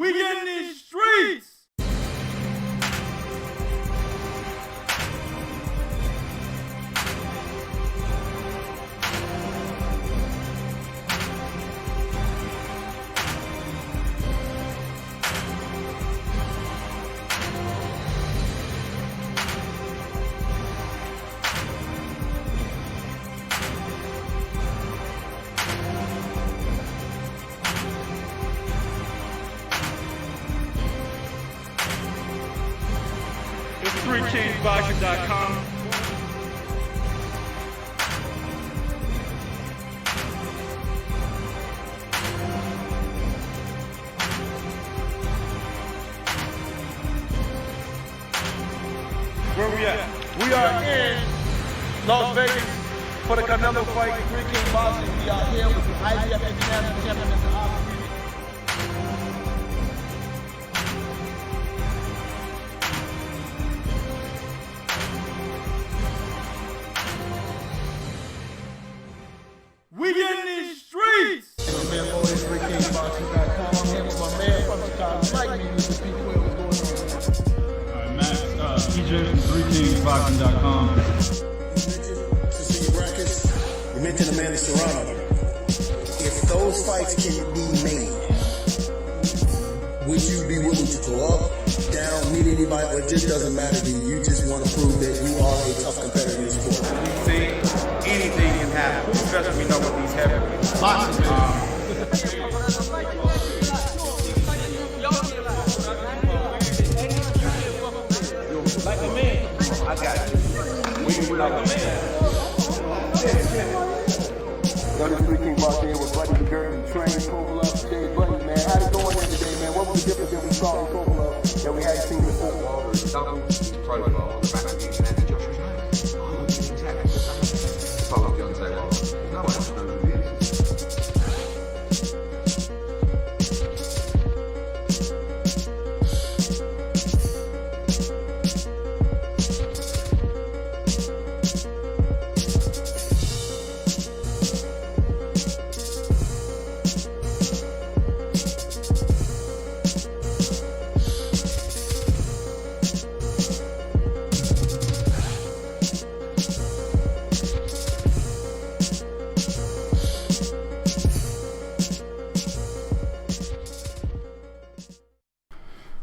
We in these streets. It's 3KINGSBoxing.com. Where we at? We are in Las Vegas for the Canelo fight, 3 King Boxing. We are here with the IBF International Champion, Mr. Adrien. We in these streets. My man Mo is 3KIngsBoxing.com. I'm here with my man from Chicago, Mike, Mr. P. Quinn. What's going on? All right, Matt, TJ from 3KIngsBoxing.com. You mentioned Cecilia Brackets, you mentioned Amanda Serrano. If those fights can be made, would you be willing to go up, down, meet anybody, or it just doesn't matter to you? You just want to prove that you are a tough competitor in this sport. See, anything can happen, especially we know what these heavyweights. Like a man. I got you. We like a man. Yo, this 3 King Boxing here with Buddy the Girl, Train, Kovalev, Jay Buddy, man. How'd it go in there today, man? What was the difference that we saw in Kovalev that we hadn't seen before? Double profile, the fact that you and Josh was right. Oh, exactly. Follow up Beyonce. No one else knows who he is.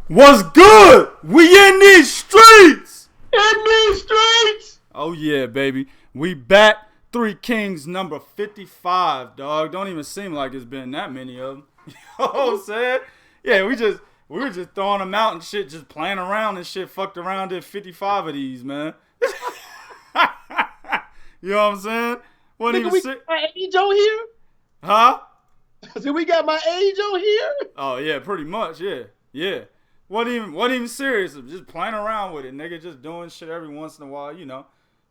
What's good? We in these streets. In these streets! Oh yeah, baby. We back. 3 Kings number 55, dog. Don't even seem like it's been that many of them. You know what I'm saying? Yeah, we were just throwing them out and shit, just playing around and shit. Fucked around, did 55 of these, man. You know what I'm saying? Wasn't even We sick. got my age on here? Huh? So we got my age on here? Oh yeah, pretty much. Yeah. Wasn't even serious. Just playing around with it, nigga. Just doing shit every once in a while, you know.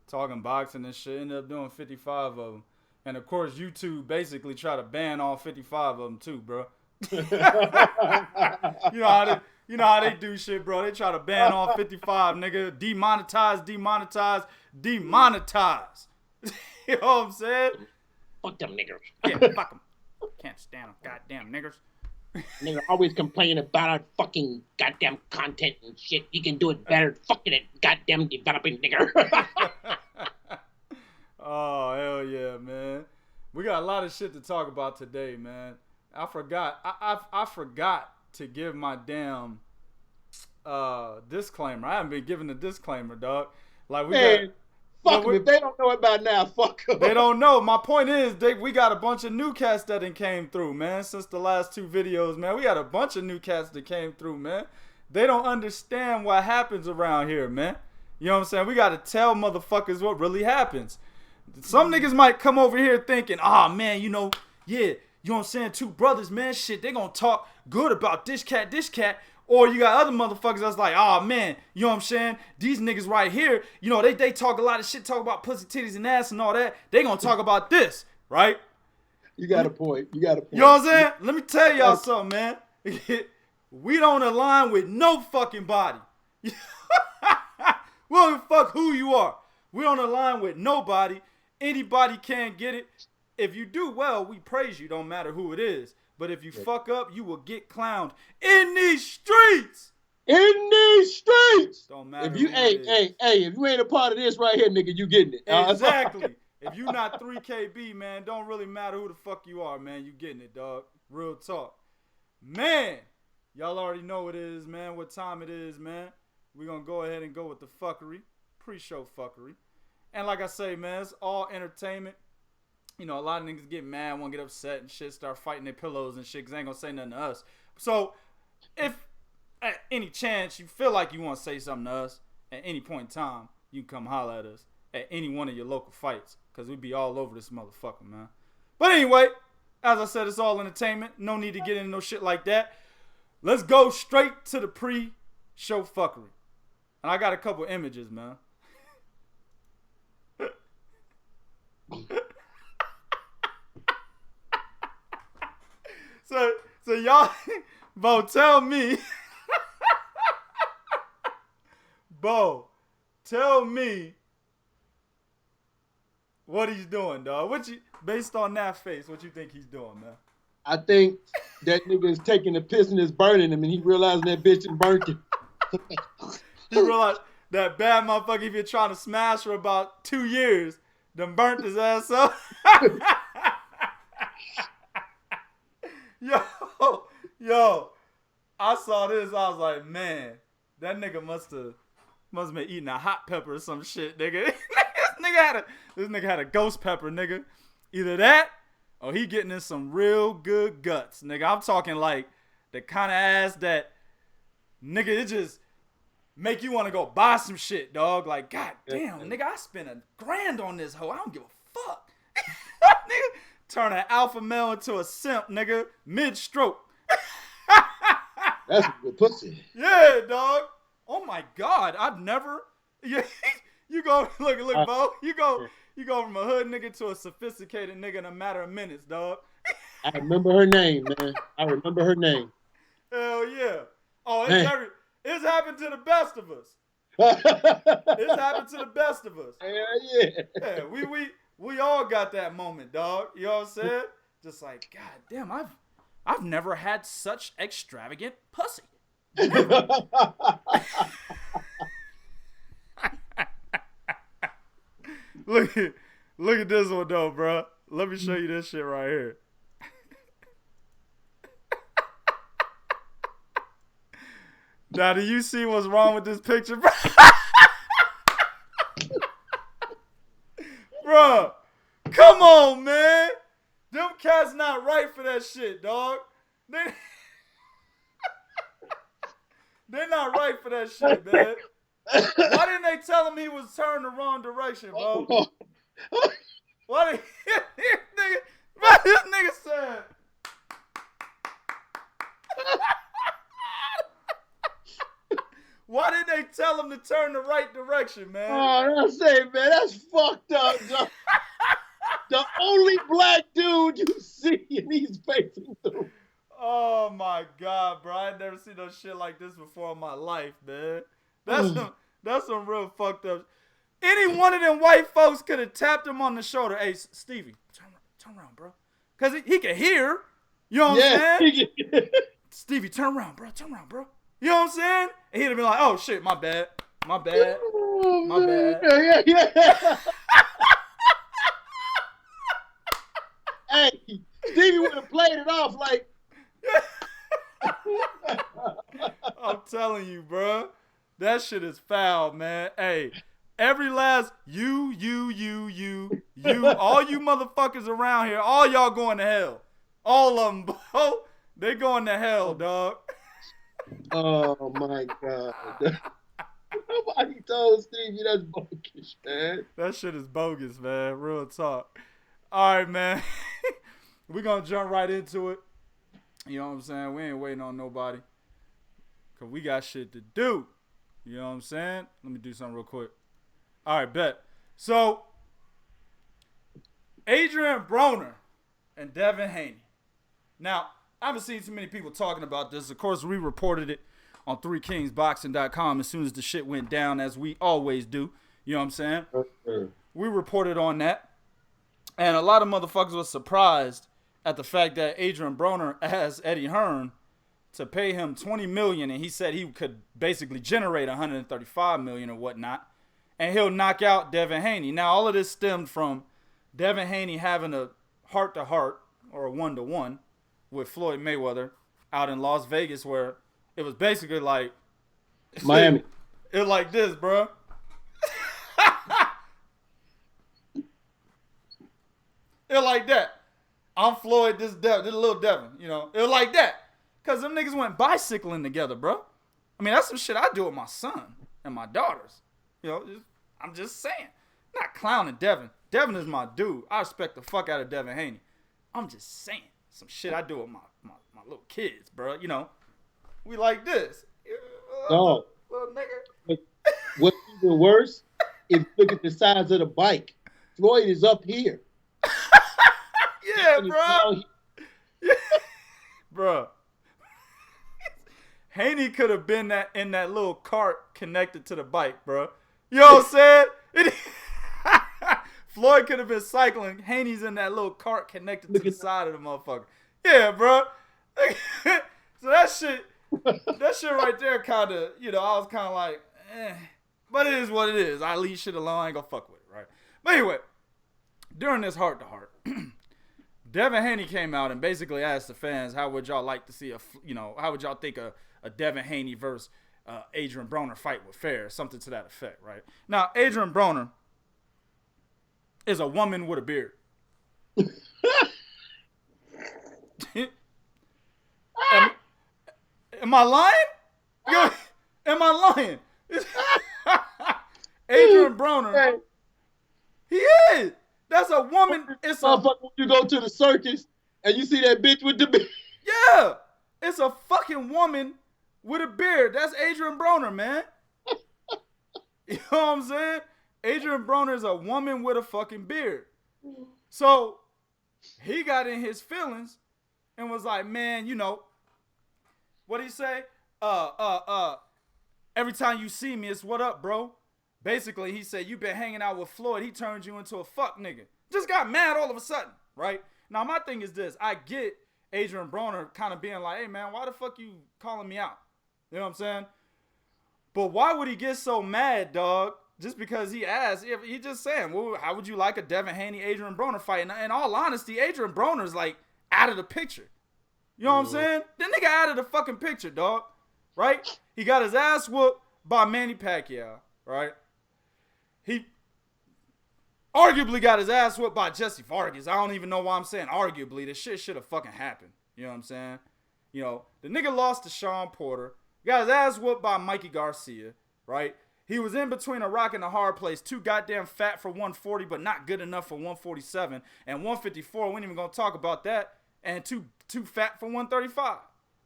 Talking boxing and shit. Ended up doing 55 of them. And of course, YouTube basically try to ban all 55 of them too, bro. You know how they do shit, bro. They try to ban all 55, nigga. Demonetize. You know what I'm saying? Fuck them niggers. Yeah, fuck them. Can't stand them, goddamn niggers. Nigga always complaining about our fucking goddamn content and shit. You can do it better. Fucking it, goddamn developing nigger. Oh, hell yeah, man. We got a lot of shit to talk about today, man. I forgot. I forgot to give my damn disclaimer. I haven't been giving the disclaimer, dog. Like we Man, got. fuck them. If they don't know it by now, fuck them. They don't know. My point is, we got a bunch of new cats that done came through, man. Since the last two videos, man, we got a bunch of new cats that came through, man. They don't understand what happens around here, man. You know what I'm saying? We got to tell motherfuckers what really happens. Some niggas might come over here thinking, man, you know, yeah, you know what I'm saying? Two brothers, man, shit, they gonna talk good about this cat. Or you got other motherfuckers that's like, man, you know what I'm saying? These niggas right here, you know, they talk a lot of shit, talk about pussy, titties, and ass and all that. They gonna talk about this, right? You got a point. You know what I'm saying? Let me tell y'all something, man. We don't align with no fucking body. We don't give a fuck who you are. We don't align with nobody. Anybody can get it. if you do well, we praise you. Don't matter who it is. But if you fuck up, you will get clowned in these streets. In these streets. Don't matter. If you, if you ain't a part of this right here, nigga, you getting it. Exactly. If you not 3KB, man, don't really matter who the fuck you are, man. You getting it, dog. Real talk. Man, y'all already know what it is, man. What time it is, man. We're going to go ahead and go with the fuckery. Pre-show fuckery. And like I say, man, it's all entertainment. You know, a lot of niggas get mad, want to get upset and shit, start fighting their pillows and shit because they ain't going to say nothing to us. So, if at any chance you feel like you want to say something to us, at any point in time, you can come holler at us at any one of your local fights because we be all over this motherfucker, man. But anyway, as I said, it's all entertainment. No need to get into no shit like that. Let's go straight to the pre-show fuckery. And I got a couple images, man. So y'all, Bo, tell me. Bo, tell me what he's doing, dog. Based on that face, what you think he's doing, man? I think that nigga is taking the piss and is burning him, and he realized that bitch and burnt him. He realized that bad motherfucker he been trying to smash for about 2 years, done burnt his ass up. Yo, I saw this. I was like, man, that nigga must have been eating a hot pepper or some shit, nigga. This nigga had a ghost pepper, nigga. Either that or he getting in some real good guts, nigga. I'm talking like the kind of ass that, nigga, it just make you want to go buy some shit, dog. Like, god damn, nigga, I spent $1,000 on this hoe. I don't give a fuck. Nigga, turn an alpha male into a simp, nigga, mid-stroke. That's a good pussy. Yeah, dog. Oh my God, I've never. You go look, Bo. You go from a hood nigga to a sophisticated nigga in a matter of minutes, dog. I remember her name, man. I remember her name. Hell yeah. Oh, it's happened to the best of us. It's happened to the best of us. Hell yeah. Yeah, we all got that moment, dog. You know what I'm saying? Just like, god damn, I've never had such extravagant pussy. Look at this one though, bro. Let me show you this shit right here. Now, do you see what's wrong with this picture, bro? Bro, come on, man. Them cats not right for that shit, dog. They're not right for that shit, man. Why didn't they tell him he was turning the wrong direction, bro? Why did this nigga said? Why didn't they tell him to turn the right direction, man? Oh, that's it, man. That's fucked up, dog. The only black dude you see and he's facing through. Oh my God, bro. I ain't never seen no shit like this before in my life, man. That's some real fucked up. Any one of them white folks could have tapped him on the shoulder. Hey, Stevie, turn around, bro. Because he can hear. You know what I'm saying? Stevie, turn around, bro. You know what I'm saying? And he'd have been like, oh, shit, my bad. My bad. Yeah. Hey, Stevie would have played it off like. I'm telling you, bro. That shit is foul, man. Hey, every last you, all you motherfuckers around here, all y'all going to hell. All of them, bro. They going to hell, dog. Oh, my God. Nobody told Stevie that's bogus, man. That shit is bogus, man. Real talk. All right, man. We're going to jump right into it. You know what I'm saying? We ain't waiting on nobody. Because we got shit to do. You know what I'm saying? Let me do something real quick. All right, bet. So, Adrien Broner and Devin Haney. Now, I haven't seen too many people talking about this. Of course, we reported it on 3KINGSBoxing.com as soon as the shit went down, as we always do. You know what I'm saying? We reported on that. And a lot of motherfuckers was surprised at the fact that Adrien Broner asked Eddie Hearn to pay him $20 million, and he said he could basically generate $135 million or whatnot, and he'll knock out Devin Haney. Now, all of this stemmed from Devin Haney having a heart-to-heart or a one-to-one with Floyd Mayweather out in Las Vegas, where it was basically like Miami. It was like this, bro. It was like that. I'm Floyd, this little Devin, you know. It was like that. Because them niggas went bicycling together, bro. I mean, that's some shit I do with my son and my daughters. You know, I'm just saying. Not clowning Devin. Devin is my dude. I respect the fuck out of Devin Haney. I'm just saying. Some shit I do with my little kids, bro. You know, we like this. Dog. Little nigga. What's even worse is look at the size of the bike. Floyd is up here. Yeah, bro. Yeah. Bro. Haney could have been in that little cart connected to the bike, bro. You know what I'm saying? Floyd could have been cycling. Haney's in that little cart connected to the side of the motherfucker. Yeah, bro. So that shit right there kind of, you know, I was kind of like, eh. But it is what it is. I leave shit alone. I ain't gonna fuck with it, right? But anyway, during this heart-to-heart, Devin Haney came out and basically asked the fans, how would y'all like to see how would y'all think a Devin Haney versus Adrien Broner fight with fair? Something to that effect, right? Now, Adrien Broner is a woman with a beard. Am I lying? Yo, am I lying? Adrien Broner, he is. That's a woman. It's a when you go to the circus and you see that bitch with the beard. Yeah, it's a fucking woman with a beard. That's Adrien Broner, man. You know what I'm saying? Adrien Broner is a woman with a fucking beard. So he got in his feelings and was like, man, you know, what'd he say? Every time you see me, it's what up, bro? Basically, he said, you been hanging out with Floyd. He turned you into a fuck nigga. Just got mad all of a sudden, right? Now, my thing is this. I get Adrien Broner kind of being like, hey, man, why the fuck you calling me out? You know what I'm saying? But why would he get so mad, dog? Just because he asked. He just saying, well, how would you like a Devin Haney, Adrien Broner fight? And in all honesty, Adrien Broner's like out of the picture. You know what I'm saying? That nigga out of the fucking picture, dog. Right? He got his ass whooped by Manny Pacquiao, right? He arguably got his ass whooped by Jesse Vargas. I don't even know why I'm saying arguably. This shit should have fucking happened. You know what I'm saying? You know, the nigga lost to Sean Porter. Got his ass whooped by Mikey Garcia, right? He was in between a rock and a hard place. Too goddamn fat for 140, but not good enough for 147. And 154, we ain't even gonna talk about that. And too fat for 135.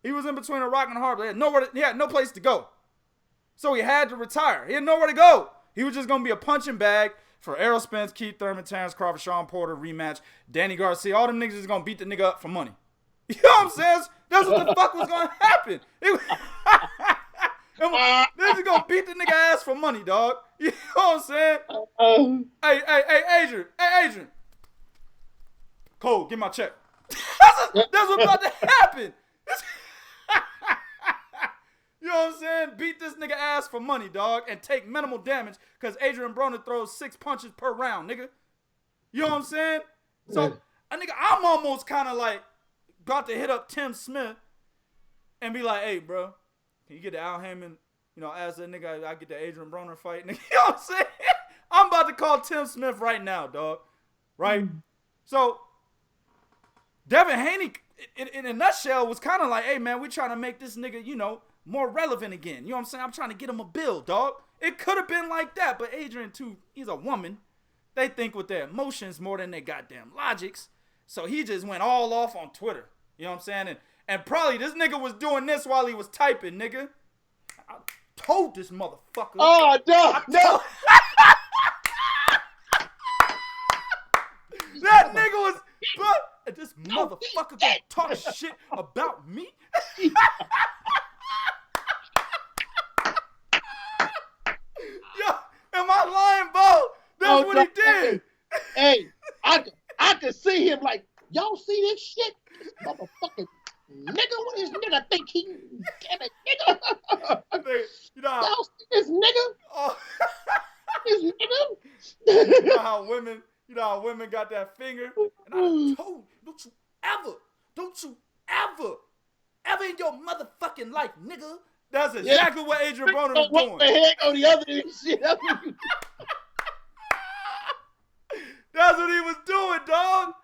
He was in between a rock and a hard place. He had no place to go. So he had to retire. He had nowhere to go. He was just going to be a punching bag for Errol Spence, Keith Thurman, Terrence Crawford, Sean Porter, rematch, Danny Garcia. All them niggas is going to beat the nigga up for money. You know what I'm saying? That's what the fuck was going to happen. This is going to beat the nigga ass for money, dog. You know what I'm saying? Hey, Adrien. Cole, get my check. That's what's about to happen. You know what I'm saying? Beat this nigga ass for money, dog, and take minimal damage because Adrien Broner throws 6 punches per round, nigga. You know what I'm saying? So, I'm almost kind of like about to hit up Tim Smith and be like, hey, bro, can you get the Al Heyman, you know, ask that nigga I get the Adrien Broner fight, nigga. You know what I'm saying? I'm about to call Tim Smith right now, dog. Right? So, Devin Haney, in a nutshell, was kind of like, hey, man, we trying to make this nigga, you know, more relevant again. You know what I'm saying? I'm trying to get him a bill, dog. It could have been like that, but Adrien, too, he's a woman. They think with their emotions more than their goddamn logics. So he just went all off on Twitter. You know what I'm saying? And probably this nigga was doing this while he was typing, nigga. I told this motherfucker. Oh, no. That nigga was... But this motherfucker gonna talk shit about me? Yo, am I lying, Bo? That's what he did. Hey, I could see him like, y'all see this shit? This motherfucking nigga, what this nigga think he damn it, nigga? You know how, Y'all see this nigga? oh, This nigga? you know how women got that finger? And I told you, don't you ever in your motherfucking life, nigga. That's exactly what Adrien Broner was doing. What the heck on the other end shit? That's what he was doing, dog.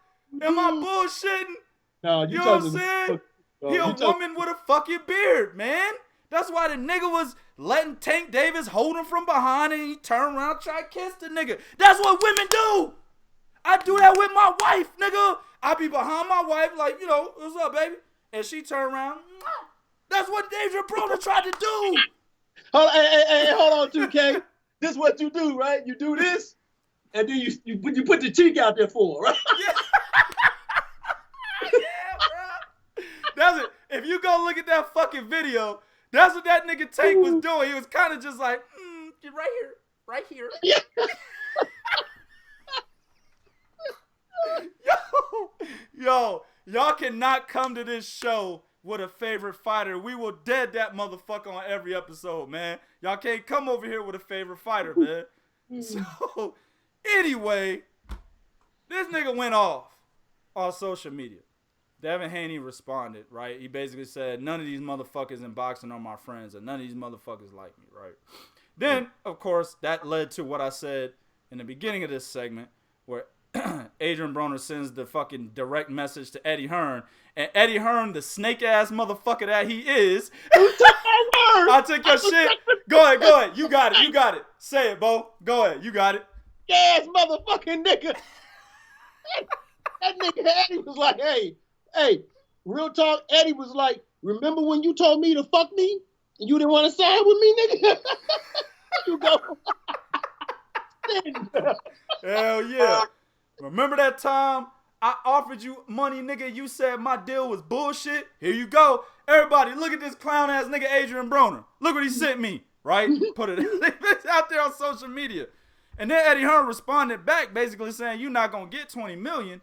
Am I bullshitting? No, you know what I'm saying? He a woman with a fucking beard, man. That's why the nigga was letting Tank Davis hold him from behind and he turned around and tried to kiss the nigga. That's what women do. I do that with my wife, nigga. I be behind my wife like, you know, what's up, baby? And she turn around. That's what Adrien Broner tried to do. Hold on, 2K. This is what you do, right? You do this, and then you put the cheek out there for her, right? Yeah. Yeah, bro. That's it. If you go look at that fucking video, that's what that nigga Tank was doing. He was kind of just like, right here. Yeah. Yo, y'all cannot come to this show with a favorite fighter. We will dead that motherfucker on every episode, man. Y'all can't come over here with a favorite fighter, man. So, anyway, this nigga went off on social media. Devin Haney responded, right? He basically said, none of these motherfuckers in boxing are my friends, and none of these motherfuckers like me, right? Then, of course, that led to what I said in the beginning of this segment, where Adrien Broner sends the fucking direct message to Eddie Hearn. And Eddie Hearn, the snake-ass motherfucker that he is. I took your shit. Go ahead. You got it. Say it, Bo. Go ahead. You got it. Yes, motherfucking nigga. That nigga Eddie was like, hey, real talk. Eddie was like, remember when you told me to fuck me? And you didn't want to sign with me, nigga? You go. Hell yeah. Remember that time I offered you money, nigga? You said my deal was bullshit. Here you go. Everybody, look at this clown-ass nigga Adrien Broner. Look what he sent me, right? Put it out there on social media. And then Eddie Hearn responded back basically saying, you're not going to get $20 million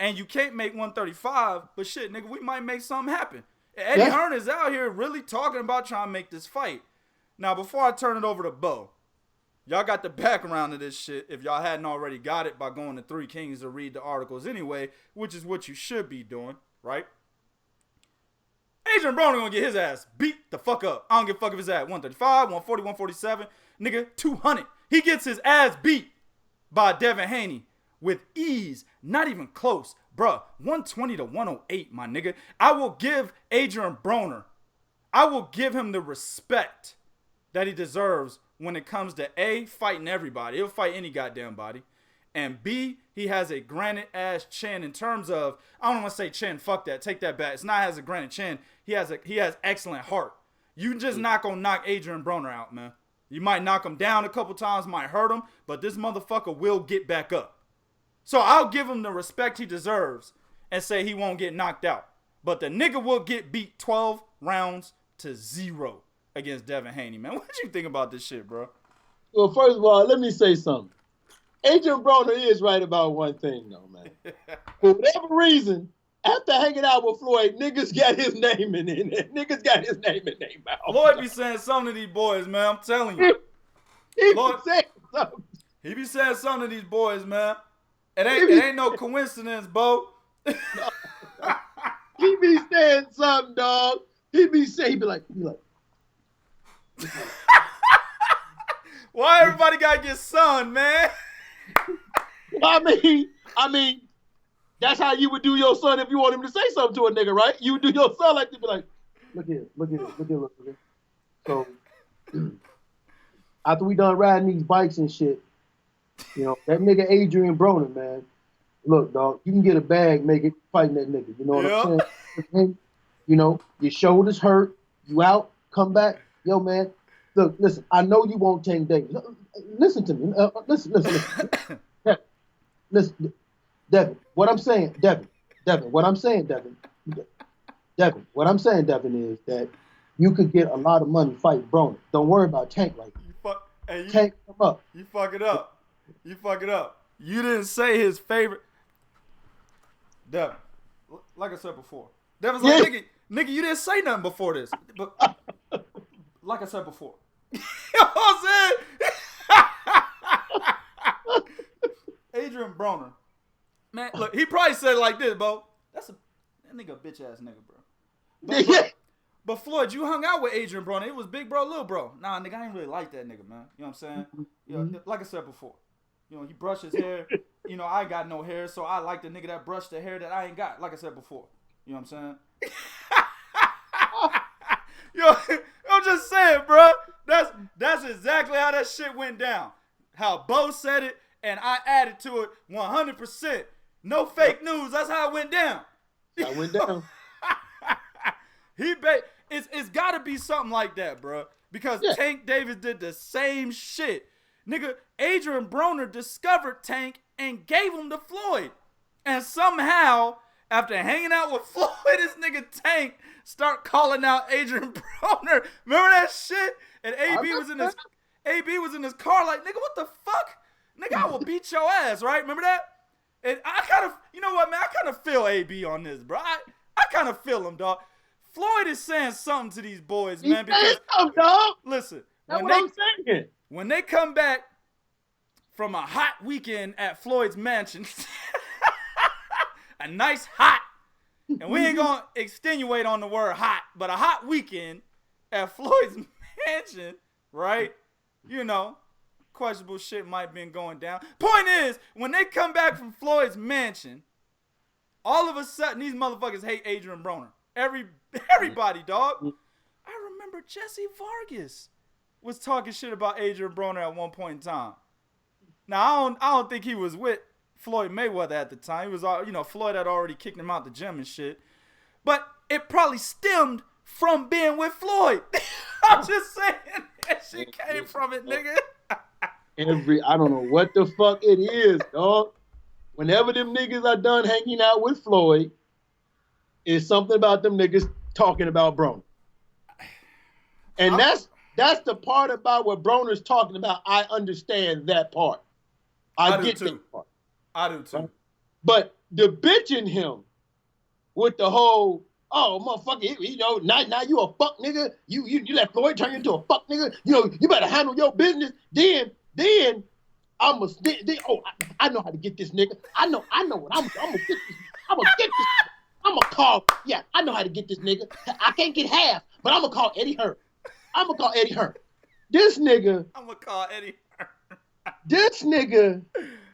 and you can't make 135, but shit, nigga, we might make something happen. And Eddie Hearn is out here really talking about trying to make this fight. Now, before I turn it over to Bo, y'all got the background of this shit if y'all hadn't already got it by going to 3 Kings to read the articles anyway, which is what you should be doing, right? Adrien Broner gonna get his ass beat the fuck up. I don't give a fuck if it's at 135, 140, 147. Nigga, 200. He gets his ass beat by Devin Haney with ease. Not even close. Bruh, 120 to 108, my nigga. I will give Adrien Broner, I will give him the respect that he deserves when it comes to A, fighting everybody. He'll fight any goddamn body. And B, he has a granite ass chin in terms of, I don't want to say chin, fuck that, take that back. It's not has a granite chin. He has excellent heart. You just not gonna knock Adrien Broner out, man. You might knock him down a couple times, might hurt him, but this motherfucker will get back up. So I'll give him the respect he deserves and say he won't get knocked out. But the nigga will get beat 12 rounds to 0 against Devin Haney, man. What you think about this shit, bro? Well, first of all, let me say something. Adrien Broner is right about one thing, though, man. For whatever reason, after hanging out with Floyd, niggas got his name in it. Niggas got his name in their mouth. Floyd be saying something to these boys, man. I'm telling you. He be saying something. He be saying something to these boys, man. It ain't no coincidence, Bo. He be saying something, dog. He be like. Why everybody gotta get sun, man? I mean, that's how you would do your son if you want him to say something to a nigga, right? You would do your son like to be like, look here. So after we done riding these bikes and shit, you know, that nigga Adrien Broner, man. Look, dog, you can get a bag, make it fighting that nigga. You know what I'm saying? You know, your shoulders hurt, you out, come back. Yo, man, look, listen, I know you won't take days. Listen to me. Listen, Devin, what I'm saying, Devin, what I'm saying, Devin, is that you could get a lot of money fighting Broner. Don't worry about Tank right now. Tank come up. You fuck it up. You didn't say his favorite. Devin, like I said before, Devin's like, nigga, you didn't say nothing before this. But like I said before, you know what I'm saying? Adrien Broner, man, look, he probably said it like this, bro. That nigga a bitch ass nigga, bro. But Floyd, you hung out with Adrien Broner. It was big bro, little bro. Nah, nigga, I ain't really like that nigga, man. You know what I'm saying? You know, like I said before, you know, he brushed his hair. You know, I ain't got no hair, so I like the nigga that brushed the hair that I ain't got. Like I said before, you know what I'm saying? Yo, I'm just saying, bro. That's exactly how that shit went down. How Bo said it, and I added to it 100%. No fake news. That's how it went down. That went down. It's got to be something like that, bro. Because Tank Davis did the same shit. Nigga, Adrien Broner discovered Tank and gave him to Floyd. And somehow, after hanging out with Floyd, this nigga Tank start calling out Adrien Broner. Remember that shit? And AB was in his car like, nigga, what the fuck? Nigga, I will beat your ass, right? Remember that? And I kind of, you know what, man? I kind of feel AB on this, bro. I kind of feel him, dog. Floyd is saying something to these boys, man. Because dog. Listen, that's what I'm saying. When they come back from a hot weekend at Floyd's mansion, a nice hot, and we ain't gonna extenuate on the word hot, but a hot weekend at Floyd's mansion, right? You know, questionable shit might have been going down. Point is, when they come back from Floyd's mansion, all of a sudden these motherfuckers hate Adrien Broner. Everybody, dog. I remember Jesse Vargas was talking shit about Adrien Broner at one point in time. Now I don't think he was with Floyd Mayweather at the time. He was, you know, Floyd had already kicked him out the gym and shit. But it probably stemmed from being with Floyd. I'm just saying that shit came from it, nigga. I don't know what the fuck it is, dog. Whenever them niggas are done hanging out with Floyd, it's something about them niggas talking about Broner. And that's the part about what Broner's talking about. I understand that part. I get that part. I do too. But the bitch in him with the whole, oh motherfucker, you know, now you a fuck nigga. You let Floyd turn you into a fuck nigga. You know, you better handle your business. Then I know how to get this nigga. I know what I'm gonna get this. I'm gonna get this. I'm gonna call. Yeah, I know how to get this nigga. I can't get half, but I'm gonna call Eddie Hearn. This nigga. I'm gonna call Eddie Hearn. This nigga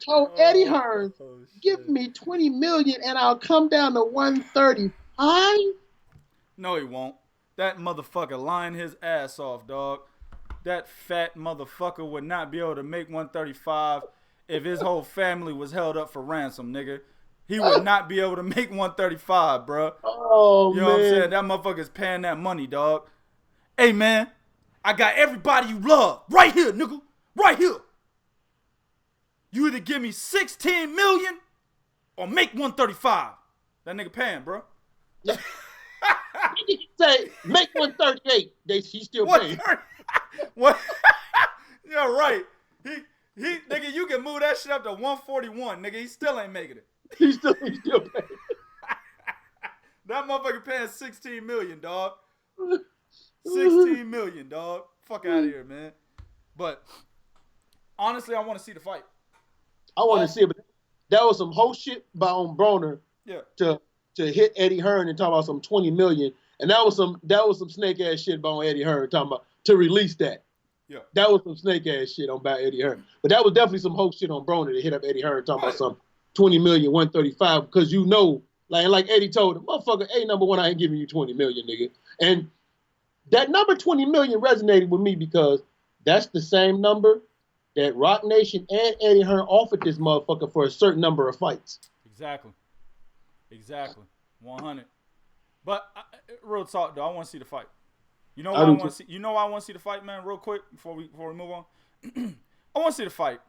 told Eddie Hearn, give me $20 million and I'll come down to 135. No, he won't. That motherfucker lying his ass off, dog. That fat motherfucker would not be able to make 135 if his whole family was held up for ransom, nigga. He would not be able to make 135, bro. Oh, you know what I'm saying? That motherfucker's paying that money, dog. Hey, man, I got everybody you love right here, nigga. Right here. You either give me $16 million or make 135. That nigga paying, bro. He say, make 138. He's still paying. What? Yeah, right. He, nigga, you can move that shit up to 141, nigga. He still ain't making it. He's still paying. That motherfucker paying $16 million, dog. $16 million, dog. Fuck out of here, man. But honestly, I want to see the fight. I want to see it, but that was some whole shit by Broner. Yeah. To hit Eddie Hearn and talk about some $20 million, and that was some snake ass shit by Eddie Hearn talking about to release that. Yeah. That was some snake ass shit on about Eddie Hearn, but that was definitely some whole shit on Broner to hit up Eddie Hearn talking about some $20 million, 135, because you know, like Eddie told him, motherfucker, hey, number one, I ain't giving you $20 million, nigga. And that number $20 million resonated with me because that's the same number that Rock Nation and Eddie Hearn offered this motherfucker for a certain number of fights. Exactly. 100. But real talk, though, I want to see the fight. You know why I want to see? You know why I want to see the fight, man? Real quick before we move on. I want to see the fight.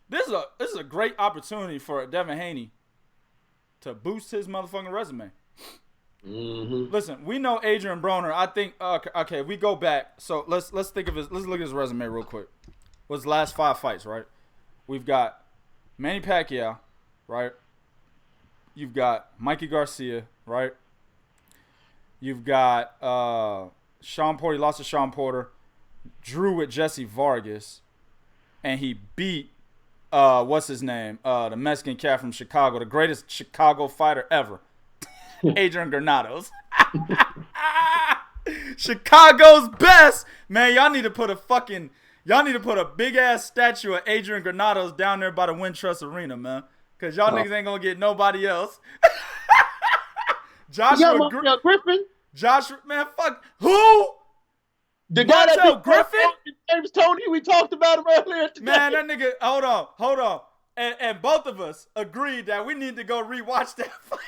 This is a great opportunity for Devin Haney to boost his motherfucking resume. Mm-hmm. Listen, we know Adrien Broner. I think okay, we go back. So let's think of his. Let's look at his resume real quick. What's the last 5 fights, right? We've got Manny Pacquiao, right? you've got Mikey Garcia, right? You've got Sean Porter. He lost to Sean Porter. Drew with Jesse Vargas, and he beat what's his name? The Mexican cat from Chicago, the greatest Chicago fighter ever, Adrien Granados. Chicago's best, man. Y'all need to put a big ass statue of Adrien Granados down there by the Wintrust Arena, man. Cause y'all niggas ain't gonna get nobody else. Joshua Griffin. Joshua, man, fuck who? The guy that Montel beat Griffin? James Tony, we talked about him earlier today. Man, that nigga, hold on. And both of us agreed that we need to go rewatch that fight.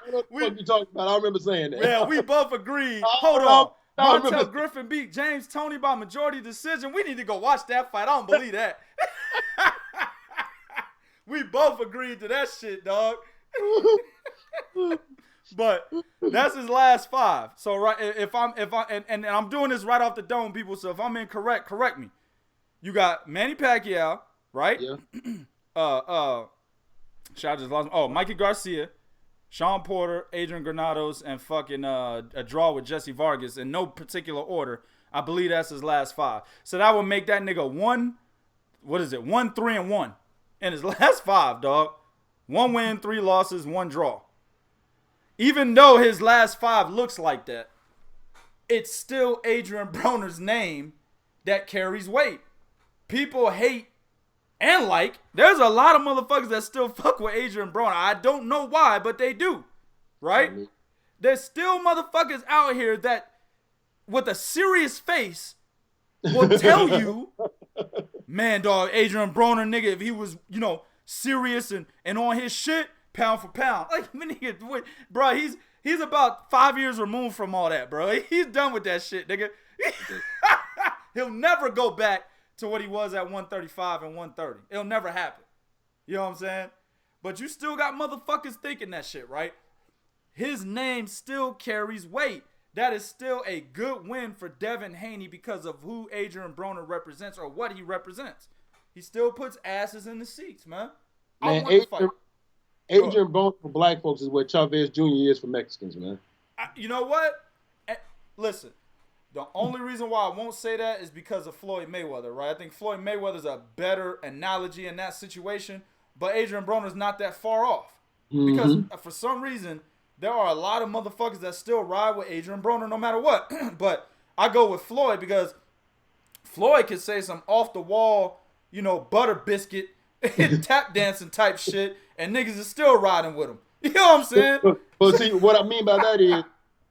What the fuck you talking about? I remember saying that. Yeah, we both agreed. Hold on. Montel Griffin beat James Tony by majority decision. We need to go watch that fight. I don't believe that. We both agreed to that shit, dog. But that's his last 5. So right, if I'm doing this right off the dome, people. So if I'm incorrect, correct me. You got Manny Pacquiao, right? Yeah. Shot just lost. Oh, Mikey Garcia, Sean Porter, Adrien Granados, and fucking a draw with Jesse Vargas in no particular order. I believe that's his last 5. So that would make that nigga 1-3-1 in his last 5, dog. 1 win, 3 losses, 1 draw. Even though his last 5 looks like that, it's still Adrien Broner's name that carries weight. People hate and like. There's a lot of motherfuckers that still fuck with Adrien Broner. I don't know why, but they do. Right? There's still motherfuckers out here that, with a serious face, will tell you, man, dog, Adrien Broner, nigga, if he was, serious and on his shit, pound for pound. Like, bro, he's about 5 years removed from all that, bro. He's done with that shit, nigga. He'll never go back to what he was at 135 and 130. It'll never happen. You know what I'm saying? But you still got motherfuckers thinking that shit, right? His name still carries weight. That is still a good win for Devin Haney because of who Adrien Broner represents or what he represents. He still puts asses in the seats, man. Adrien Broner for black folks is what Chavez Jr. is for Mexicans, man. You know what? Listen, the only reason why I won't say that is because of Floyd Mayweather, right? I think Floyd Mayweather's a better analogy in that situation, but Adrien Broner's not that far off. Because for some reason, there are a lot of motherfuckers that still ride with Adrien Broner no matter what. But I go with Floyd because Floyd can say some off-the-wall, butter biscuit, tap dancing type shit, and niggas is still riding with him. You know what I'm saying? But see, what I mean by that is,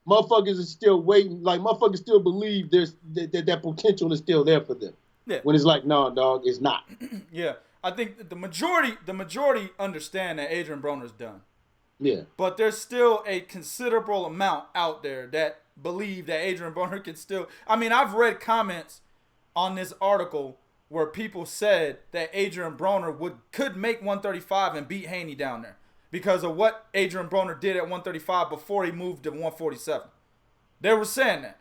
motherfuckers is still waiting. Like, motherfuckers still believe there's that potential is still there for them. Yeah. When it's like, no, dog, it's not. Yeah. I think the majority understand that Adrien Broner's done. Yeah. But there's still a considerable amount out there that believe that Adrien Broner can still. I mean, I've read comments on this article where people said that Adrien Broner could make 135 and beat Haney down there because of what Adrien Broner did at 135 before he moved to 147. They were saying that.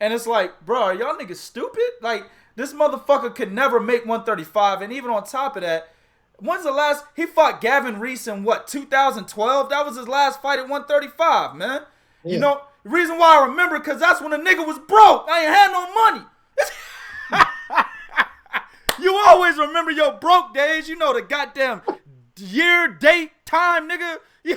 And it's like, bro, are y'all niggas stupid? Like, this motherfucker could never make 135. And even on top of that, when's the last? He fought Gavin Reese in 2012? That was his last fight at 135, man. Yeah. The reason why I remember, because that's when a nigga was broke. I ain't had no money. You always remember your broke days. The goddamn year, date, time, nigga. You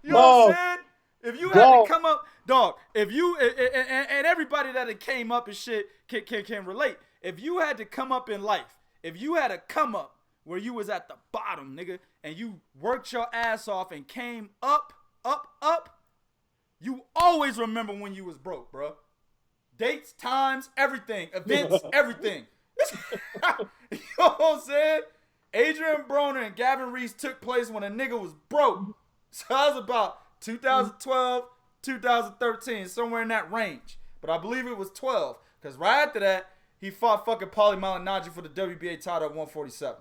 know what I'm saying? If you had to come up, dog, if you, and everybody that came up and shit can relate. If you had to come up in life, if you had to come up where you was at the bottom, nigga, and you worked your ass off and came up, you always remember when you was broke, bro. Dates, times, everything, events, everything. You know what I'm saying? Adrien Broner and Gavin Reese took place when a nigga was broke. So that was about 2012, 2013, somewhere in that range. But I believe it was 12, because right after that, he fought fucking Paulie Malignaggi for the WBA title at 147.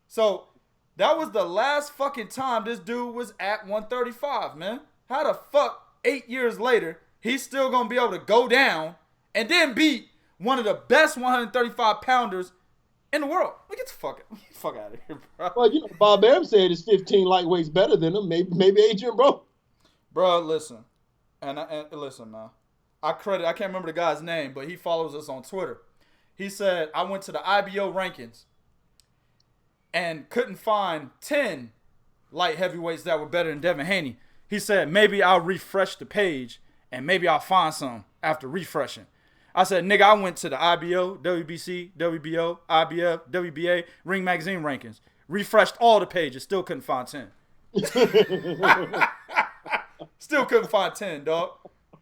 So that was the last fucking time this dude was at 135, man. How the fuck 8 years later, he's still going to be able to go down and then beat one of the best 135 pounders in the world. Get the fuck out of here, bro. Well, you know, Bob Arum said it's 15 lightweights better than him. Maybe Adrien Broner. Bro, listen. And listen, man. I can't remember the guy's name, but he follows us on Twitter. He said, I went to the IBO rankings and couldn't find 10 light heavyweights that were better than Devin Haney. He said, maybe I'll refresh the page and maybe I'll find some after refreshing. I said, nigga, I went to the IBO, WBC, WBO, IBF, WBA, Ring Magazine rankings. Refreshed all the pages, still couldn't find 10. Still couldn't find 10, dog.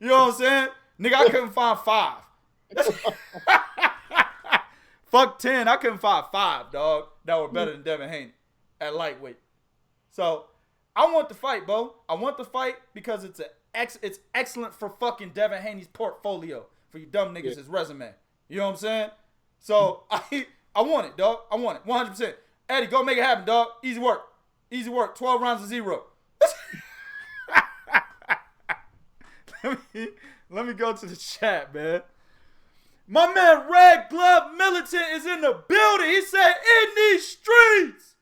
You know what I'm saying? Nigga, I couldn't find 5. Fuck 10, I couldn't find 5, dog, that were better than Devin Haney at lightweight. So, I want the fight, Bo. I want the fight because it's excellent for fucking Devin Haney's portfolio. For you dumb niggas, his resume. You know what I'm saying? So, I want it, dog. I want it, 100%. Eddie, go make it happen, dog. Easy work. 12 rounds to 0. Let me go to the chat, man. My man Red Glove Militant is in the building. He said, in these streets.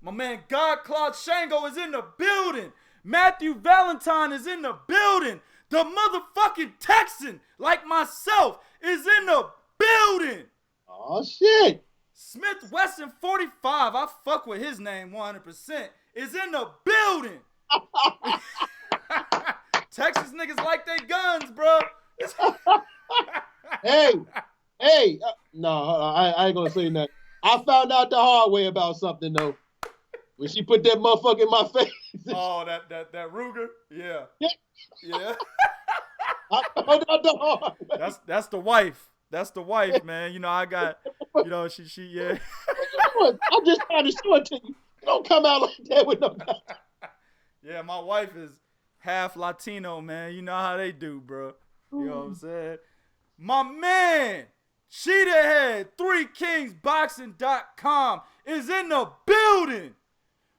My man God Claude Shango is in the building. Matthew Valentine is in the building. The motherfucking Texan, like myself, is in the building. Oh, shit. Smith Wesson 45, I fuck with his name 100%, is in the building. Texas niggas like they guns, bro. hey, no, I ain't gonna say nothing. I found out the hard way about something though. When she put that motherfucker in my face. Oh, that Ruger? Yeah. I found out the hard way. That's the wife. That's the wife, man. You know, I got, you know, she yeah. I'm just trying to show it to you. Don't come out like that with no gun. Yeah, my wife is half Latino, man. You know how they do, bro. You know what I'm saying? My man, Cheetahhead, 3KingsBoxing.com is in the building.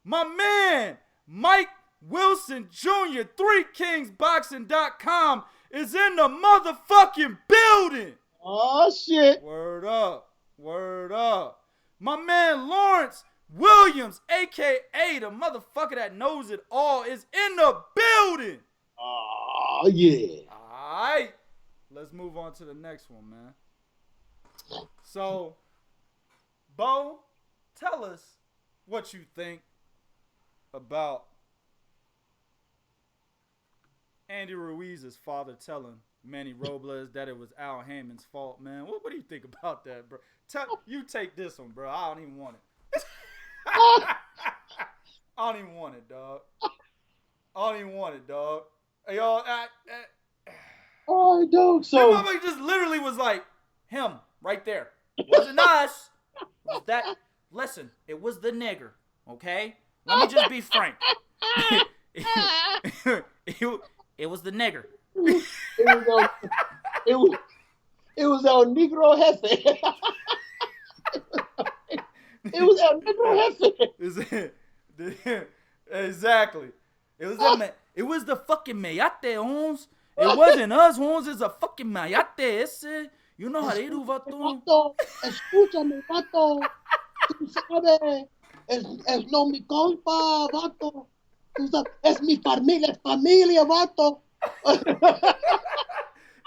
My man, Mike Wilson Jr., 3KingsBoxing.com is in the motherfucking building. Oh, shit. Word up. Word up. My man, Lawrence Williams, a.k.a. the motherfucker that knows it all, is in the building. Oh, yeah. All right. Let's move on to the next one, man. So, Bo, tell us what you think about Andy Ruiz's father telling Manny Robles that it was Al Heyman's fault, man. What do you think about that, bro? You take this one, bro. I don't even want it. I don't even want it, dog. Hey, y'all, oh, dog. So that motherfucker just literally was like him right there. It wasn't us. It was that. Listen, it was the nigger. Okay, let me just be frank. It was the nigger. it was El Negro Jefe. It was El Negro Jefe. Exactly. It was the fucking Mayate, Holmes. It wasn't us, Holmes. It's a fucking Mayate. Ese. You know how they do, vato. Vato, escúchame, vato. Tú sabes. Es no mi culpa, vato. Tú sabes, es mi familia, vato.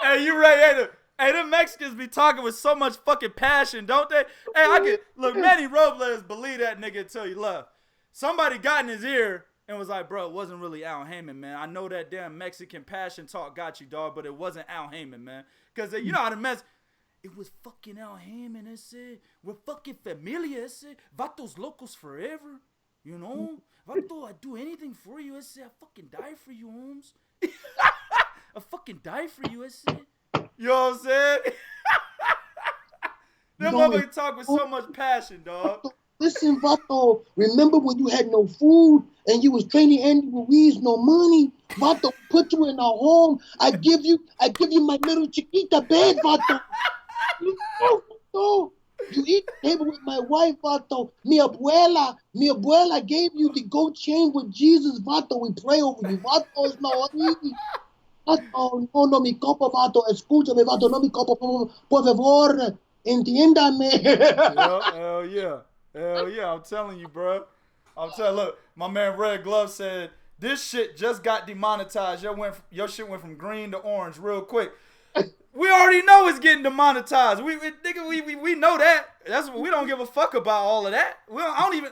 Hey, you right. Hey, them Mexicans be talking with so much fucking passion, don't they? Hey, look, Manny Robles, believe that nigga until he left. Somebody got in his ear and was like, bro, it wasn't really Al Heyman, man. I know that damn Mexican passion talk got you, dog, but it wasn't Al Heyman, man. Because you know how the it was fucking Al Heyman, ese. We're fucking familia, ese. Vatos locos forever. You know? Vato, I'd do anything for you, ese. I fucking die for you, Holmes. I fucking die for you, ese. You know what I'm saying? That motherfucker talk with so much passion, dog. Listen, vato, remember when you had no food and you was training Andy Ruiz, no money? Vato, put you in a home. I give you my little chiquita bed, vato. You eat table with my wife, vato. Mi abuela gave you the gold chain with Jesus, vato. We pray over you, vato. It's no easy. Vato, no, mi copa, vato. Escúchame, vato, no mi copa, por favor. Entiéndame. Hell yeah. Hell yeah. I'm telling you, bro. Look, my man Red Glove said, this shit just got demonetized. Your shit went from green to orange real quick. We already know it's getting demonetized. We know that. That's we don't give a fuck about all of that. I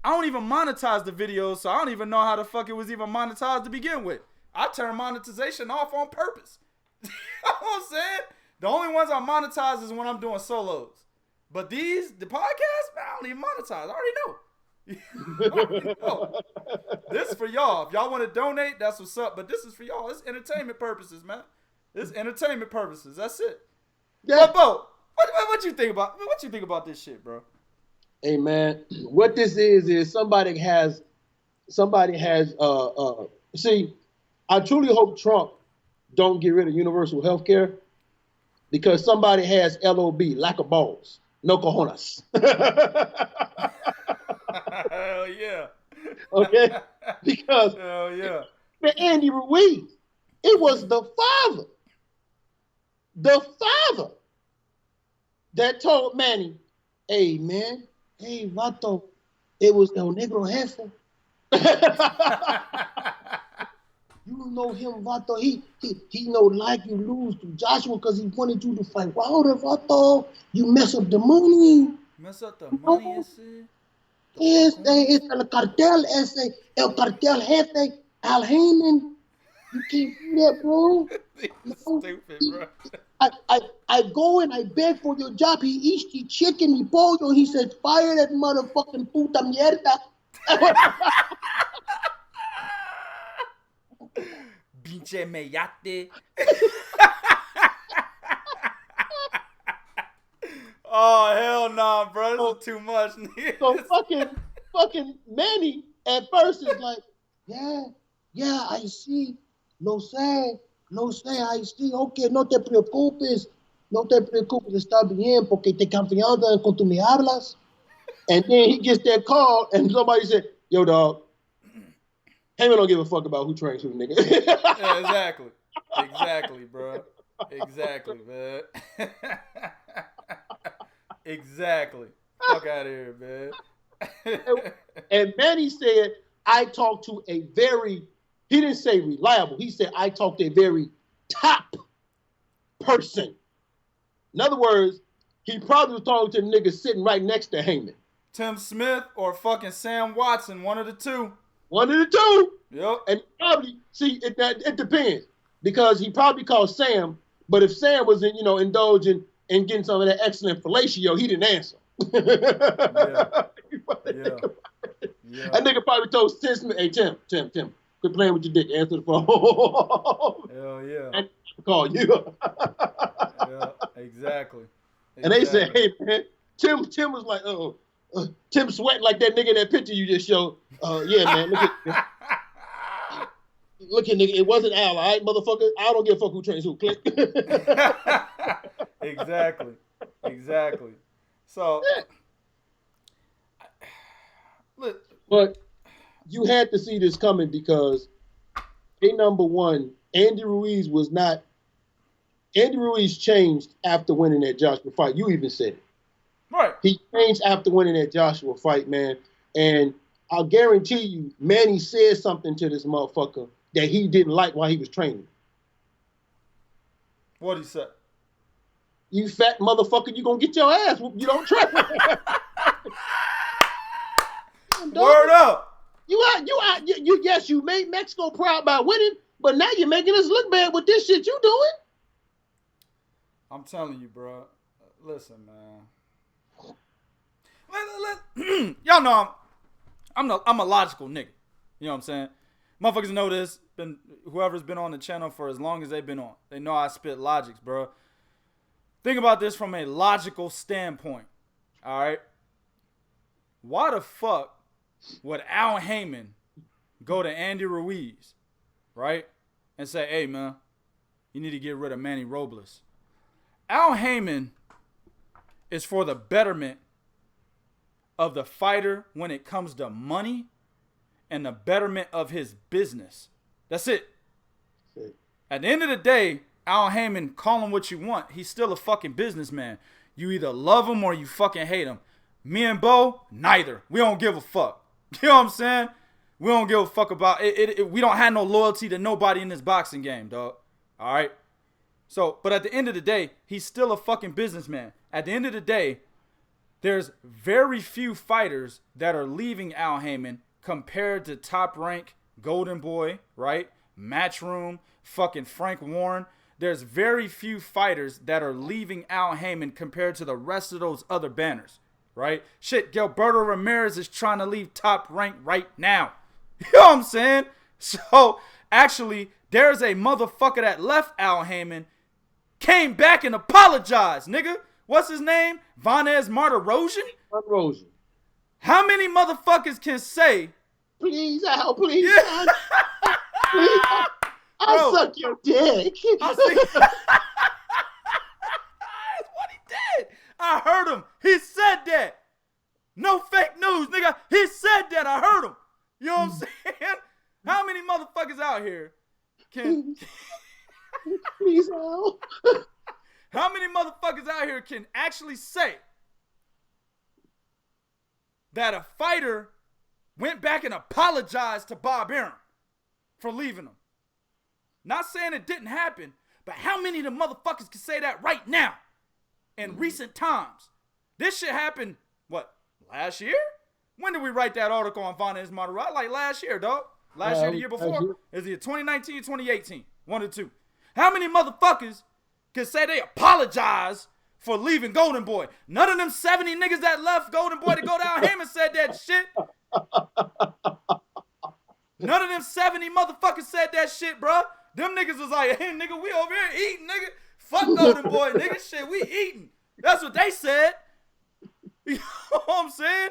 don't even monetize the videos, so I don't even know how the fuck it was even monetized to begin with. I turn monetization off on purpose. You know what I'm saying? The only ones I monetize is when I'm doing solos. But the podcasts, man, I don't even monetize. I already know. This is for y'all. If y'all want to donate, that's what's up. But this is for y'all. It's entertainment purposes, man. It's entertainment purposes. That's it. Yeah. But Bo, what you think about? What you think about this shit, bro? Hey man, what this is somebody has. See, I truly hope Trump don't get rid of universal health care because somebody has LOB, lack of balls, no cojones. Hell yeah. Okay? Because hell yeah. Andy Ruizz, it was the father that told Manny, hey man, hey vato, it was El Negro Jefe. You know him, vato. He no like you lose to Joshua because he wanted you to fight Wilder, vato. You mess up the money. Mess up the money and shit. Es el cartel, el cartel jefe, Al Heyman. You can't do that, bro. Stupid, bro. I go and I beg for your job. He eats the chicken, he pollo. He says, fire that motherfucking puta mierda. Pinche meyate. Oh, hell nah, bro. This is too much. So fucking Manny at first is like, yeah, I see. Lo sé, I see. Okay, no te preocupes, está bien, porque te confianza con tu me hablas. And then he gets that call, and somebody said, yo, dog, Heyman don't give a fuck about who trains who, nigga. Yeah, exactly, bro. Exactly, man. Exactly. Fuck out of here, man. And Manny said, I talked to a very, he didn't say reliable, he said, I talked to a very top person. In other words, he probably was talking to the nigga sitting right next to Heyman. Tim Smith or fucking Sam Watson, one of the two. One of the two. Yep. And probably, see, it depends. Because he probably called Sam, but if Sam was indulging and getting some of that excellent fellatio, he didn't answer. Yeah. That nigga probably told Tim Smith, hey, Tim, quit playing with your dick. Answer the phone. Hell yeah. And call you. Yeah, exactly. And they said, hey, man, Tim was like, Tim sweating like that nigga in that picture you just showed. Yeah, man, look at nigga, it wasn't Al, all right, motherfucker? I don't give a fuck who trains who. Click. Exactly. So, look. But you had to see this coming because, number one, Andy Ruizz changed after winning that Joshua fight. You even said it. Right. He changed after winning that Joshua fight, man. And I'll guarantee you, Manny said something to this motherfucker that he didn't like while he was training. What'd he say? You fat motherfucker, you gonna get your ass whooped. You don't train. Word up. Yes, you made Mexico proud by winning, but now you're making us look bad with this shit you doing. I'm telling you, bro. Listen, man. Y'all know I'm a logical nigga. You know what I'm saying? Motherfuckers know this. Whoever's been on the channel for as long as they've been on, they know I spit logics, bro. Think about this from a logical standpoint. All right. Why the fuck would Al Heyman go to Andy Ruizz, right, and say, "Hey, man, you need to get rid of Manny Robles"? Al Heyman is for the betterment of the fighter when it comes to money and the betterment of his business. That's it. At the end of the day, Al Heyman, call him what you want. He's still a fucking businessman. You either love him or you fucking hate him. Me and Bo, neither. We don't give a fuck. You know what I'm saying? We don't give a fuck about it. We don't have no loyalty to nobody in this boxing game, dog. All right? So, but at the end of the day, he's still a fucking businessman. At the end of the day, there's very few fighters that are leaving Al Heyman compared to Top Rank, Golden Boy, right? Matchroom, fucking Frank Warren. There's very few fighters that are leaving Al Heyman compared to the rest of those other banners, right? Shit, Gilberto Ramirez is trying to leave Top Rank right now. You know what I'm saying? So, actually, there's a motherfucker that left Al Heyman, came back and apologized, nigga. What's his name? Vanez Martirosyan? Martirosyan. How many motherfuckers can say, please, Al, please, yeah. please, I'll suck your dick. That's what he did. I heard him. He said that. No fake news, nigga. He said that. I heard him. You know what I'm saying? How many motherfuckers out here can... Please, Al. How many motherfuckers out here can actually say that a fighter went back and apologized to Bob Arum for leaving him? Not saying it didn't happen, but how many of the motherfuckers can say that right now in recent times? This shit happened, what, last year? When did we write that article on Vanez Martirosyan? Like last year, dog. Last year, the year before? Is it 2019 or 2018? One or two. How many motherfuckers can say they apologize for leaving Golden Boy? None of them 70 niggas that left Golden Boy to go down Heyman said that shit. None of them 70 motherfuckers said that shit, bruh. Them niggas was like, hey, nigga, we over here eating, nigga. Fuck Golden Boy, nigga. Shit, we eating. That's what they said. You know what I'm saying?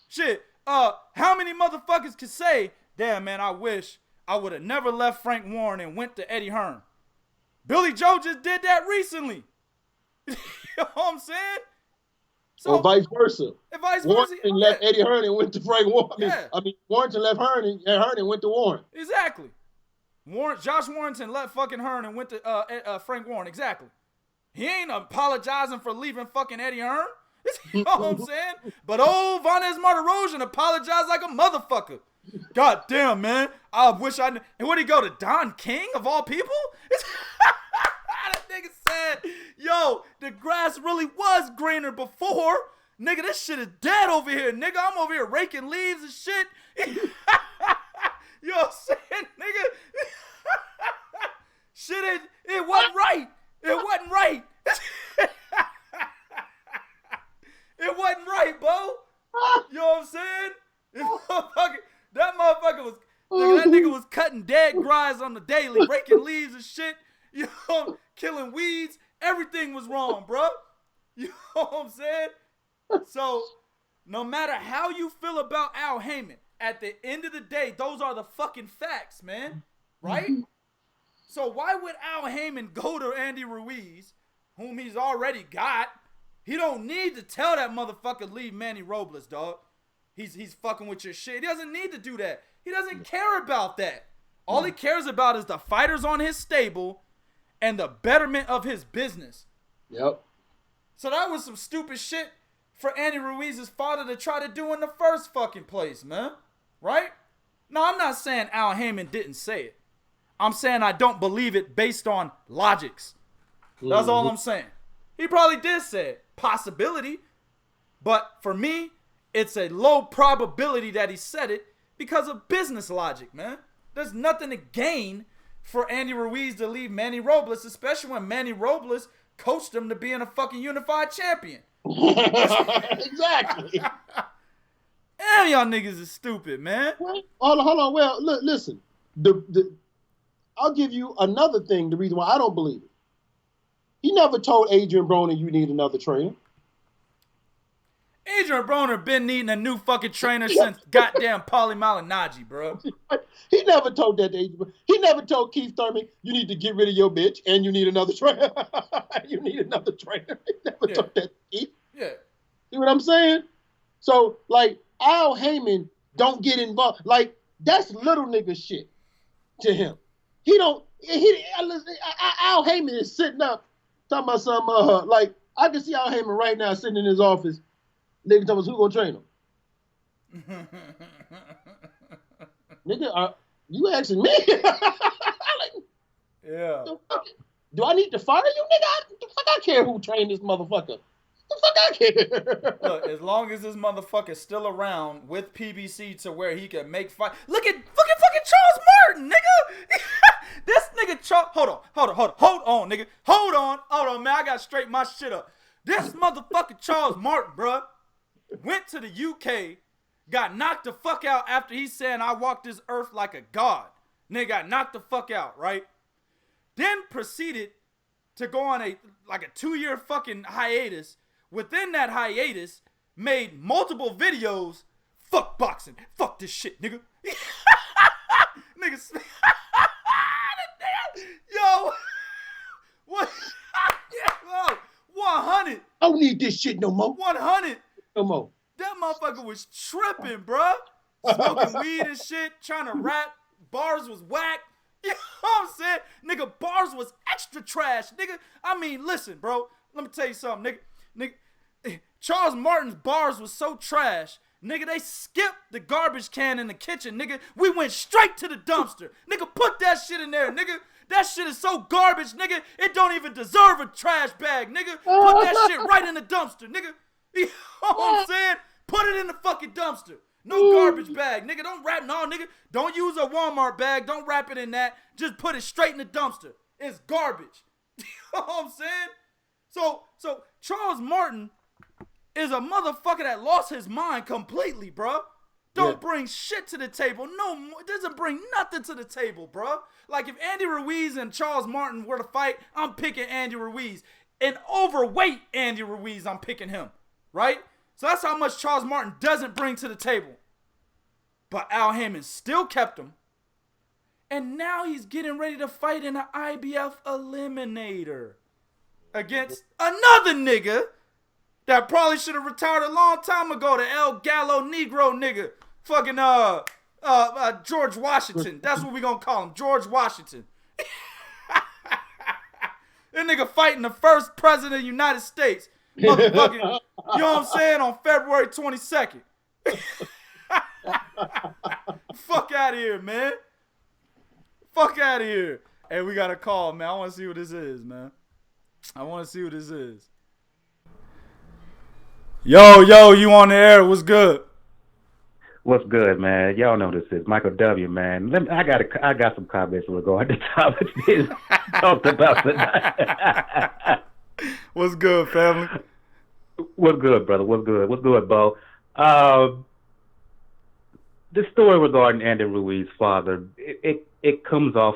Shit. How many motherfuckers can say, damn, man, I wish I would have never left Frank Warren and went to Eddie Hearn. Billy Joe just did that recently. You know what I'm saying? So, or vice versa. And vice versa. Warrington left Eddie Hearn and went to Frank Warren. Yeah. I mean, Warrington left Hearn and went to Warren. Exactly. Josh Warrington left fucking Hearn and went to Frank Warren. Exactly. He ain't apologizing for leaving fucking Eddie Hearn. You know what I'm saying? But old Vanez Martirosyan apologized like a motherfucker. God damn, man. I wish I knew. And where'd he go, to Don King of all people? That nigga said, yo, the grass really was greener before. Nigga, this shit is dead over here, nigga. I'm over here raking leaves and shit. You know what I'm saying, nigga? Shit, it wasn't right. It wasn't right. It wasn't right, Bo. You know what I'm saying? That motherfucker was, nigga, that nigga was cutting dead grass on the daily, raking leaves and shit. You know, killing weeds. Everything was wrong, bro. You know what I'm saying? So, no matter how you feel about Al Heyman, at the end of the day, those are the fucking facts, man. Right? So why would Al Heyman go to Andy Ruizz, whom he's already got? He don't need to tell that motherfucker leave Manny Robles, dog. He's fucking with your shit. He doesn't need to do that. He doesn't care about that. All he cares about is the fighters on his stable and the betterment of his business. Yep. So that was some stupid shit for Andy Ruiz's father to try to do in the first fucking place, man. Right? Now, I'm not saying Al Heyman didn't say it. I'm saying I don't believe it based on logics. That's all I'm saying. He probably did say it. Possibility. But for me, it's a low probability that he said it because of business logic, man. There's nothing to gain for Andy Ruizz to leave Manny Robles, especially when Manny Robles coached him to being a fucking unified champion. Exactly. Damn, y'all niggas is stupid, man. Hold on. Well, look, listen. I'll give you another thing, the reason why I don't believe it. He never told Adrien Broner you need another trainer. Adrien Broner been needing a new fucking trainer since goddamn Paulie Malignaggi, bro. He never told that to Adrien. He never told Keith Thurman, you need to get rid of your bitch and you need another trainer. You need another trainer. He never told that to Keith. Yeah. See what I'm saying? So, like, Al Heyman don't get involved. Like, that's little nigga shit to him. Al Heyman is sitting up talking about some, like, I can see Al Heyman right now sitting in his office, nigga telling us who gonna train him. Nigga, you asking me? Like, Yeah. do I need to fire you, nigga? The fuck I care who trained this motherfucker. The fuck I care. Look, as long as this motherfucker's still around with PBC to where he can make fight. Look at fucking Charles Martin, nigga. This nigga Charles. Hold on, nigga. Hold on, man. I gotta straighten my shit up. This motherfucker Charles Martin, bruh, went to the UK, got knocked the fuck out after he said, I walked this earth like a god. Nigga got knocked the fuck out, right? Then proceeded to go on a 2-year fucking hiatus. Within that hiatus, made multiple videos. Fuck boxing. Fuck this shit, nigga. Niggas. Yo. What? Yo. 100. I don't need this shit no more. 100. No more. That motherfucker was tripping, bruh. Smoking weed and shit, trying to rap. Bars was whack. You know what I'm saying? Nigga, bars was extra trash, nigga. I mean, listen, bro. Let me tell you something, nigga. Charles Martin's bars was so trash. Nigga, they skipped the garbage can in the kitchen, nigga. We went straight to the dumpster. Nigga, put that shit in there, nigga. That shit is so garbage, nigga. It don't even deserve a trash bag, nigga. Put that shit right in the dumpster, nigga. You know what I'm saying? Put it in the fucking dumpster. No garbage bag, nigga. Don't wrap, no, nigga. Don't use a Walmart bag. Don't wrap it in that. Just put it straight in the dumpster. It's garbage. You know what I'm saying? So Charles Martin is a motherfucker that lost his mind completely, bro. Don't bring shit to the table. No, doesn't bring nothing to the table, bro. Like if Andy Ruiz and Charles Martin were to fight, I'm picking Andy Ruiz. An overweight Andy Ruiz, I'm picking him, right? So that's how much Charles Martin doesn't bring to the table. But Al Heyman still kept him. And now he's getting ready to fight in an IBF eliminator against another nigga that probably should have retired a long time ago, the El Gallo Negro nigga. Fucking George Washington. That's what we gonna call him, George Washington. That nigga fighting the first president of the United States. Motherfucking, you know what I'm saying, on February 22nd. Fuck out of here, man. Fuck out of here. Hey, we got a call, man. I want to see what this is, man. I want to see what this is. Yo, you on the air. What's good? What's good, man? Y'all know this is Michael W, man. I got some comments regarding the topic we talked about tonight. What's good, family? What's good, brother? What's good, Bo? The story regarding Andy Ruiz's father, it comes off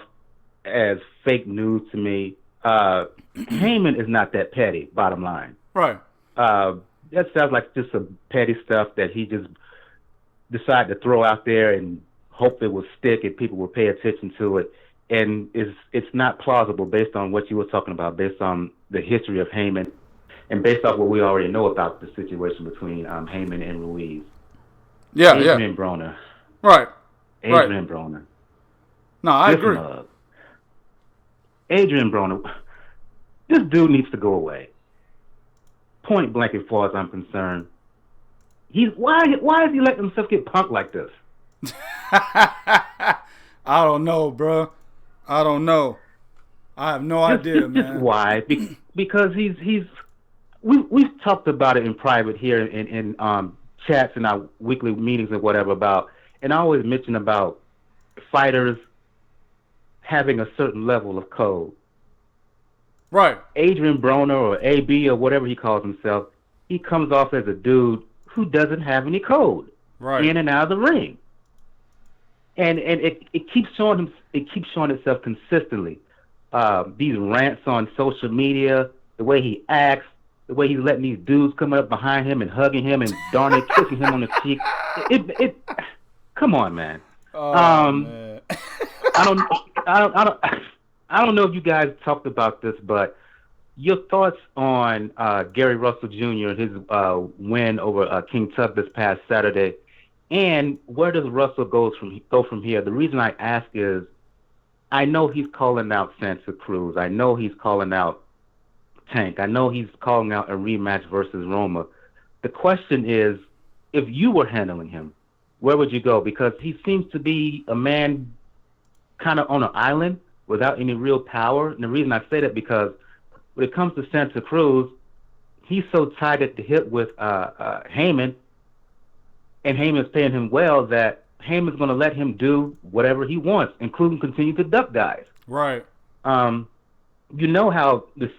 as fake news to me. Heyman is not that petty, bottom line. Right. That sounds like just some petty stuff that he just decided to throw out there and hope it would stick and people will pay attention to it. And it's not plausible based on what you were talking about, based on the history of Heyman, and based off what we already know about the situation between Heyman and Ruizs. Yeah, Adrien Broner. Right. Adrien Broner. No, I agree. Adrien Broner, this dude needs to go away. Point blank, as far as I'm concerned. Why is he letting himself get punked like this? I don't know, bro. I don't know. I have no idea, man. Just why? Because we've talked about it in private here in chats and our weekly meetings and whatever about, and I always mention about fighters having a certain level of code. Right. Adrien Broner or AB or whatever he calls himself, he comes off as a dude who doesn't have any code. Right. In and out of the ring. And it keeps showing itself consistently. These rants on social media, the way he acts, the way he's letting these dudes come up behind him and hugging him and darn it kissing him on the cheek. Come on, man. Man. I don't know if you guys talked about this, but your thoughts on Gary Russell Jr. and his win over King Tut this past Saturday, and where does Russell go from here? The reason I ask is I know he's calling out Santa Cruz. I know he's calling out Tank. I know he's calling out a rematch versus Roma. The question is, if you were handling him, where would you go? Because he seems to be a man kind of on an island without any real power. And the reason I say that because when it comes to Santa Cruz, he's so tied at the hip with Heyman, and Heyman's paying him well that Heyman's going to let him do whatever he wants, including continue to duck guys. Right. You know how the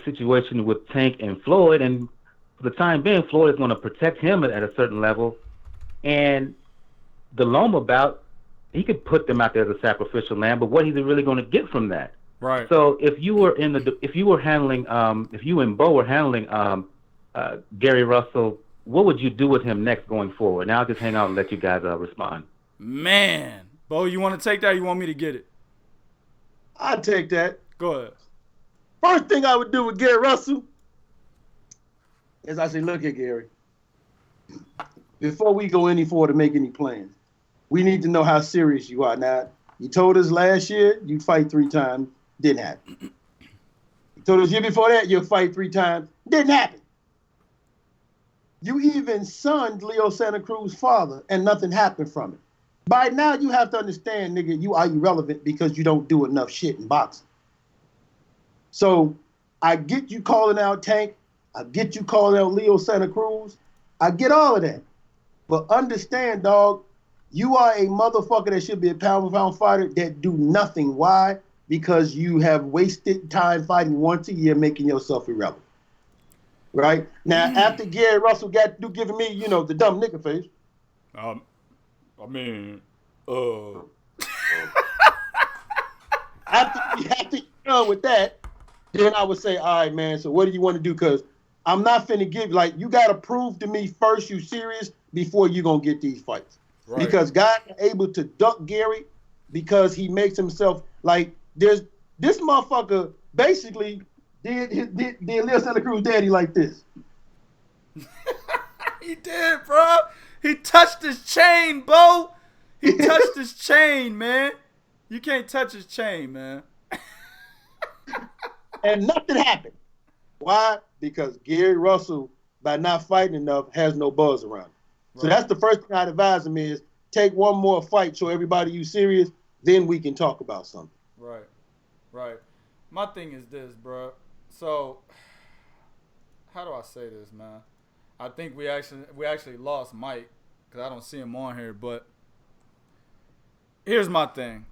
situation with Tank and Floyd, and for the time being, Floyd is going to protect him at a certain level. And the Loma bout, he could put them out there as a sacrificial lamb, but what is he really going to get from that? Right. So if you were handling, if you and Bo were handling Gary Russell, what would you do with him next going forward? Now I'll just hang out and let you guys respond. Man, Bo, you want to take that or you want me to get it? I'd take that. Go ahead. First thing I would do with Gary Russell is I say, look at Gary. Before we go any further to make any plans, we need to know how serious you are. Now, you told us last year you'd fight 3 times. Didn't happen. You told us year before that you'll fight 3 times. Didn't happen. You even sunned Leo Santa Cruz's father, and nothing happened from it. By now, you have to understand, nigga, you are irrelevant because you don't do enough shit in boxing. So I get you calling out Tank. I get you calling out Leo Santa Cruz. I get all of that. But understand, dog, you are a motherfucker that should be a pound-for-pound fighter that do nothing. Why? Because you have wasted time fighting once a year, making yourself irrelevant. Right? Now, after Gary Russell got through giving me, you know, the dumb nigga face. After you're done with that, then I would say, all right, man, so what do you want to do? Because I'm not finna give, like, you got to prove to me first you serious before you going to get these fights. Right. Because guys are able to duck Gary because he makes himself, like, this motherfucker basically did Leo Santa Cruz daddy like this. He did, bro. He touched his chain, Bo. He touched his chain, man. You can't touch his chain, man. And nothing happened. Why? Because Gary Russell, by not fighting enough, has no buzz around him. Right. So that's the first thing I'd advise him is take one more fight, show everybody you serious, then we can talk about something. Right. Right. My thing is this, bro. So, how do I say this, man? I think we actually lost Mike because I don't see him on here, but here's my thing.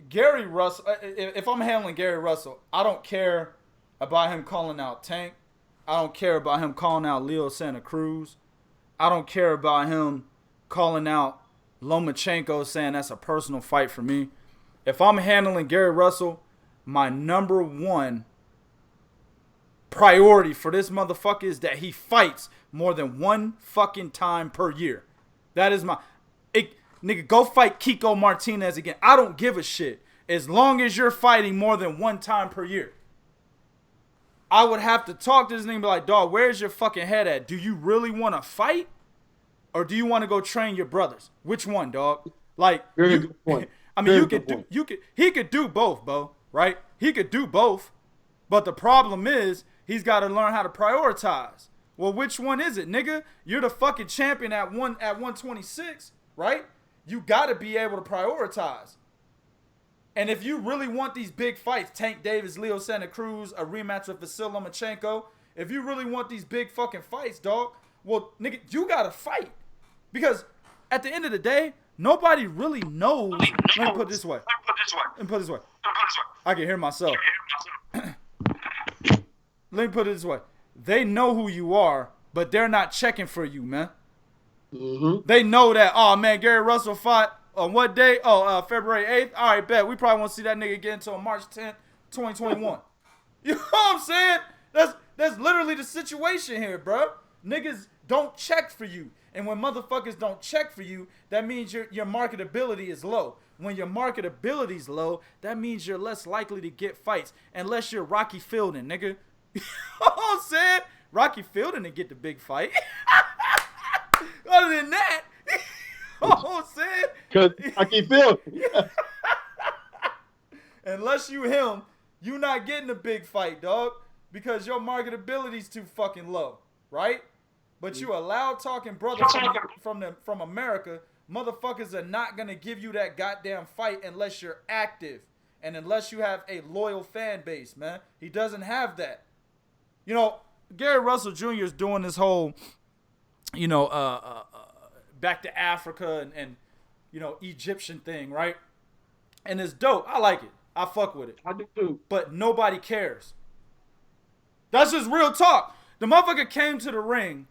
Gary Russell, if I'm handling Gary Russell, I don't care about him calling out Tank. I don't care about him calling out Leo Santa Cruz. I don't care about him calling out Lomachenko, saying that's a personal fight for me. If I'm handling Gary Russell, my number one priority for this motherfucker is that he fights more than one fucking time per year. That is my... Nigga, go fight Kiko Martinez again. I don't give a shit. As long as you're fighting more than one time per year. I would have to talk to this nigga and be like, dog, where's your fucking head at? Do you really want to fight? Or do you want to go train your brothers? Which one, dog? Like, good point. I mean, he could do both, Bo, right? He could do both. But the problem is, he's got to learn how to prioritize. Well, which one is it, nigga? You're the fucking champion at 126, right? You got to be able to prioritize. And if you really want these big fights, Tank Davis, Leo Santa Cruz, a rematch with Vasil Lomachenko, if you really want these big fucking fights, dog, well, nigga, you got to fight. Because at the end of the day, nobody really knows. Let me put it this way. I can hear myself. Let me put it this way. They know who you are, but they're not checking for you, man. Mm-hmm. They know that, oh, man, Gary Russell fought on what day? Oh, February 8th. All right, bet. We probably won't see that nigga again until March 10th, 2021. You know what I'm saying? That's literally the situation here, bro. Niggas don't check for you. And when motherfuckers don't check for you, that means your marketability is low. When your marketability is low, that means you're less likely to get fights. Unless you're Rocky Fielding, nigga. You know what I'm saying? Rocky Fielding to get the big fight. Other than that, you know what I'm saying? Because Rocky Fielding. Unless you him, You not getting a big fight, dog, because your marketability's too fucking low, right? But you a loud talking brother from America. Motherfuckers are not gonna give you that goddamn fight unless you're active and unless you have a loyal fan base, man. He doesn't have that. You know, Gary Russell Jr. is doing this whole, you know, back to Africa and you know, Egyptian thing, right? And it's dope. I like it. I fuck with it. I do too. But nobody cares. That's just real talk. The motherfucker came to the ring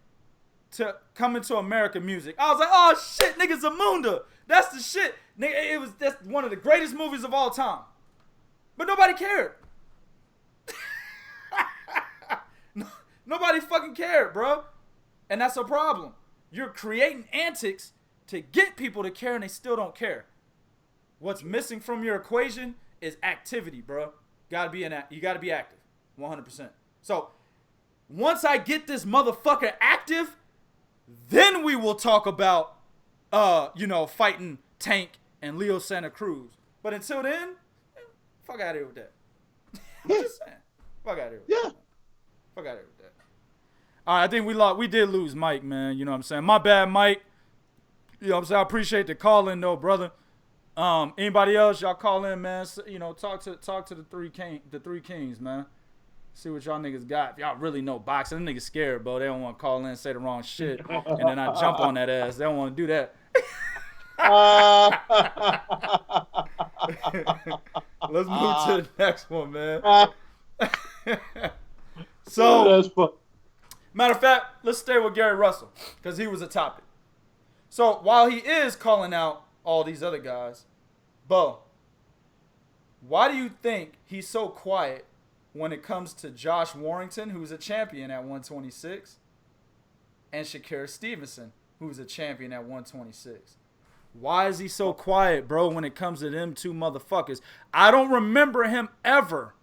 to come into American music. I was like, oh shit, nigga, Zamunda. That's the shit. Nigga, that's one of the greatest movies of all time. But nobody cared. Nobody fucking cared, bro. And that's a problem. You're creating antics to get people to care and they still don't care. What's missing from your equation is activity, bro. You gotta be active. 100%. So once I get this motherfucker active, then we will talk about you know, fighting Tank and Leo Santa Cruz. But until then, fuck out of here with that. I'm just saying. Fuck out of here with that. Fuck out of here with that. All right, I think we did lose Mike, man. You know what I'm saying? My bad, Mike. You know what I'm saying? I appreciate the call in though, brother. Anybody else, y'all call in, man. You know, talk to the three kings, man. See what y'all niggas got. If y'all really know boxing, them niggas scared, bro. They don't want to call in and say the wrong shit, and then I jump on that ass. They don't want to do that. Let's move to the next one, man. So, matter of fact, let's stay with Gary Russell because he was a topic. So while he is calling out all these other guys, Bo, why do you think he's so quiet when it comes to Josh Warrington, who's a champion at 126, and Shakir Stevenson, who's a champion at 126? Why is he so quiet, bro, when it comes to them two motherfuckers? I don't remember him ever.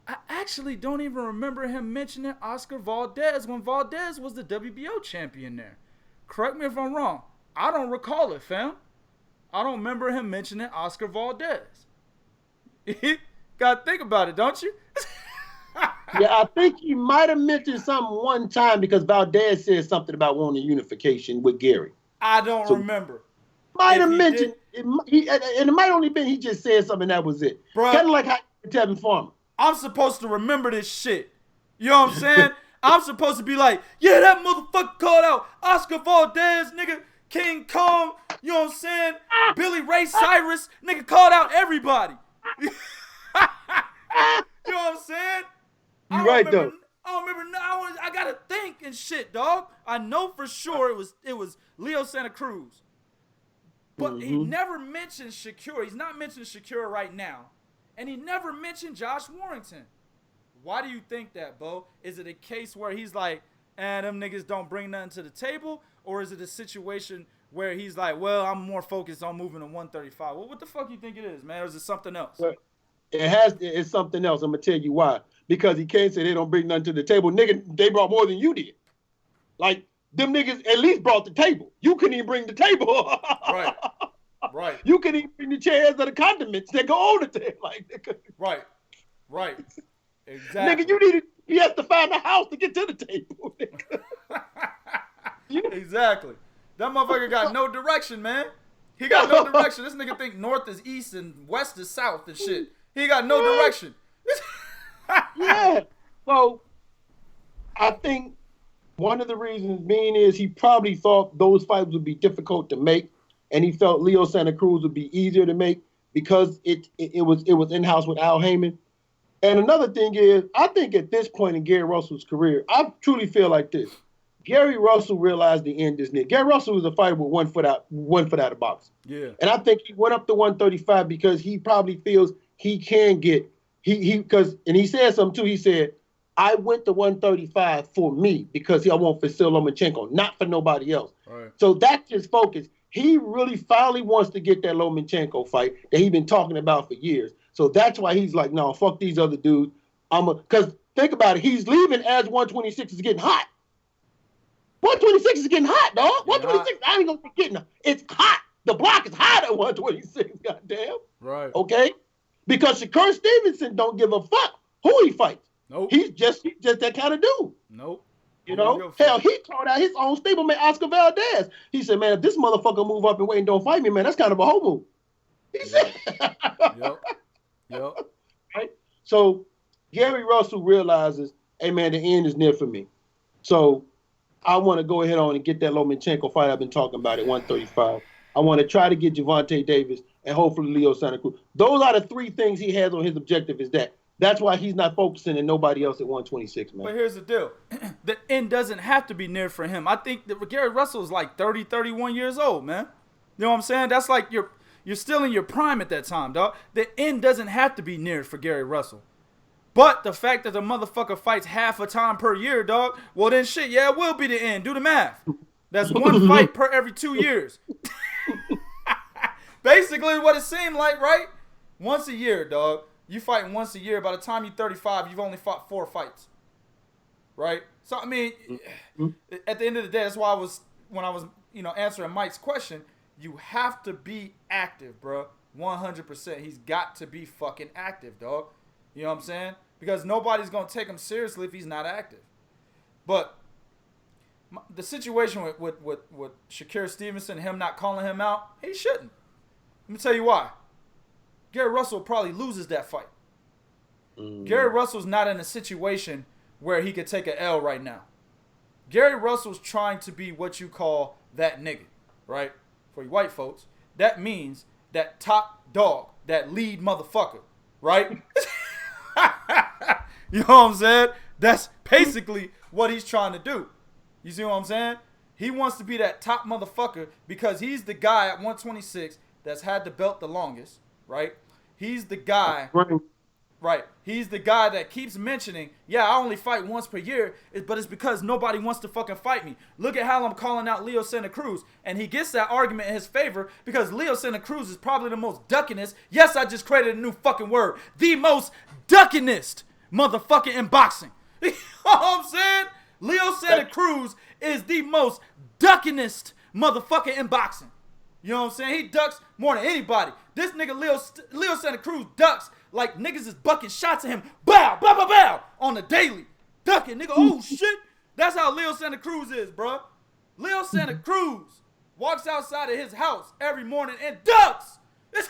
I actually don't even remember him mentioning Oscar Valdez when Valdez was the WBO champion there. Correct me if I'm wrong. I don't recall it, fam. I don't remember him mentioning Oscar Valdez. Gotta think about it, don't you? Yeah, I think he might have mentioned something one time because Valdez said something about wanting unification with Gary. I don't remember. Might have mentioned it, and it might only been he just said something, that was it. Kind of like how Tevin Farmer. I'm supposed to remember this shit. You know what I'm saying? I'm supposed to be like, yeah, that motherfucker called out Oscar Valdez, nigga, King Kong, you know what I'm saying? Billy Ray Cyrus, nigga called out everybody. You know what I'm saying? You right though. I don't remember. I gotta think and shit, dog. I know for sure it was Leo Santa Cruz, but he never mentioned Shakir. He's not mentioning Shakir right now, and he never mentioned Josh Warrington. Why do you think that, Bo? Is it a case where he's like, them niggas don't bring nothing to the table, or is it a situation where he's like, well, I'm more focused on moving to 135? Well, what the fuck you think it is, man? Or is it something else? Well, it's something else. I'm gonna tell you why. Because he can't say they don't bring nothing to the table. Nigga, they brought more than you did. Like, them niggas at least brought the table. You couldn't even bring the table. Right. You couldn't even bring the chairs or the condiments that go on the table. Like, nigga. Right. Exactly. Nigga, you have to find a house to get to the table. Exactly. That motherfucker got no direction, man. He got no direction. This nigga think north is east and west is south and shit. He got no direction. Yeah. So I think one of the reasons being is he probably thought those fights would be difficult to make, and he felt Leo Santa Cruz would be easier to make because it was in-house with Al Heyman. And another thing is, I think at this point in Gary Russell's career, I truly feel like this. Gary Russell realized the end is near. Gary Russell was a fighter with one foot out of boxing. Yeah. And I think he went up to 135 because he probably feels he can get and he said something too. He said, I went to 135 for me because I want Vasyl Lomachenko, not for nobody else. Right. So that's his focus. He really finally wants to get that Lomachenko fight that he's been talking about for years. So that's why he's like, no, fuck these other dudes. Because think about it, he's leaving as 126 is getting hot. 126 is getting hot, dog. 126, I ain't gonna be getting it. It's hot. The block is hot at 126, goddamn. Right. Okay? Because Shakur Stevenson don't give a fuck who he fights. Nope. He's just that kind of dude. Nope. You know, hell, he called out his own stablemate, Oscar Valdez. He said, "Man, if this motherfucker move up and wait and don't fight me, man, that's kind of a homo." He said. Yep. Right. So Gary Russell realizes, "Hey, man, the end is near for me." So I want to go ahead on and get that Lomachenko fight I've been talking about at 135. I want to try to get Gervonta Davis and hopefully Leo Santa Cruz. Those are the three things he has on his objective. Is that? That's why he's not focusing on nobody else at 126, man. But here's the deal. The end doesn't have to be near for him. I think that Gary Russell is like 30, 31 years old, man. You know what I'm saying? That's like you're still in your prime at that time, dog. The end doesn't have to be near for Gary Russell. But the fact that the motherfucker fights half a time per year, dog, well then shit, yeah, it will be the end. Do the math. That's one fight per every 2 years. Basically what it seemed like, right? Once a year, dog. You fighting once a year. By the time you're 35, you've only fought 4 fights. Right? So, I mean, at the end of the day, that's why when I was, answering Mike's question, you have to be active, bro. 100%. He's got to be fucking active, dog. You know what I'm saying? Because nobody's going to take him seriously if he's not active. But the situation with Shakur Stevenson, him not calling him out, he shouldn't. Let me tell you why. Gary Russell probably loses that fight. Gary Russell's not in a situation where he could take an L right now. Gary Russell's trying to be what you call that nigga, right? For you white folks, that means that top dog, that lead motherfucker, right? You know what I'm saying? That's basically what he's trying to do. You see what I'm saying? He wants to be that top motherfucker because he's the guy at 126 that's had the belt the longest, right? He's the guy, right? He's the guy that keeps mentioning, yeah, I only fight once per year, but it's because nobody wants to fucking fight me. Look at how I'm calling out Leo Santa Cruz, and he gets that argument in his favor because Leo Santa Cruz is probably the most duckingest. Yes, I just created a new fucking word. The most duckingest motherfucker in boxing. You know what I'm saying? Leo Santa Cruz is the most duckingest motherfucker in boxing. You know what I'm saying? He ducks more than anybody. This nigga Leo Santa Cruz ducks like niggas is bucking shots at him. Bow, bow, bow, bow on the daily. Ducking, nigga. Oh, shit. That's how Leo Santa Cruz is, bro. Leo Santa Cruz walks outside of his house every morning and ducks. This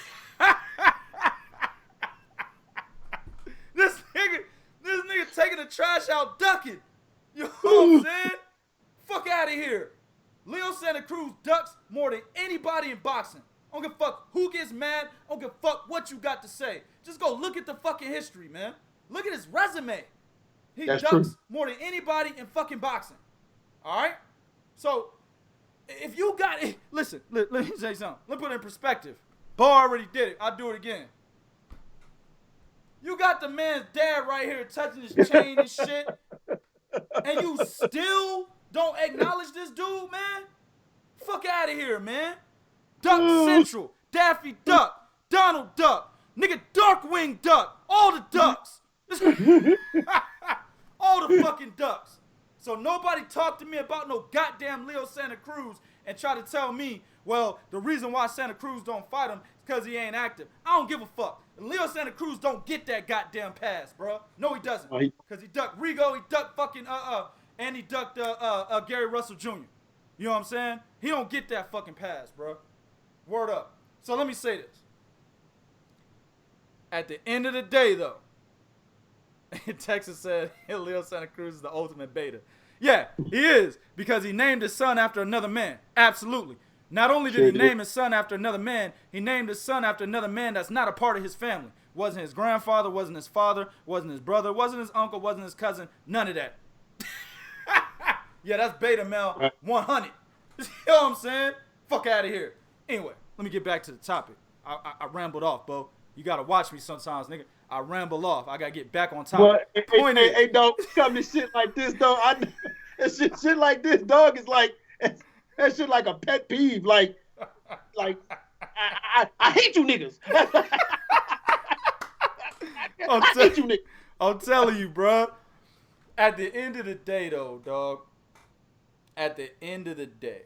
nigga taking the trash out ducking. You know what I'm saying? Fuck out of here. Leo Santa Cruz ducks more than anybody in boxing. I don't give a fuck who gets mad. I don't give a fuck what you got to say. Just go look at the fucking history, man. Look at his resume. He ducks more than anybody in fucking boxing. All right? So, if you got it, listen, let me say something. Let me put it in perspective. Bo already did it. I'll do it again. You got the man's dad right here touching his chain and shit, and you still don't acknowledge this dude, man? Fuck out of here, man. Duck Central, Daffy Duck, Donald Duck, nigga Darkwing Duck, all the ducks. All the fucking ducks. So nobody talk to me about no goddamn Leo Santa Cruz and try to tell me, well, the reason why Santa Cruz don't fight him is because he ain't active. I don't give a fuck. Leo Santa Cruz don't get that goddamn pass, bro. No, he doesn't. Because he ducked Rigo, he ducked fucking, and he ducked Gary Russell Jr. You know what I'm saying? He don't get that fucking pass, bro. Word up. So let me say this. At the end of the day, though, Texas said Leo Santa Cruz is the ultimate beta. Yeah, he is, because he named his son after another man. Absolutely. Not only did he name his son after another man, he named his son after another man that's not a part of his family. Wasn't his grandfather, wasn't his father, wasn't his brother, wasn't his uncle, wasn't his cousin, none of that. Yeah, that's beta male 100. You know what I'm saying? Fuck out of here. Anyway, let me get back to the topic. I rambled off, Bo. You got to watch me sometimes, nigga. I ramble off. I got to get back on topic. Well, hey, dog, come to shit like this, dog. Shit like this, dog, is like, that shit like a pet peeve. Like I hate you niggas. I hate you niggas. I'm telling you, bro. At the end of the day, though, dog. At the end of the day,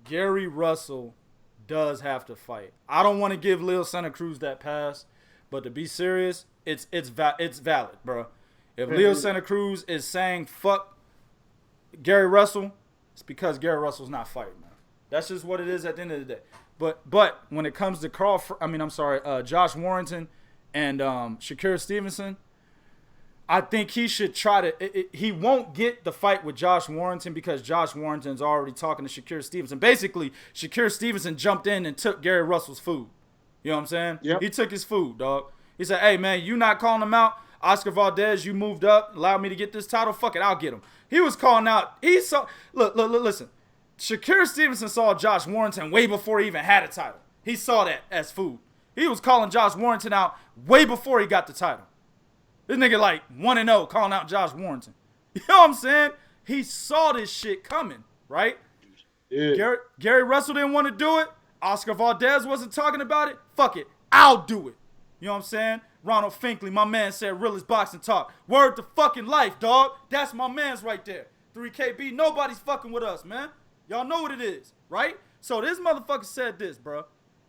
Gary Russell does have to fight. I don't want to give Leo Santa Cruz that pass, But to be serious, it's valid, bro. If Leo Santa Cruz is saying fuck Gary Russell, it's because Gary Russell's not fighting, man. That's just what it is at the end of the day. But when it comes to Josh Warrington and Shakur Stevenson, I think he should try to. He won't get the fight with Josh Warrington because Josh Warrington's already talking to Shakur Stevenson. Basically, Shakur Stevenson jumped in and took Gary Russell's food. You know what I'm saying? Yep. He took his food, dog. He said, hey, man, you not calling him out. Oscar Valdez, you moved up, allowed me to get this title. Fuck it, I'll get him. He was calling out. He saw. Look, listen. Shakur Stevenson saw Josh Warrington way before he even had a title. He saw that as food. He was calling Josh Warrington out way before he got the title. This nigga like 1-0 calling out Josh Warrington. You know what I'm saying? He saw this shit coming, right? Yeah. Gary Russell didn't want to do it. Oscar Valdez wasn't talking about it. Fuck it, I'll do it. You know what I'm saying? Ronald Finkley, my man, said realest boxing talk. Word to fucking life, dog. That's my man's right there. 3KB, nobody's fucking with us, man. Y'all know what it is, right? So this motherfucker said this, bro.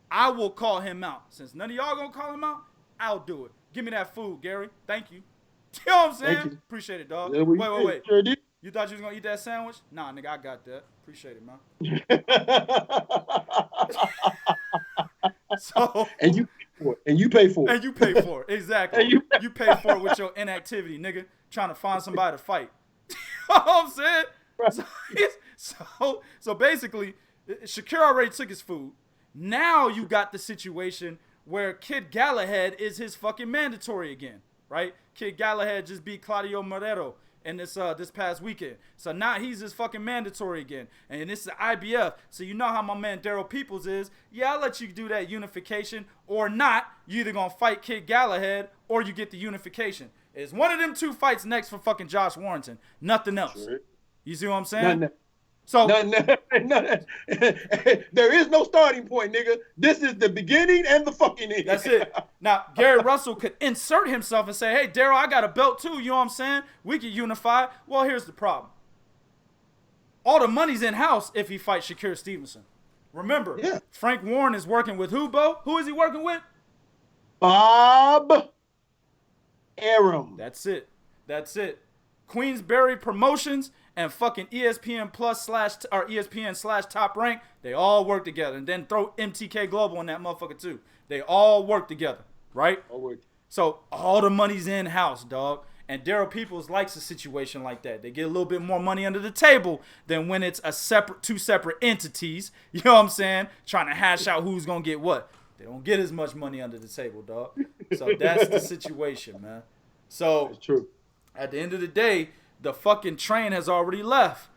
I will call him out. Since none of y'all gonna call him out, I'll do it. Give me that food, Gary. Thank you. You know what I'm saying? Appreciate it, dog. Yeah, wait. Sure did. You thought you was gonna eat that sandwich? Nah, nigga, I got that. Appreciate it, man. So and you pay for it. And you pay for it. Exactly. You pay for it with your inactivity, nigga. Trying to find somebody to fight. You know what I'm saying? So basically, Shakur already took his food. Now you got the situation where Kid Galahad is his fucking mandatory again, right? Kid Galahad just beat Claudio Morero in this past weekend. So now he's his fucking mandatory again. And this is the IBF. So you know how my man Daryl Peoples is. Yeah, I'll let you do that unification or not. You either gonna fight Kid Galahad or you get the unification. It's one of them two fights next for fucking Josh Warrington. Nothing else. Sure. You see what I'm saying? Nothing. So there is no starting point, nigga. This is the beginning and the fucking end. That's it. Now, Gary Russell could insert himself and say, hey, Daryl, I got a belt too. You know what I'm saying? We could unify. Well, here's the problem. All the money's in-house if he fights Shakur Stevenson. Remember, Frank Warren is working with who, Bo? Who is he working with? Bob Arum. That's it. Queensberry Promotions and fucking ESPN Plus or ESPN / Top Rank, they all work together. And then throw MTK Global in that motherfucker too. They all work together, right? So all the money's in-house, dog. And Daryl Peoples likes a situation like that. They get a little bit more money under the table than when it's two separate entities. You know what I'm saying? Trying to hash out who's going to get what. They don't get as much money under the table, dog. So that's the situation, man. So that's true. At the end of the day, the fucking train has already left.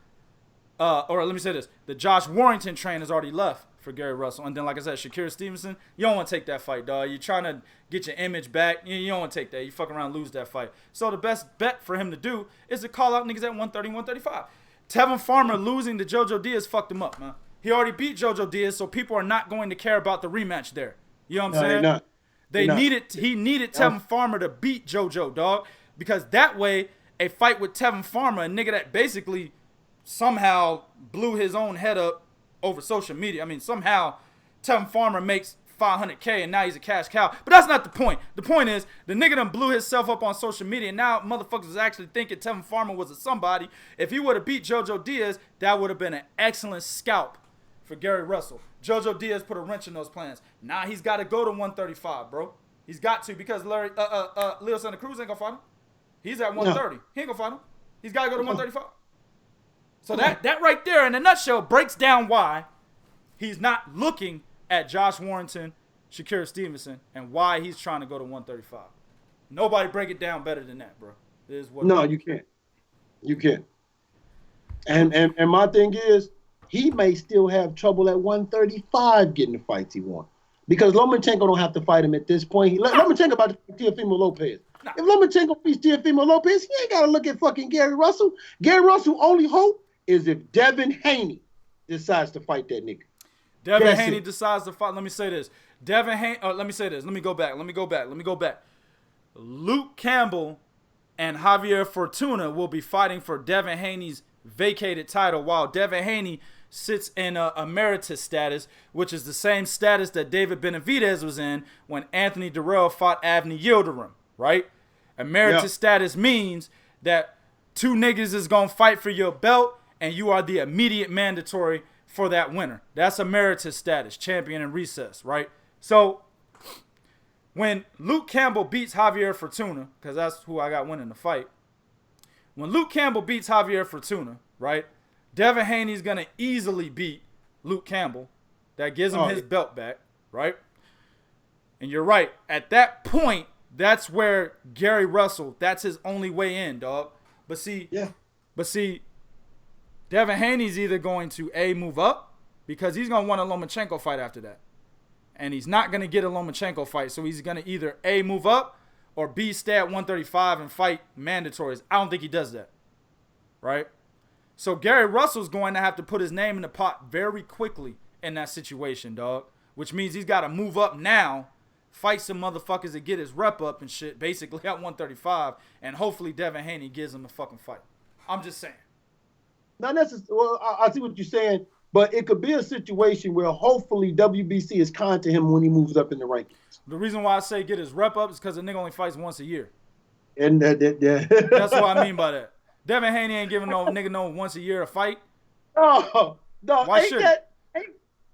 Or let me say this. The Josh Warrington train has already left for Gary Russell. And then, like I said, Shakur Stevenson, you don't want to take that fight, dog. You're trying to get your image back. You don't want to take that. You fuck around and lose that fight. So the best bet for him to do is to call out niggas at 130, 135. Tevin Farmer losing to JoJo Diaz fucked him up, man. He already beat JoJo Diaz, so people are not going to care about the rematch there. You know what I'm saying? He needed Tevin Farmer to beat JoJo, dog. Because that way, a fight with Tevin Farmer, a nigga that basically somehow blew his own head up over social media. I mean, somehow Tevin Farmer makes $500K and now he's a cash cow. But that's not the point. The point is, the nigga done blew himself up on social media, and now motherfuckers is actually thinking Tevin Farmer was a somebody. If he would have beat JoJo Diaz, that would have been an excellent scalp for Gary Russell. JoJo Diaz put a wrench in those plans. Now he's got to go to 135, bro. He's got to, because Leo Santa Cruz ain't gonna fight him. He's at 130. No. He ain't gonna fight him. He's got to go to 135. So that right there, in a nutshell, breaks down why he's not looking at Josh Warrington, Shakur Stevenson, and why he's trying to go to 135. Nobody break it down better than that, bro. It is what you can't. You can't. And my thing is, he may still have trouble at 135 getting the fights he wants. Because Lomachenko don't have to fight him at this point. Lomachenko about to fight Teofimo Lopez. Nah. If Lomachenko beats Teofimo Lopez, he ain't got to look at fucking Gary Russell. Gary Russell's only hope is if Devin Haney decides to fight that nigga. Devin Haney decides to fight. Let me say this. Devin Haney. Let me say this. Let me go back. Luke Campbell and Javier Fortuna will be fighting for Devin Haney's vacated title, while Devin Haney sits in a emeritus status, which is the same status that David Benavidez was in when Anthony Durrell fought Avni Yildirim, right? Emeritus status means that 2 niggas is going to fight for your belt, and you are the immediate mandatory for that winner. That's emeritus status, champion in recess, right? So when Luke Campbell beats Javier Fortuna, because that's who I got winning the fight, when Luke Campbell beats Javier Fortuna, right, Devin Haney's going to easily beat Luke Campbell. That gives him his belt back, right? And you're right. At that point, that's where Gary Russell, that's his only way in, dog. But see, Devin Haney's either going to A, move up, because he's going to want a Lomachenko fight after that. And he's not going to get a Lomachenko fight, so he's going to either A, move up, or B, stay at 135 and fight mandatories. I don't think he does that, right? So Gary Russell's going to have to put his name in the pot very quickly in that situation, dog. Which means he's got to move up now, fight some motherfuckers to get his rep up and shit, basically at 135, and hopefully Devin Haney gives him a fucking fight. I'm just saying. Not necessarily. Well, I see what you're saying, but it could be a situation where hopefully WBC is kind to him when he moves up in the rankings. The reason why I say get his rep up is because the nigga only fights once a year. And that's what I mean by that. Devin Haney ain't giving no nigga no once a year a fight. Oh, no, why should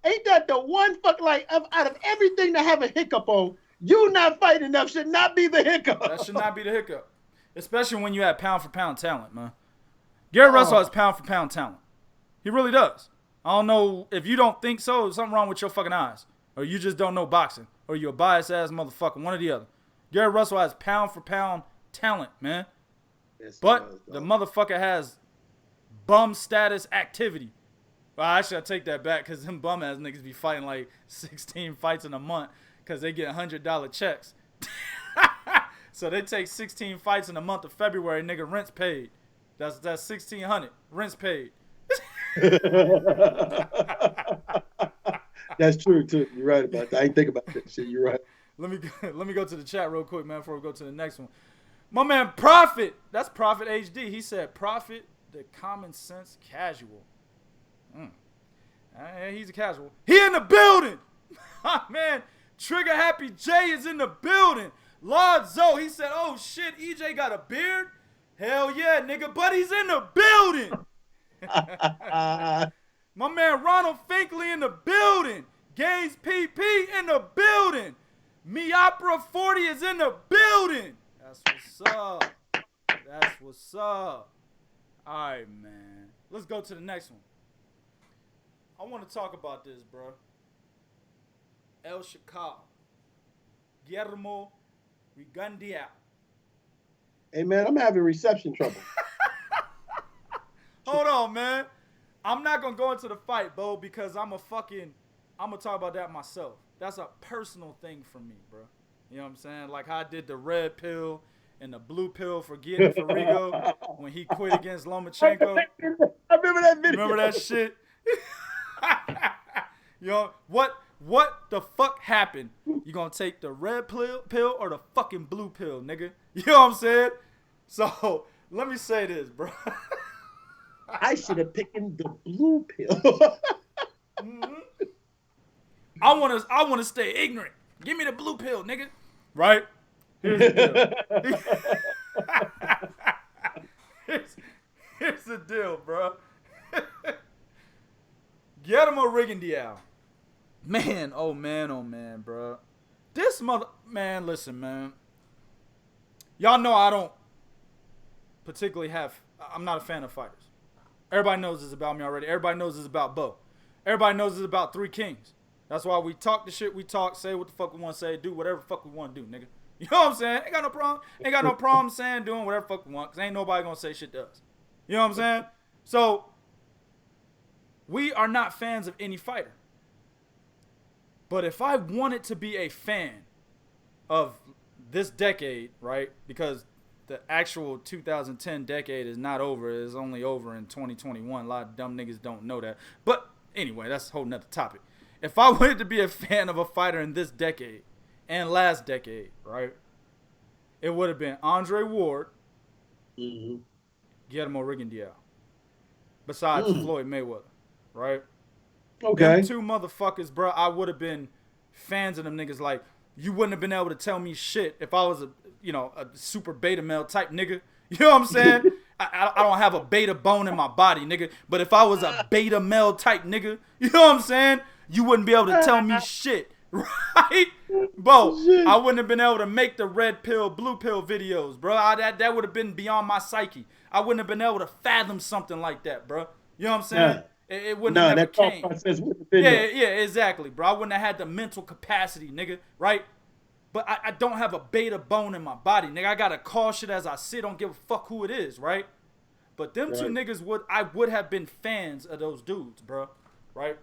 ain't that the one fuck, like, out of everything to have a hiccup on, you not fighting enough should not be the hiccup. That should not be the hiccup. Especially when you have pound for pound talent, man. Gary Russell has pound for pound talent. He really does. I don't know if you don't think so, there's something wrong with your fucking eyes. Or you just don't know boxing. Or you're a biased ass motherfucker, one or the other. Gary Russell has pound for pound talent, man. Yes, but the motherfucker has bum status activity. Well, actually, I take that back because them bum ass niggas be fighting like 16 fights in a month because they get $100 checks. So they take 16 fights in the month of February, nigga, rent's paid. That's $1,600. Rent's paid. That's true too. You're right about that. I ain't think about that shit. You're right. Let me go to the chat real quick, man, before we go to the next one. My man Prophet, that's Prophet HD. He said Prophet, the common sense casual. He's a casual. He in the building. Man, Trigger Happy J is in the building. Lord Zoe, he said, oh shit, EJ got a beard? Hell yeah, nigga, but he's in the building. My man Ronald Finkley in the building. Gaines PP in the building. Me Opera 40 is in the building. That's what's up. That's what's up. All right, man. Let's go to the next one. I want to talk about this, bro. El Chacal. Guillermo Rigondeaux. Hey, man, I'm having reception trouble. Hold on, man. I'm not going to go into the fight, Bo, because I'm going to talk about that myself. That's a personal thing for me, bro. You know what I'm saying? Like how I did the red pill and the blue pill for Rigo when he quit against Lomachenko. I remember that video. Remember that shit? You know, what the fuck happened? You gonna take the red pill or the fucking blue pill, nigga? You know what I'm saying? So, let me say this, bro. I should have picked the blue pill. Mm-hmm. I wanna stay ignorant. Give me the blue pill, nigga. Right? Here's the deal. here's the deal, bro. Guillermo Rigondeaux. Man, oh man, bro. This man, listen, man. Y'all know I don't particularly I'm not a fan of fighters. Everybody knows this about me already. Everybody knows this about Bo. Everybody knows this about 3KINGS. That's why we talk the shit we talk, say what the fuck we want to say, do whatever the fuck we want to do, nigga. You know what I'm saying? Ain't got no problem saying, doing whatever the fuck we want, because ain't nobody going to say shit to us. You know what I'm saying? So, we are not fans of any fighter. But if I wanted to be a fan of this decade, right, because the actual 2010 decade is not over, it's only over in 2021. A lot of dumb niggas don't know that. But anyway, that's a whole nother topic. If I wanted to be a fan of a fighter in this decade and last decade, right, it would have been Andre Ward, Guillermo Rigondeaux, besides Floyd Mayweather, right? Okay. Them two motherfuckers, bro, I would have been fans of them niggas. Like, you wouldn't have been able to tell me shit if I was a super beta male type nigga. You know what I'm saying? I don't have a beta bone in my body, nigga. But if I was a beta male type nigga, you know what I'm saying? You wouldn't be able to tell me shit, right? Bro, I wouldn't have been able to make the red pill, blue pill videos, bro. That would have been beyond my psyche. I wouldn't have been able to fathom something like that, bro. You know what I'm saying? It wouldn't have never came. Yeah, exactly, bro. I wouldn't have had the mental capacity, nigga, right? But I don't have a beta bone in my body, nigga. I gotta call shit as I see. Don't give a fuck who it is, right? But them two niggas would have been fans of those dudes, bro, right?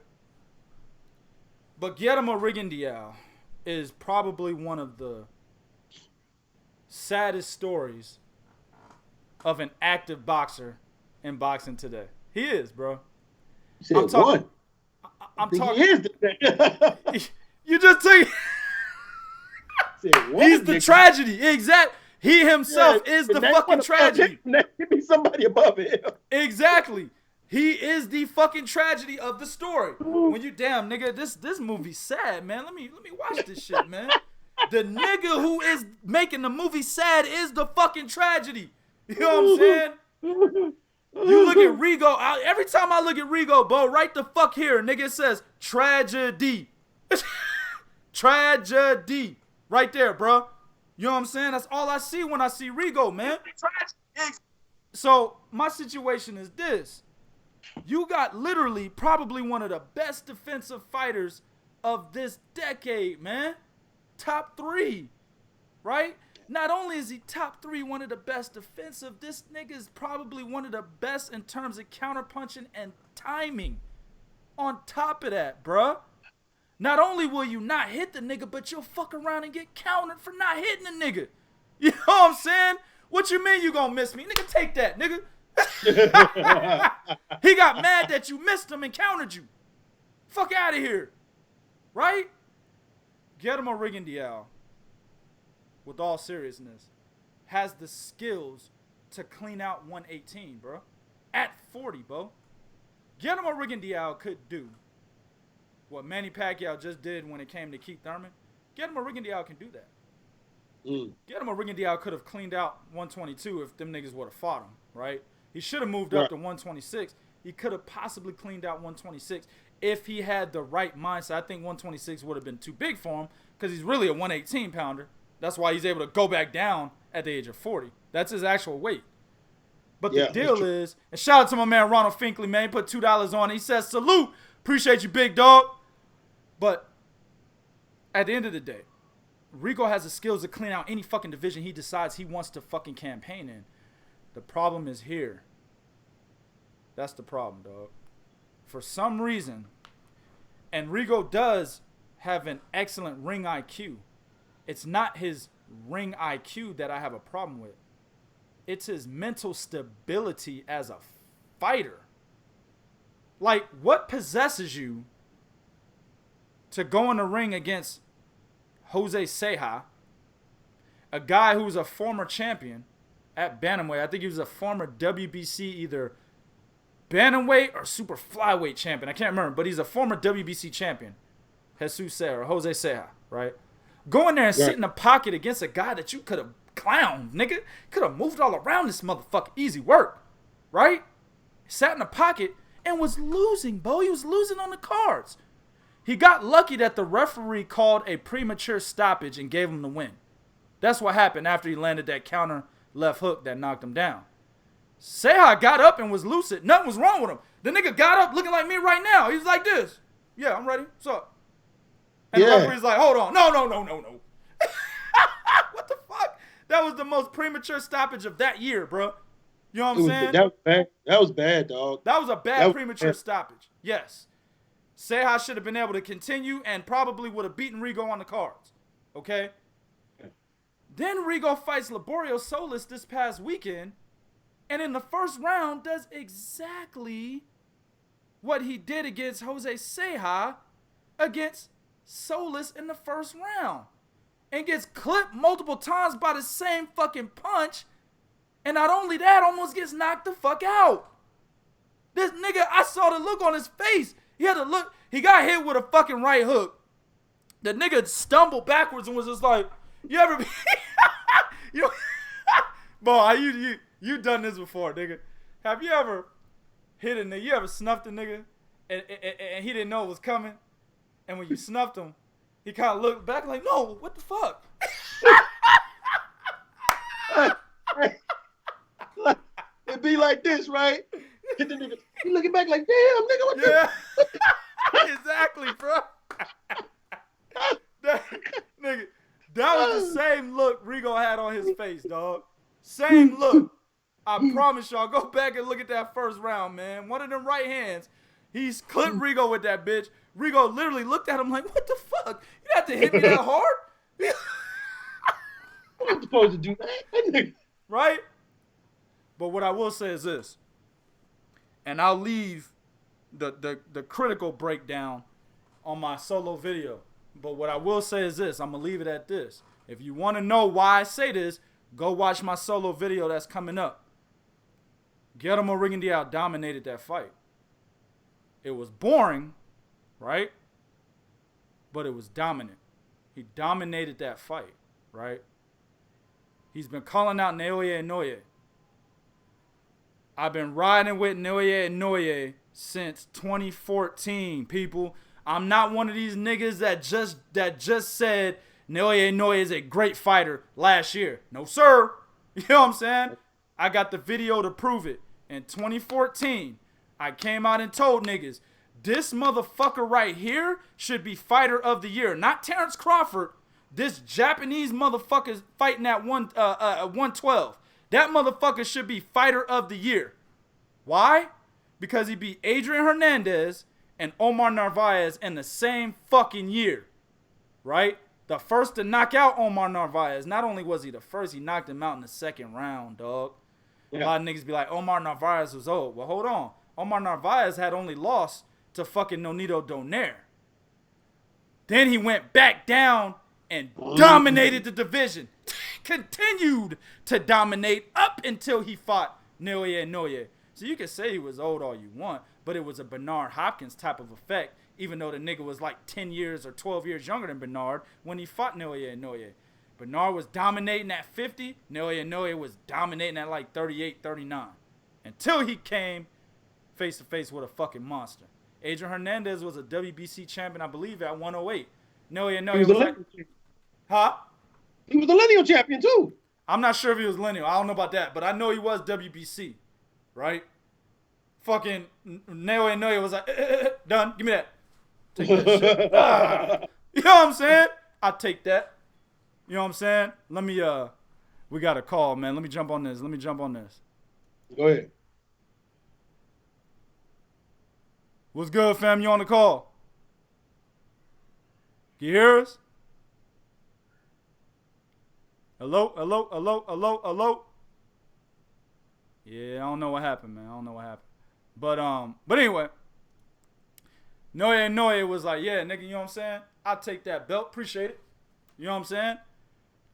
But Guillermo Rigondeaux is probably one of the saddest stories of an active boxer in boxing today. He is, bro. I'm talking. He is. You just take. He's the tragedy. Exact. He himself is the fucking tragedy. Give me somebody above him. Exactly. He is the fucking tragedy of the story. When you damn nigga, this movie's sad, man. Let me watch this shit, man. The nigga who is making the movie sad is the fucking tragedy. You know what I'm saying? You look at Rigo. Every time I look at Rigo, bro, right the fuck here, nigga, it says tragedy. Tragedy. Right there, bro. You know what I'm saying? That's all I see when I see Rigo, man. So my situation is this. You got literally probably one of the best defensive fighters of this decade, man. Top 3, right? Not only is he top 3, one of the best defensive, this nigga is probably one of the best in terms of counterpunching and timing. On top of that, bruh. Not only will you not hit the nigga, but you'll fuck around and get countered for not hitting the nigga. You know what I'm saying? What you mean you gonna miss me? Nigga, take that, nigga. He got mad that you missed him and countered you. Fuck out of here. Right? Guillermo Rigondeaux, with all seriousness, has the skills to clean out 118, bro. At 40, bro. Guillermo Rigondeaux could do what Manny Pacquiao just did when it came to Keith Thurman. Guillermo Rigondeaux can do that. Guillermo Rigondeaux could have cleaned out 122 if them niggas would have fought him, right? He should have moved up to 126. He could have possibly cleaned out 126 if he had the right mindset. I think 126 would have been too big for him because he's really a 118 pounder. That's why he's able to go back down at the age of 40. That's his actual weight. But the deal is, and shout out to my man Ronald Finkley, man. He put $2 on it. He says, salute. Appreciate you, big dog. But at the end of the day, Rigo has the skills to clean out any fucking division he decides he wants to fucking campaign in. The problem is here. That's the problem, dog. For some reason, and Rigo does have an excellent ring IQ. It's not his ring IQ that I have a problem with. It's his mental stability as a fighter. Like, what possesses you to go in the ring against Jose Ceja, a guy who's a former champion at bantamweight? I think he was a former WBC either bantamweight or super flyweight champion. I can't remember, but he's a former WBC champion. Jesus Ceja or Jose Ceja, right? Go in there and sit in the pocket against a guy that you could have clowned, nigga. Could have moved all around this motherfucker. Easy work, right? Sat in the pocket and was losing, Bo. He was losing on the cards. He got lucky that the referee called a premature stoppage and gave him the win. That's what happened after he landed that counter left hook that knocked him down. Ceja got up and was lucid. Nothing was wrong with him. The nigga got up looking like me right now. He was like this. Yeah, I'm ready. What's up? And the referee's like, hold on. No. What the fuck? That was the most premature stoppage of that year, bro. You know what I'm saying? That was bad, dog. That was a bad premature stoppage. Yes. Ceja should have been able to continue and probably would have beaten Rigo on the cards. Okay? Then Rigo fights Laborio Solis this past weekend, and in the first round does exactly what he did against Jose Ceja against Solis in the first round. And gets clipped multiple times by the same fucking punch. And not only that, almost gets knocked the fuck out. This nigga, I saw the look on his face. He had to look. He got hit with a fucking right hook. The nigga stumbled backwards and was just like, you ever be, boy, you done this before, nigga. Have you ever hit a nigga? You ever snuffed a nigga and he didn't know it was coming? And when you snuffed him, he kind of looked back like, no, what the fuck? It'd be like this, right? Hit the nigga. He looking back like, damn, nigga, what the? Exactly, bro. Nigga, that was the same look Rigo had on his face, dog. Same look. I promise y'all, go back and look at that first round, man. One of them right hands, he's clipped Rigo with that bitch. Rigo literally looked at him like, what the fuck? You have to hit me that hard? I'm not supposed to do that. Right? But what I will say is this, and I'll leave the critical breakdown on my solo video. But what I will say is this, I'm going to leave it at this. If you want to know why I say this, go watch my solo video that's coming up. Guillermo Rigondeaux dominated that fight. It was boring, right? But it was dominant. He dominated that fight, right? He's been calling out Naoya Inoue. I've been riding with Naoya Inoue since 2014, people. I'm not one of these niggas that just said Naoya Inoue is a great fighter last year. No, sir. You know what I'm saying? I got the video to prove it. In 2014, I came out and told niggas, this motherfucker right here should be fighter of the year. Not Terrence Crawford. This Japanese motherfucker's fighting at 112. That motherfucker should be fighter of the year. Why? Because he beat Adrien Hernandez and Omar Narvaez in the same fucking year. Right? The first to knock out Omar Narvaez. Not only was he the first, he knocked him out in the second round, dog. Yeah. A lot of niggas be like, Omar Narvaez was old. Well, hold on. Omar Narvaez had only lost to fucking Nonito Donaire. Then he went back down and dominated the division. Continued to dominate up until he fought Naoya Inoue. So you can say he was old all you want, but it was a Bernard Hopkins type of effect, even though the nigga was like 10 years or 12 years younger than Bernard when he fought Naoya Inoue. Bernard was dominating at 50. Naoya Inoue was dominating at like 38, 39. Until he came face-to-face with a fucking monster. Adrien Hernandez was a WBC champion, I believe, at 108. Naoya Inoue was like... Huh? He was the lineal champion, too. I'm not sure if he was lineal. I don't know about that. But I know he was WBC. Right? Fucking Naoya Inoue was like, done. Give me that. Take that shit. You know what I'm saying? I take that. You know what I'm saying? Let me, we got a call, man. Let me jump on this. Go ahead. What's good, fam? You on the call? Can you hear us? Hello? Yeah, I don't know what happened, man. But anyway, Naoya Inoue was like, yeah, nigga, you know what I'm saying? I'll take that belt. Appreciate it. You know what I'm saying?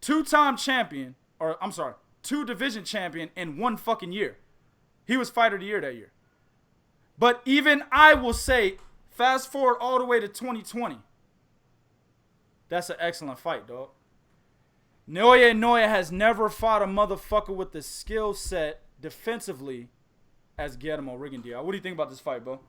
2-time champion, or I'm sorry, 2 division champion in 1 fucking year. He was fighter of the year that year. But even I will say, fast forward all the way to 2020. That's an excellent fight, dog. Naoya Inoue has never fought a motherfucker with the skill set defensively as Guillermo Rigondeaux. What do you think about this fight, bro?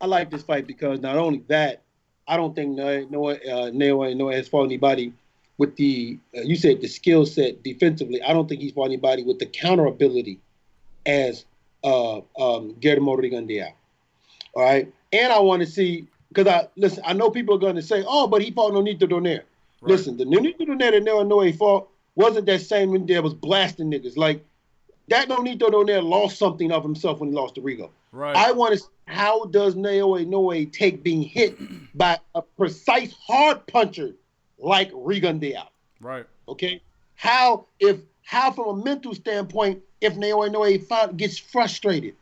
I like this fight because not only that, I don't think Naoya Inoue has fought anybody with the, you said the skill set defensively. I don't think he's fought anybody with the counter ability as Guillermo Rigondeaux. All right? And I want to see, because I know people are going to say, oh, but he fought Nonito Donaire. Right. Listen, the Nonito Donaire that Naoya Inoue fought wasn't that same Rigondeaux that was blasting niggas. Like, that Nonito Donaire lost something of himself when he lost to Rigo. Right. I want to see, how does Naoya Inoue take being hit by a precise hard puncher like Rigondeaux? Right. Okay? How from a mental standpoint, if Naoya Inoue gets frustrated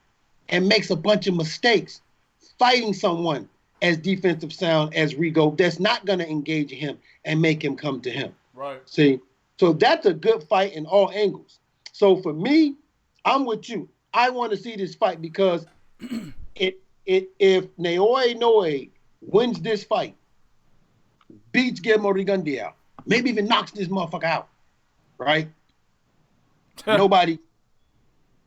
and makes a bunch of mistakes fighting someone as defensive sound as Rigo, that's not going to engage him and make him come to him. Right. See? So that's a good fight in all angles. So for me, I'm with you. I want to see this fight because if Naoya Inoue wins this fight, beats Guillermo Rigondeaux, maybe even knocks this motherfucker out, right? Nobody,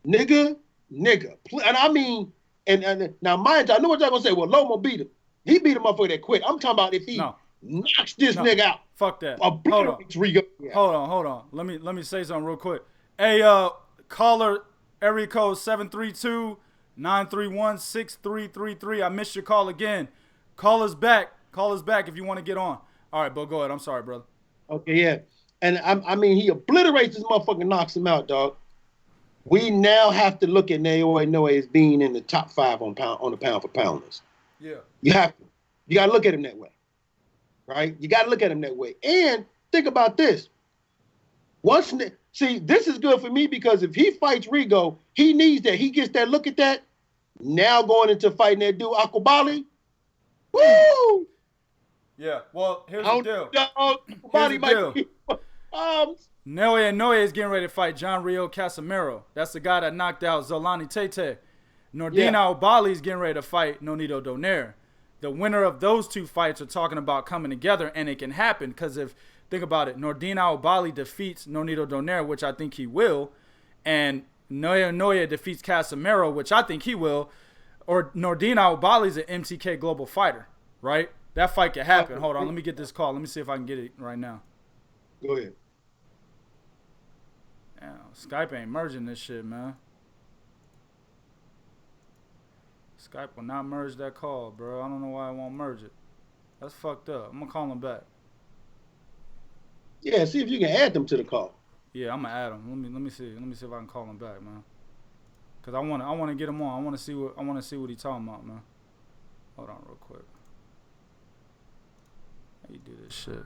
nigga, and I mean, and now mind you, I know what y'all gonna say. Well, Lomo beat him. He beat him up for that quick. I'm talking about if he knocks this nigga out. Fuck that. Hold on. Hold on. Let me say something real quick. Hey, caller, area code 732-931-6333. I missed your call again. Call us back. Call us back if you want to get on. All right, Bo, go ahead. I'm sorry, brother. Okay, yeah. And I mean, he obliterates this motherfucker, knocks him out, dog. We now have to look at Naoya Inoue as being in the top 5 on the pound for pound list. Yeah. You have to. You got to look at him that way, right? You got to look at him that way. And think about this. See, this is good for me because if he fights Rigo, he needs that. He gets that look at that. Now going into fighting that dude, Akubali. Woo! Yeah, well, here's the deal. Naoya Inoue is getting ready to fight John Rio Casimiro. That's the guy that knocked out Zolani Tete. Nordina Obali is getting ready to fight Nonito Donaire. The winner of those two fights are talking about coming together, and it can happen because if, think about it, Nordina Obali defeats Nonito Donaire, which I think he will, and Naoya Inoue defeats Casimiro, which I think he will, or Nordina Obali is an MTK global fighter, right? That fight can happen. Hold on, let me get this call. Let me see if I can get it right now. Go ahead. Damn, Skype ain't merging this shit, man. Skype will not merge that call, bro. I don't know why it won't merge it. That's fucked up. I'm gonna call him back. Yeah, see if you can add them to the call. Yeah, I'm gonna add him. Let me see. Let me see if I can call him back, man. Cause I wanna get him on. I wanna see what he's talking about, man. Hold on real quick. How you do this shit?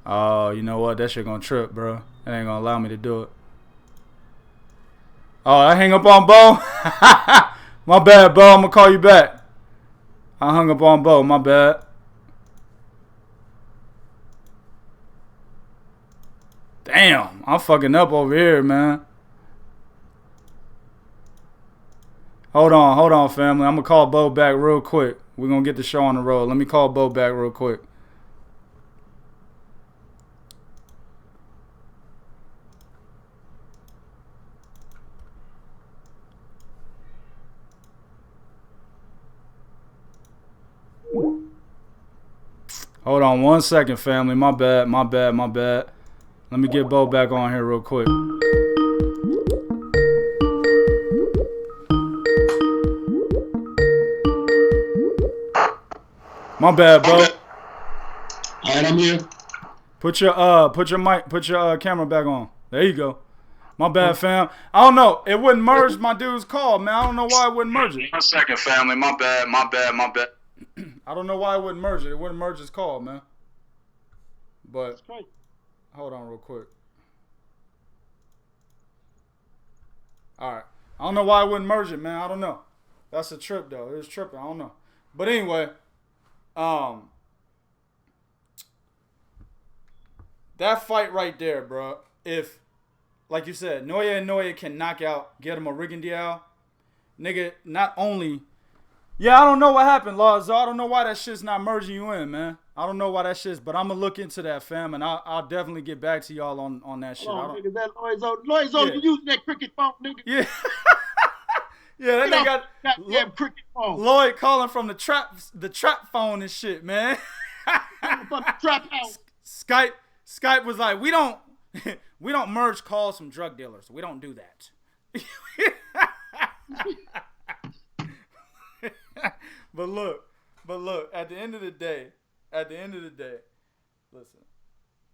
Oh, you know what? That shit gonna trip, bro. It ain't gonna allow me to do it. Oh, I hang up on Bo? My bad, Bo. I'm gonna call you back. I hung up on Bo. My bad. Damn, I'm fucking up over here, man. Hold on, family. I'm gonna call Bo back real quick. We're gonna get the show on the road. Let me call Bo back real quick. Hold on 1 second, family. My bad. Let me get Bo back on here real quick. My bad, Bo. All right, I'm here. Put your camera back on. There you go. My bad, fam. I don't know. It wouldn't merge my dude's call, man. I don't know why it wouldn't merge it. 1 second, family. My bad. I don't know why it wouldn't merge it. It wouldn't merge his call, man. But hold on real quick. All right. I don't know why it wouldn't merge it, man. I don't know. That's a trip, though. It was tripping. I don't know. But anyway, that fight right there, bro. If, like you said, Naoya Inoue can knock out Guillermo Rigondeaux, nigga, not only... Yeah, I don't know what happened, Lazo. I don't know why that shit's not merging you in, man. I don't know why that shit's, but I'm gonna look into that, fam, and I'll definitely get back to y'all on that shit. Nigga, that Loizo, you using that cricket phone, nigga? Yeah. Yeah, that nigga got goddamn cricket phone. Lloyd calling from the trap phone and shit, man. From the trap house. Skype was like, we don't merge calls from drug dealers. We don't do that. But look, at the end of the day, listen,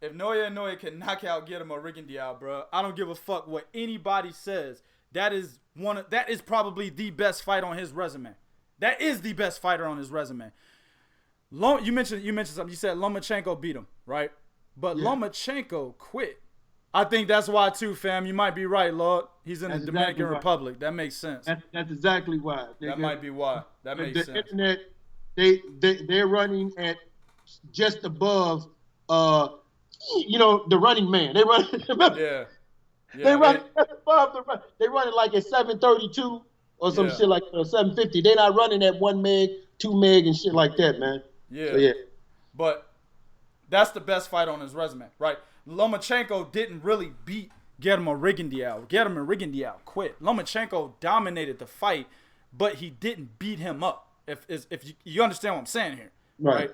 if Naoya Inoue can knock out Guillermo Rigondeaux, bro, I don't give a fuck what anybody says. That is probably the best fight on his resume. That is the best fighter on his resume. You mentioned something. You said Lomachenko beat him, right? But yeah. Lomachenko quit. I think that's why too, fam. You might be right, Lord. He's in the Dominican Republic. That makes sense. That's exactly why. That might be why. That makes sense. The internet, they're running at just above, the running man. They run. Yeah. They run above the run. They run it like at 732. or some shit like 750. They're not running at 1 meg, 2 meg, and shit like that, man. Yeah. So, yeah. But that's the best fight on his resume, right? Lomachenko didn't really beat Guillermo Rigondeaux. Guillermo Rigondeaux quit. Lomachenko dominated the fight, but he didn't beat him up. If you understand what I'm saying here, right?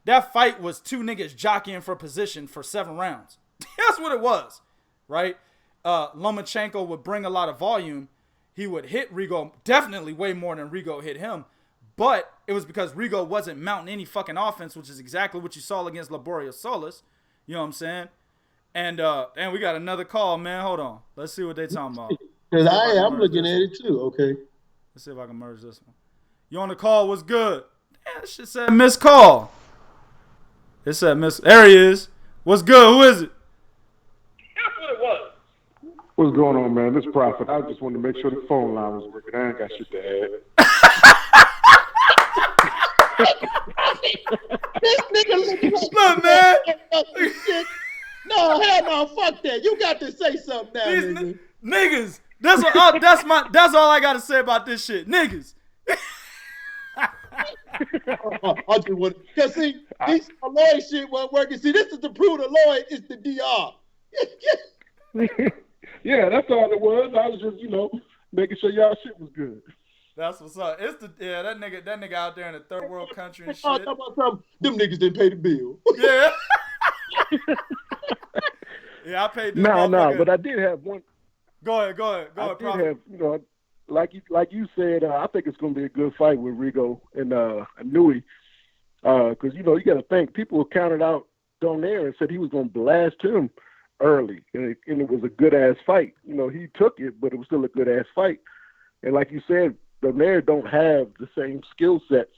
That fight was two niggas jockeying for position for 7 rounds. That's what it was, right? Lomachenko would bring a lot of volume. He would hit Rigo definitely way more than Rigo hit him, but it was because Rigo wasn't mounting any fucking offense, which is exactly what you saw against Laborio Solis. You know what I'm saying? And we got another call, man. Hold on. Let's see what they talking about. Because I'm looking at it too. Okay. Let's see if I can merge this one. You on the call? What's good? Damn, that shit said missed call. It said miss. There he is. What's good? Who is it? That's what it was. What's going on, man? This Prophet. I just wanted to make sure the phone line was working. I ain't got shit to add. This nigga look, man. No, hell no, fuck that. You got to say something now, nigga. Niggas. That's all I gotta say about this shit. Niggas. I just want to, cause see, these Lloyd shit wasn't working. See, this is to prove the Lloyd is the DR. Yeah, that's all it was. I was just, making sure y'all shit was good. That's what's up. It's that nigga out there in a third world country and shit. Them niggas didn't pay the bill. Yeah. Yeah, I paid this. No, but I did have one. Go ahead, I did have, like you said, I think it's going to be a good fight with Rigo and Inoue. Because, you got to think, people counted out Donaire and said he was going to blast him early. And it was a good-ass fight. He took it, but it was still a good-ass fight. And like you said, Donaire don't have the same skill sets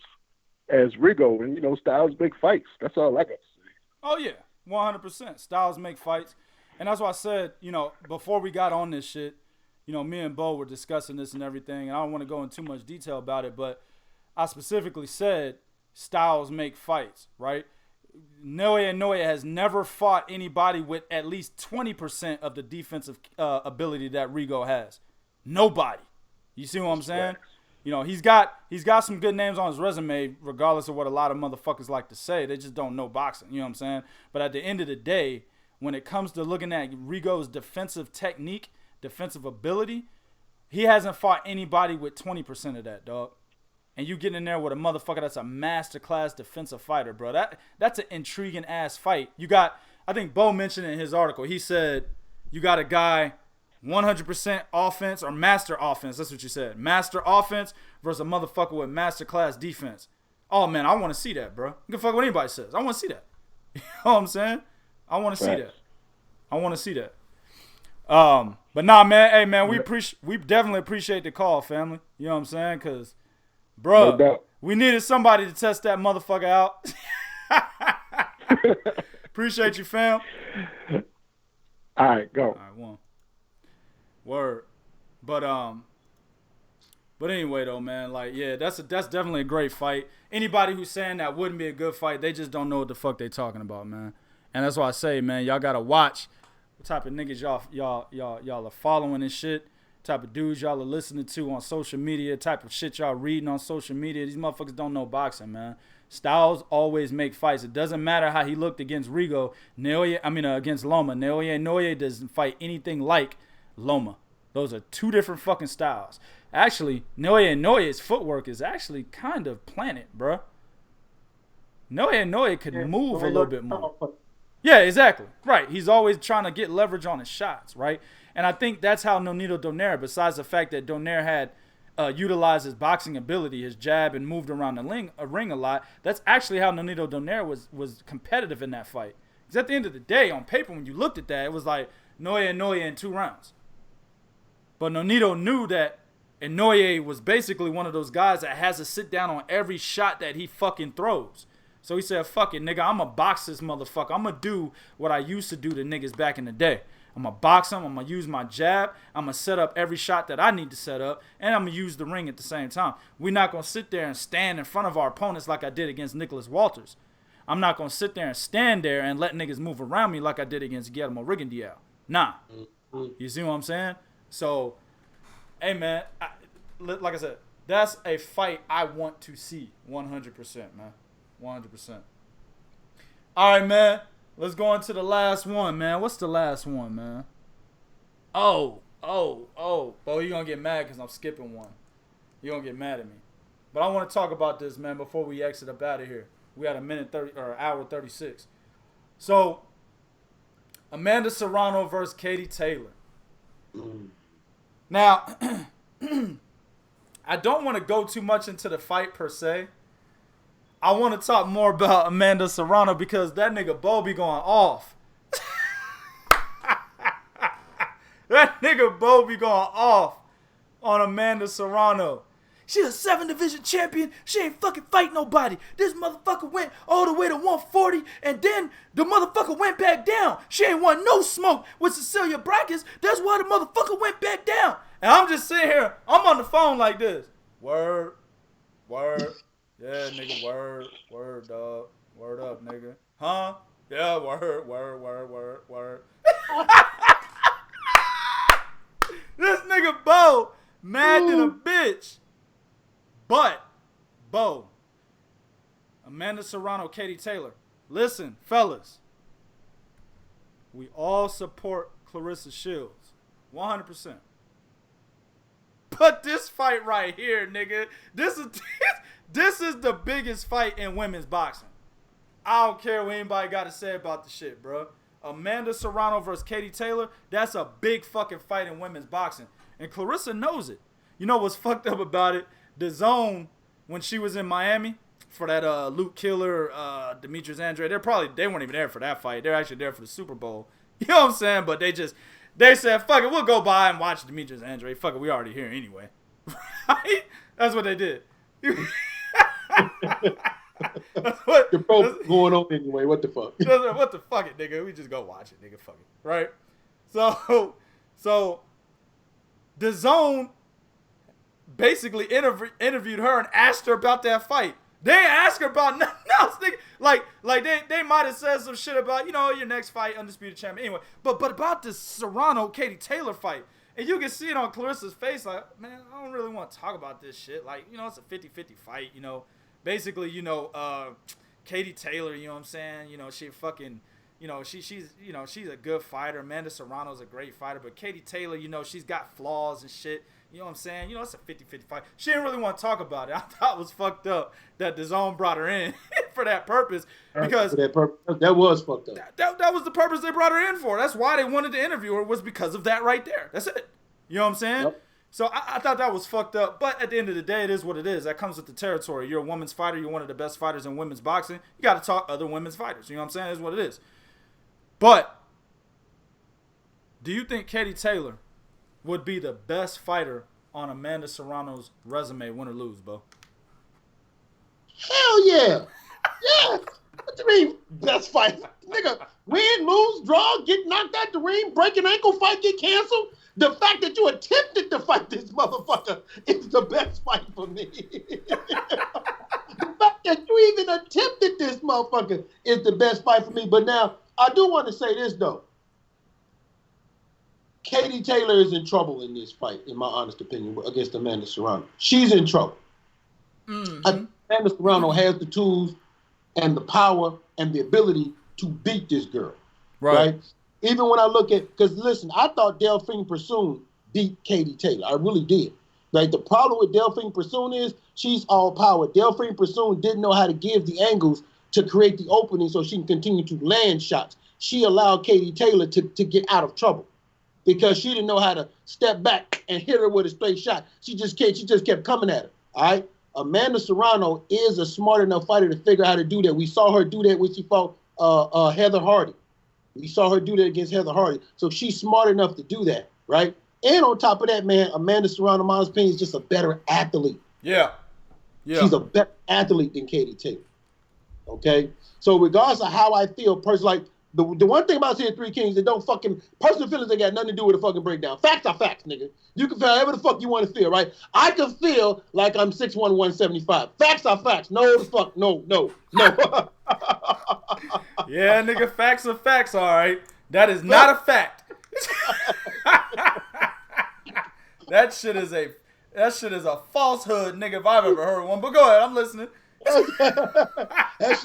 as Rigo. And, styles make fights. That's all I got to say. Oh, yeah, 100%. Styles make fights. And that's why I said, before we got on this shit, me and Bo were discussing this and everything, and I don't want to go into too much detail about it, but I specifically said styles make fights, right? Naoya has never fought anybody with at least 20% of the defensive ability that Rigo has. Nobody. You see what I'm saying? He's got some good names on his resume, regardless of what a lot of motherfuckers like to say. They just don't know boxing. You know what I'm saying? But at the end of the day, when it comes to looking at Rigo's defensive technique, defensive ability, he hasn't fought anybody with 20% of that, dog. And you getting in there with a motherfucker that's a masterclass defensive fighter, bro. That's an intriguing ass fight. You got, I think Bo mentioned in his article, he said you got a guy 100% offense or master offense. That's what you said. Master offense versus a motherfucker with masterclass defense. Oh man, I want to see that, bro. You can fuck what anybody says. I want to see that. You know what I'm saying? I want to see that. I want to see that. But nah, man. Hey, man, we definitely appreciate the call, family. You know what I'm saying? Cause, bro, we needed somebody to test that motherfucker out. Appreciate you, fam. All right, go. All right, one. Word. But anyway, though, man, like, yeah, that's definitely a great fight. Anybody who's saying that wouldn't be a good fight, they just don't know what the fuck they talking about, man. And that's why I say, man, y'all gotta watch what type of niggas y'all are following and shit, type of dudes y'all are listening to on social media, type of shit y'all reading on social media. These motherfuckers don't know boxing, man. Styles always make fights. It doesn't matter how he looked against Rigo, against Loma. Naoya doesn't fight anything like Loma. Those are two different fucking styles. Actually, Naoya's footwork is actually kind of planted, bruh. Naoya could move a little bit more. Yeah, exactly. Right. He's always trying to get leverage on his shots, right? And I think that's how Nonito Donaire, besides the fact that Donaire had utilized his boxing ability, his jab, and moved around the ring a lot, that's actually how Nonito Donaire was competitive in that fight. Because at the end of the day, on paper, when you looked at that, it was like Naoya in 2 rounds. But Nonito knew that Inoue was basically one of those guys that has to sit down on every shot that he fucking throws. So he said, fuck it, nigga, I'm going to box this motherfucker. I'm going to do what I used to do to niggas back in the day. I'm going to box him. I'm going to use my jab. I'm going to set up every shot that I need to set up. And I'm going to use the ring at the same time. We're not going to sit there and stand in front of our opponents like I did against Nicholas Walters. I'm not going to sit there and stand there and let niggas move around me like I did against Guillermo Rigondeaux. Nah. You see what I'm saying? So, hey, man, like I said, that's a fight I want to see 100%, man. 100%. All right, man. Let's go into the last one, man. What's the last one, man? Oh. Bo, you're going to get mad because I'm skipping one. You're going to get mad at me. But I want to talk about this, man, before we exit up out of here. We had hour 36. So, Amanda Serrano versus Katie Taylor. Now, I don't want to go too much into the fight per se. I want to talk more about Amanda Serrano because that nigga Bo be going off. That nigga Bo be going off on Amanda Serrano. She a 7-division champion. She ain't fucking fight nobody. This motherfucker went all the way to 140, and then the motherfucker went back down. She ain't want no smoke with Cecilia Brackens. That's why the motherfucker went back down. And I'm just sitting here. I'm on the phone like this. Word. Yeah, nigga, word, dog. Word up, nigga. Huh? Yeah, word. This nigga Bo mad than a bitch. But, Bo, Amanda Serrano, Katie Taylor, listen, fellas, we all support Clarissa Shields, 100%. But this fight right here, nigga, this is the biggest fight in women's boxing. I don't care what anybody got to say about the shit, bro. Amanda Serrano versus Katie Taylor, that's a big fucking fight in women's boxing. And Clarissa knows it. You know what's fucked up about it? The Zone, when she was in Miami for that Luke Killer, Demetrius Andrade, they weren't even there for that fight. They're actually there for the Super Bowl. You know what I'm saying? But they said, fuck it, we'll go by and watch Demetrius Andrade. Fuck it, we already here anyway. Right? That's what they did. The pro going on anyway. What the fuck? What the fuck it, nigga? We just go watch it, nigga. Fuck it. Right? So the Zone basically interviewed her and asked her about that fight. They ain't ask her about nothing else. Like they might have said some shit about, your next fight, undisputed champion. Anyway, but about this Serrano Katie Taylor fight, and you can see it on Clarissa's face, like, man, I don't really want to talk about this shit. Like, it's a 50-50 fight. Basically, Katie Taylor, you know what I'm saying? She fucking, she's a good fighter. Amanda Serrano's a great fighter, but Katie Taylor, she's got flaws and shit. You know what I'm saying? It's a 50-50 fight. She didn't really want to talk about it. I thought it was fucked up that DAZN brought her in for that purpose. Because that was fucked up. That was the purpose they brought her in for. That's why they wanted to interview her, was because of that right there. That's it. You know what I'm saying? Yep. So I thought that was fucked up. But at the end of the day, it is what it is. That comes with the territory. You're a women's fighter. You're one of the best fighters in women's boxing. You got to talk other women's fighters. You know what I'm saying? It is what it is. But do you think Katie Taylor would be the best fighter on Amanda Serrano's resume, win or lose, Bo? Hell yeah. Yeah. What you mean, best fight? Nigga, win, lose, draw, get knocked out the ring, break an ankle, fight get canceled. The fact that you attempted to fight this motherfucker is the best fight for me. The fact that you even attempted this motherfucker is the best fight for me. But now, I do want to say this, though. Katie Taylor is in trouble in this fight, in my honest opinion, against Amanda Serrano. She's in trouble. Mm-hmm. Amanda Serrano has the tools and the power and the ability to beat this girl. Right? Even when I look at, because listen, I thought Delphine Persoon beat Katie Taylor. I really did. Like, the problem with Delphine Persoon is she's all power. Delphine Persoon didn't know how to give the angles to create the opening so she can continue to land shots. She allowed Katie Taylor to get out of trouble because she didn't know how to step back and hit her with a straight shot. She just kept coming at her. All right? Amanda Serrano is a smart enough fighter to figure out how to do that. We saw her do that when she fought Heather Hardy. We saw her do that against Heather Hardy. So she's smart enough to do that, right? And on top of that, man, Amanda Serrano, in my opinion, is just a better athlete. Yeah. She's a better athlete than Katie Taylor. Okay? So regardless of how I feel, personally, like, the one thing about seeing Three Kings, they don't fucking, personal feelings ain't got nothing to do with a fucking breakdown. Facts are facts, nigga. You can feel however the fuck you want to feel, right? I can feel like I'm 6'1", 175. Facts are facts. No, the fuck, no. Yeah, nigga, facts are facts, all right. That is not a fact. That shit is That shit is a falsehood, nigga, if I've ever heard one. But go ahead, I'm listening. that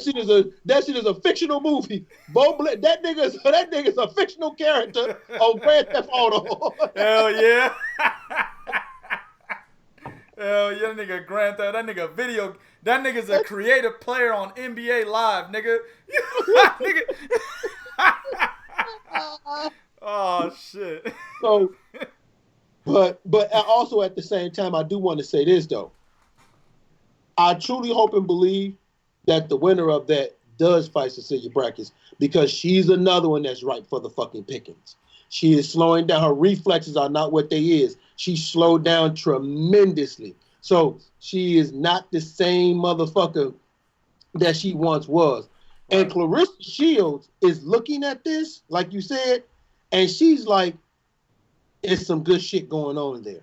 shit is a fictional movie. That nigga's a fictional character on Grand Theft Auto. Hell yeah. Hell yeah, that nigga Grand Theft. That nigga's a creative player on NBA Live, nigga. Nigga. Oh shit. So, but also at the same time, I do want to say this though. I truly hope and believe that the winner of that does fight Cecilia Braekhus, because she's another one that's ripe for the fucking pickings. She is slowing down. Her reflexes are not what they is. She slowed down tremendously. So she is not the same motherfucker that she once was. And Clarissa Shields is looking at this, like you said, and she's like, it's some good shit going on there.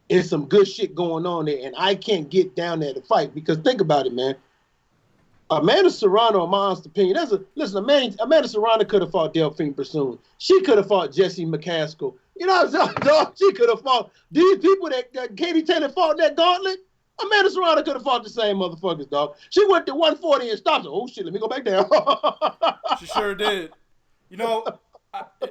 It's some good shit going on there, and I can't get down there to fight, because think about it, man. Amanda Serrano, in my honest opinion, Amanda Serrano could have fought Delphine Pursoon. She could have fought Jesse McCaskill. You know what I'm saying, dog? She could have fought these people that Katie Taylor fought in that gauntlet. Amanda Serrano could have fought the same motherfuckers, dog. She went to 140 and stopped. Oh shit, let me go back down. She sure did. You know,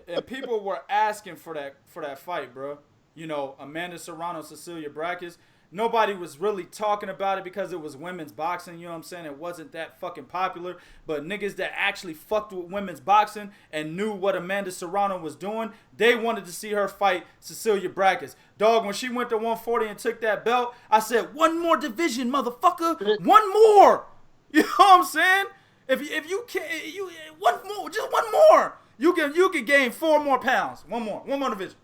and people were asking for that fight, bro. You know, Amanda Serrano, Cecilia Braekhus. Nobody was really talking about it because it was women's boxing, you know what I'm saying? It wasn't that fucking popular. But niggas that actually fucked with women's boxing and knew what Amanda Serrano was doing, they wanted to see her fight Cecilia Braekhus. Dog, when she went to 140 and took that belt, I said, one more division, motherfucker. One more. You know what I'm saying? If you can't, one more, just one more. You can gain 4 more pounds. One more division.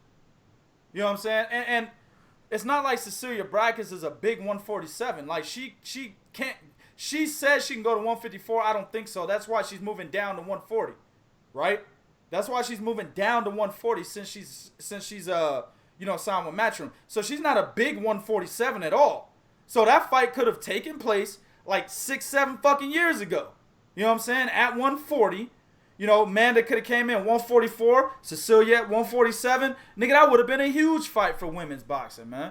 You know what I'm saying? And it's not like Cecilia Braekhus is a big 147. Like she can't. She says she can go to 154. I don't think so. That's why she's moving down to 140, right? That's why she's moving down to 140 since she's signed with Matchroom. So she's not a big 147 at all. So that fight could have taken place like 6-7 fucking years ago. You know what I'm saying? At 140. You know, Amanda could have came in 144, Cecilia at 147. Nigga, that would have been a huge fight for women's boxing, man.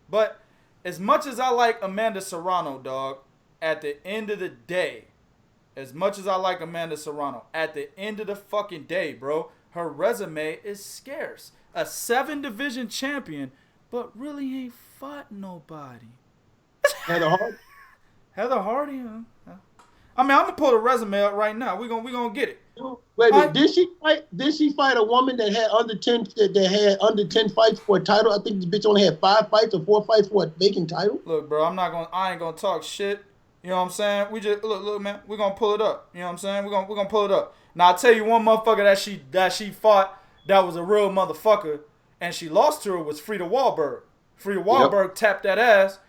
But as much as I like Amanda Serrano, dog, at the end of the day, at the end of the fucking day, bro, her resume is scarce. A 7-division champion, but really ain't fought nobody. Heather Hardy, huh? I mean, I'm gonna pull the resume up right now. We gonna get it. Wait, did she fight a woman that had under 10 fights for a title? I think this bitch only had 5 fights or 4 fights for a vacant title. Look, bro, I ain't gonna talk shit. You know what I'm saying? We just look, man. We gonna pull it up. You know what I'm saying? We gonna pull it up. Now I'll tell you one motherfucker that she fought that was a real motherfucker, and she lost to her was Frida Wahlberg. Frida Wahlberg tapped that ass,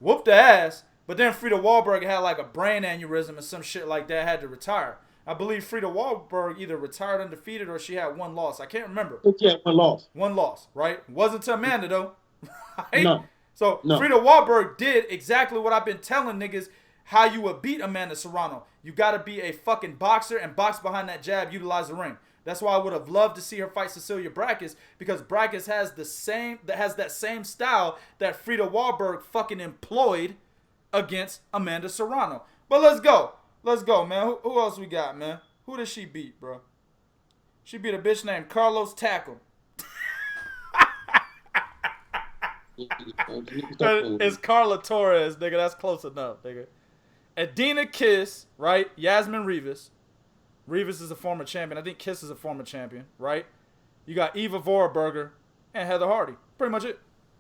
whooped the ass. But then Frida Wahlberg had like a brain aneurysm or some shit like that, had to retire. I believe Frida Wahlberg either retired undefeated or she had 1 loss. I can't remember. Yeah, 1 loss. 1 loss, right? Wasn't to Amanda, though. Right? No. So no. Frida Wahlberg did exactly what I've been telling niggas how you would beat Amanda Serrano. You got to be a fucking boxer and box behind that jab, utilize the ring. That's why I would have loved to see her fight Cecilia Braekhus, because Braekhus has that same style that Frida Wahlberg fucking employed against Amanda Serrano. But let's go, man. Who else we got, man? Who did she beat, bro? She beat a bitch named Carlos Tackle. It's Carla Torres, nigga. That's close enough, nigga. Adina Kiss, right? Yasmin Rivas. Rivas is a former champion. I think Kiss is a former champion, right? You got Eva Vorberger and Heather Hardy. Pretty much it.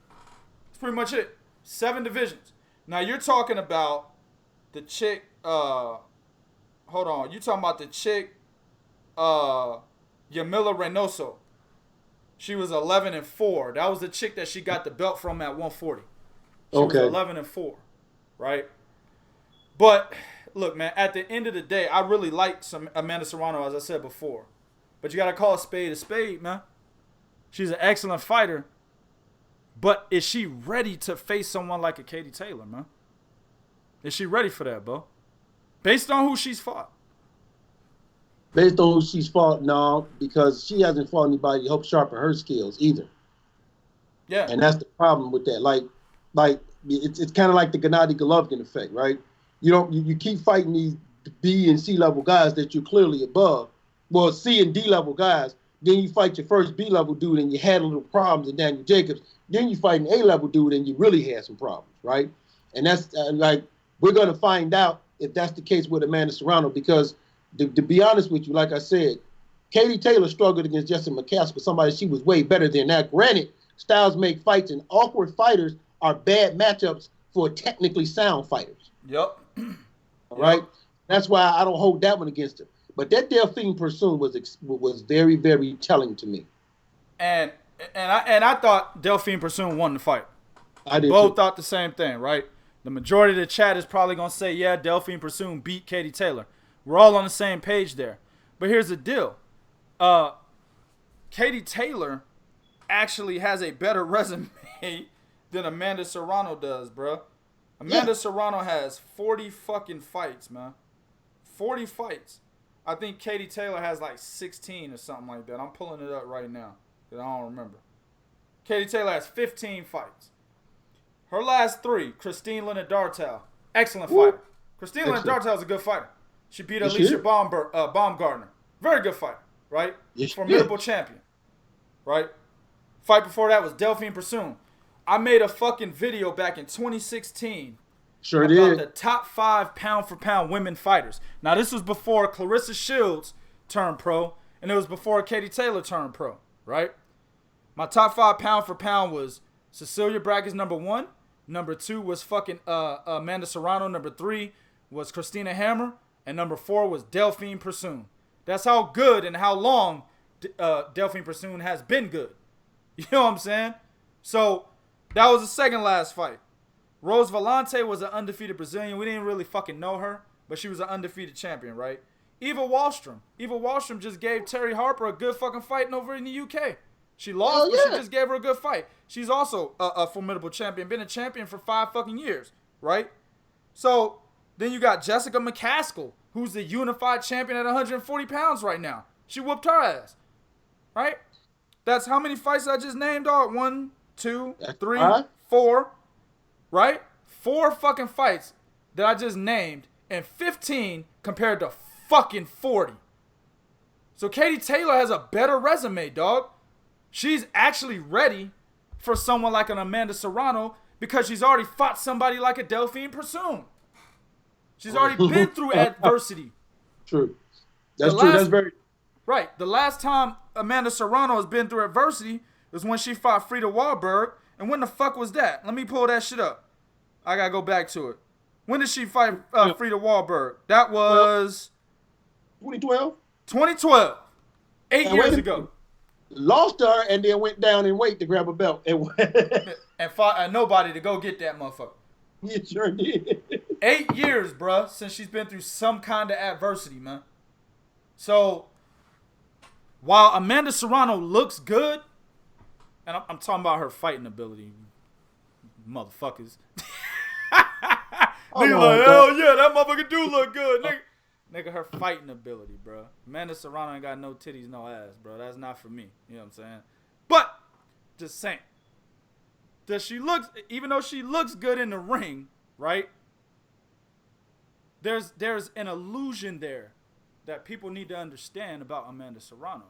That's pretty much it. 7 divisions. Now you're talking about the chick, hold on. You're talking about the chick, Yamila Reynoso. She was 11-4. That was the chick that she got the belt from at 140. She was 11-4, right? But look, man, at the end of the day, I really liked Amanda Serrano, as I said before. But you got to call a spade, man. She's an excellent fighter. But is she ready to face someone like a Katie Taylor, man? Is she ready for that, bro? Based on who she's fought. Based on who she's fought, no, because she hasn't fought anybody to help sharpen her skills either. Yeah. And that's the problem with that. Like it's kind of like the Gennady Golovkin effect, right? You keep fighting these B and C level guys that you're clearly above. Well, C and D level guys. Then you fight your first B level dude and you had a little problems in Daniel Jacobs. Then you fight an A level dude and you really had some problems, right? And that's like, we're going to find out if that's the case with Amanda Serrano, because to be honest with you, like I said, Katie Taylor struggled against Jessica McCaskill, somebody she was way better than. Now, granted, styles make fights, and awkward fighters are bad matchups for technically sound fighters. Yep. All right? That's why I don't hold that one against her. But that Delphine Persoon was very, very telling to me. And I thought Delphine Persoon won the fight. I did Both too. thought the same thing, right? The majority of the chat is probably going to say, yeah, Delphine Persoon beat Katie Taylor. We're all on the same page there. But here's the deal. Katie Taylor actually has a better resume than Amanda Serrano does, bro. Amanda Serrano has 40 fucking fights, man. 40 fights. I think Katie Taylor has like 16 or something like that. I'm pulling it up right now because I don't remember. Katie Taylor has 15 fights. Her last 3, Christine Linda-Dartel. Excellent fighter. Christine Linda-Dartel is a good fighter. She beat Alicia Baumgartner. Very good fighter, right? Formidable champion, right? Fight before that was Delphine Persoon. I made a fucking video back in 2016 about the top 5 pound-for-pound women fighters. Now, this was before Clarissa Shields turned pro, and it was before Katie Taylor turned pro, right? My top 5 pound-for-pound was Cecilia Brackett's number 1. Number 2 was fucking Amanda Serrano. Number 3 was Christina Hammer. And number 4 was Delphine Persoon. That's how good and how long Delphine Persoon has been good. You know what I'm saying? So, that was the second last fight. Rose Valente was an undefeated Brazilian. We didn't really fucking know her, but she was an undefeated champion, right? Eva Wallstrom. Eva Wallstrom just gave Terry Harper a good fucking fight over in the UK. She lost, but she just gave her a good fight. She's also a formidable champion. Been a champion for 5 fucking years, right? So, then you got Jessica McCaskill, who's the unified champion at 140 pounds right now. She whooped her ass, right? That's how many fights I just named, dog? 1, 2, 3, 4, right? 4 fucking fights that I just named, and 15 compared to fucking 40. So Katie Taylor has a better resume, dog. She's actually ready for someone like an Amanda Serrano because she's already fought somebody like a Delphine Persoon. She's already been through adversity. True. That's true. That's very... Right. The last time Amanda Serrano has been through adversity was when she fought Frida Wahlberg. And when the fuck was that? Let me pull that shit up. I gotta go back to it. When did she fight Frida Wahlberg? That was... 2012? 2012. 8 years ago. Lost her and then went down in weight to grab a belt. And fought nobody to go get that motherfucker. You sure did. 8 years, bruh, since she's been through some kind of adversity, man. So, while Amanda Serrano looks good, and I'm talking about her fighting ability, motherfuckers. Nigga like, hell yeah, that motherfucker do look good, nigga. Nigga, her fighting ability, bro. Amanda Serrano ain't got no titties, no ass, bro. That's not for me. You know what I'm saying? But, just saying. Even though she looks good in the ring, right? There's an illusion there that people need to understand about Amanda Serrano.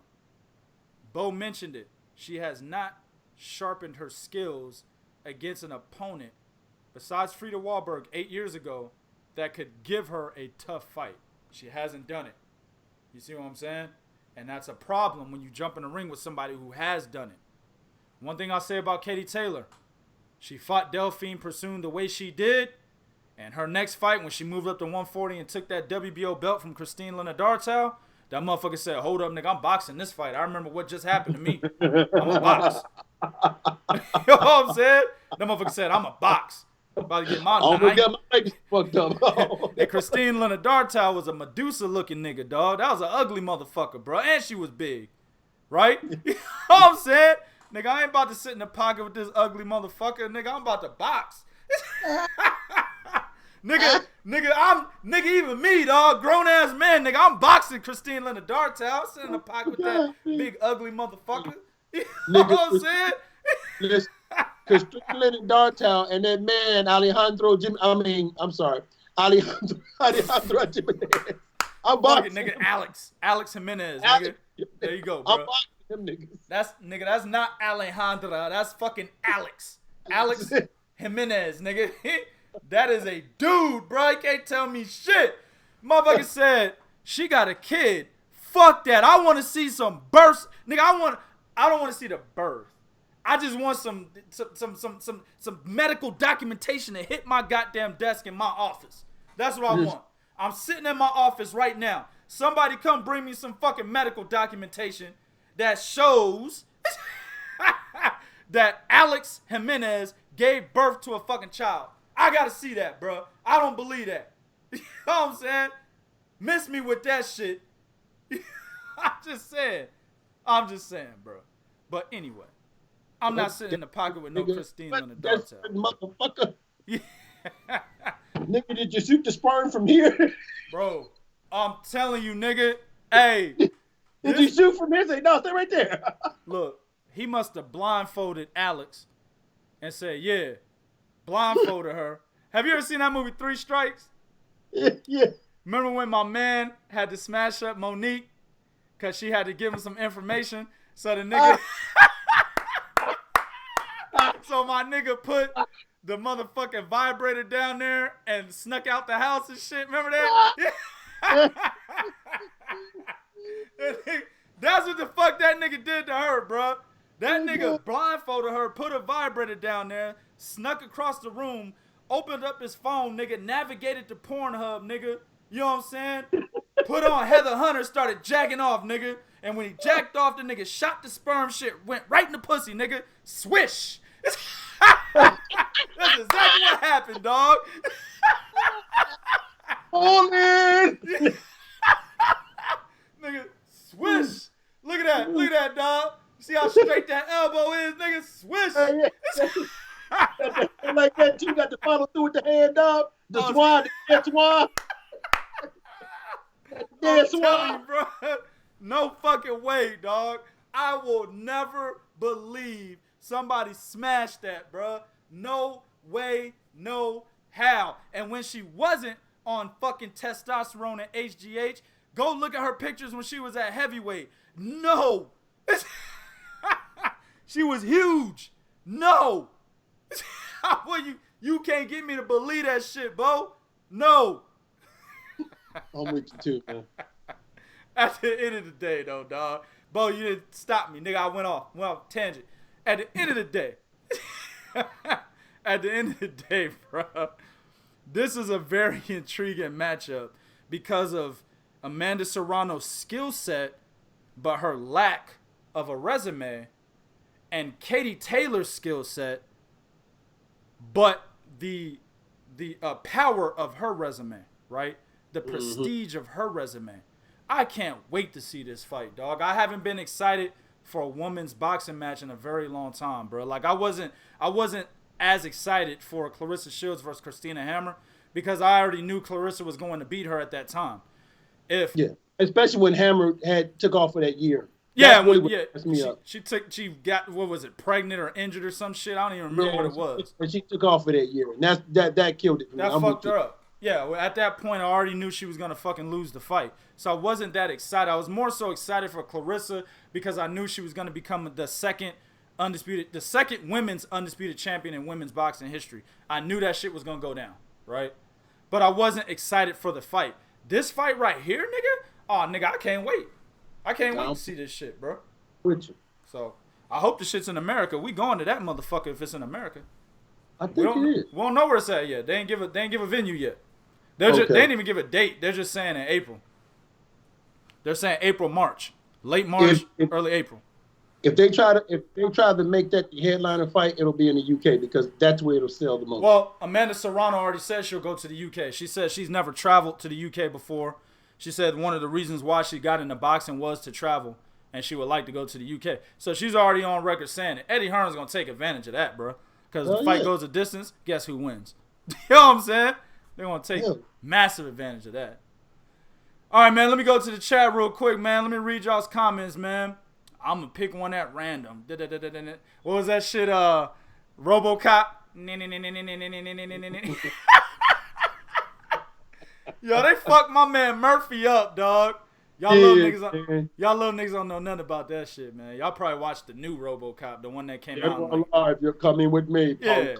Bo mentioned it. She has not sharpened her skills against an opponent besides Frida Wahlberg 8 years ago that could give her a tough fight. She hasn't done it. You see what I'm saying? And that's a problem when you jump in the ring with somebody who has done it. One thing I'll say about Katie Taylor, she fought Delphine Persoon the way she did, and her next fight when she moved up to 140 and took that WBO belt from Christine Linda-Dartel, that motherfucker said, hold up, nigga, I'm boxing this fight. I remember what just happened to me. I'm a box. You know what I'm saying? That motherfucker said, I'm a box. I'm about to get my legs fucked up. And Christine Linda-Dartel was a Medusa-looking nigga, dog. That was an ugly motherfucker, bro. And she was big. Right? You know what I'm saying? Nigga, I ain't about to sit in the pocket with this ugly motherfucker. Nigga, I'm about to box. nigga, even me, dog. Grown-ass man, nigga. I'm boxing Christine Linda-Dartel. Sitting in the pocket with that big, ugly motherfucker. You know what I'm saying? Because Strickland and Dartown and that man Alejandro Jimenez. I'm boxing nigga Alex Jimenez, nigga. There you go, bro. I'm boxing them niggas. That's not Alejandra. That's fucking Alex Jimenez, nigga. That is a dude, bro. You can't tell me shit. Motherfucker said she got a kid. Fuck that. I want to see some births, nigga. I don't want to see the birth. I just want some medical documentation to hit my goddamn desk in my office. That's what I want. I'm sitting in my office right now. Somebody come bring me some fucking medical documentation that shows that Alex Jimenez gave birth to a fucking child. I gotta see that, bro. I don't believe that. You know what I'm saying? Miss me with that shit. I'm just saying, bro. But anyway, I'm not sitting in the pocket with no Christine on the dark side. Motherfucker. Yeah. Nigga, did you shoot the sperm from here? Bro, I'm telling you, nigga. Hey. Did you shoot from here? Say, no, stay right there. Look, he must have blindfolded Alex and said, yeah, blindfolded her. Have you ever seen that movie 3 Strikes? Yeah. Remember when my man had to smash up Monique because she had to give him some information? So the nigga... So my nigga put the motherfucking vibrator down there and snuck out the house and shit. Remember that? That's what the fuck that nigga did to her, bro. That nigga blindfolded her, put a vibrator down there, snuck across the room, opened up his phone, nigga, navigated to Pornhub, nigga. You know what I'm saying? Put on Heather Hunter, started jacking off, nigga. And when he jacked off, the nigga shot the sperm shit, went right in the pussy, nigga. Swish. That's exactly what happened, dog. Oh, man. Nigga, swish. Look at that. Look at that, dog. See how straight that elbow is, nigga? Swish. Like that, you got to follow through with the hand, dog. The swan, the swan. I'm telling you, bro. No fucking way, dog. I will never believe somebody smashed that, bro. No way, no how. And when she wasn't on fucking testosterone and HGH, go look at her pictures when she was at heavyweight. No. She was huge. No. Well, you can't get me to believe that shit, Bo. No. I'm with you too, man. At the end of the day, though, dog. Bo, you didn't stop me, nigga. I went off tangent. At the end of the day, bro, this is a very intriguing matchup because of Amanda Serrano's skill set, but her lack of a resume, and Katie Taylor's skill set, but the power of her resume, right? The prestige of her resume. I can't wait to see this fight, dog. I haven't been excited for a women's boxing match in a very long time, bro. Like I wasn't as excited for Clarissa Shields versus Christina Hammer because I already knew Clarissa was going to beat her at that time. Especially when Hammer took off for that year. Yeah, she got, what was it, pregnant or injured or some shit. I don't even remember what it was. And she took off for that year, and that killed it. That fucked her up. Yeah, well, at that point, I already knew she was going to fucking lose the fight. So I wasn't that excited. I was more so excited for Clarissa because I knew she was going to become the second women's undisputed champion in women's boxing history. I knew that shit was going to go down, right? But I wasn't excited for the fight. This fight right here, nigga? Oh, nigga, I can't wait. I can't wait to see this shit, bro. With you. So I hope the shit's in America. We going to that motherfucker if it's in America. I think it is. We don't know where it's at yet. They ain't give a venue yet. They didn't even give a date. They're just saying in April. They're saying April, March, late March, early April. If they try to make that the headliner fight, it'll be in the UK because that's where it'll sell the most. Well, Amanda Serrano already said she'll go to the UK. She said she's never traveled to the UK before. She said one of the reasons why she got into boxing was to travel, and she would like to go to the UK. So she's already on record saying it. Eddie Hearn's gonna take advantage of that, bro. Because the fight goes a distance. Guess who wins? You know what I'm saying? They're going to take massive advantage of that. All right, man, let me go to the chat real quick, man. Let me read y'all's comments, man. I'm going to pick one at random. What was that shit? RoboCop. Yo, they fucked my man Murphy up, dog. Y'all little niggas don't know nothing about that shit, man. Y'all probably watched the new RoboCop, the one that came out. Alive, you're coming with me, punk. Yeah.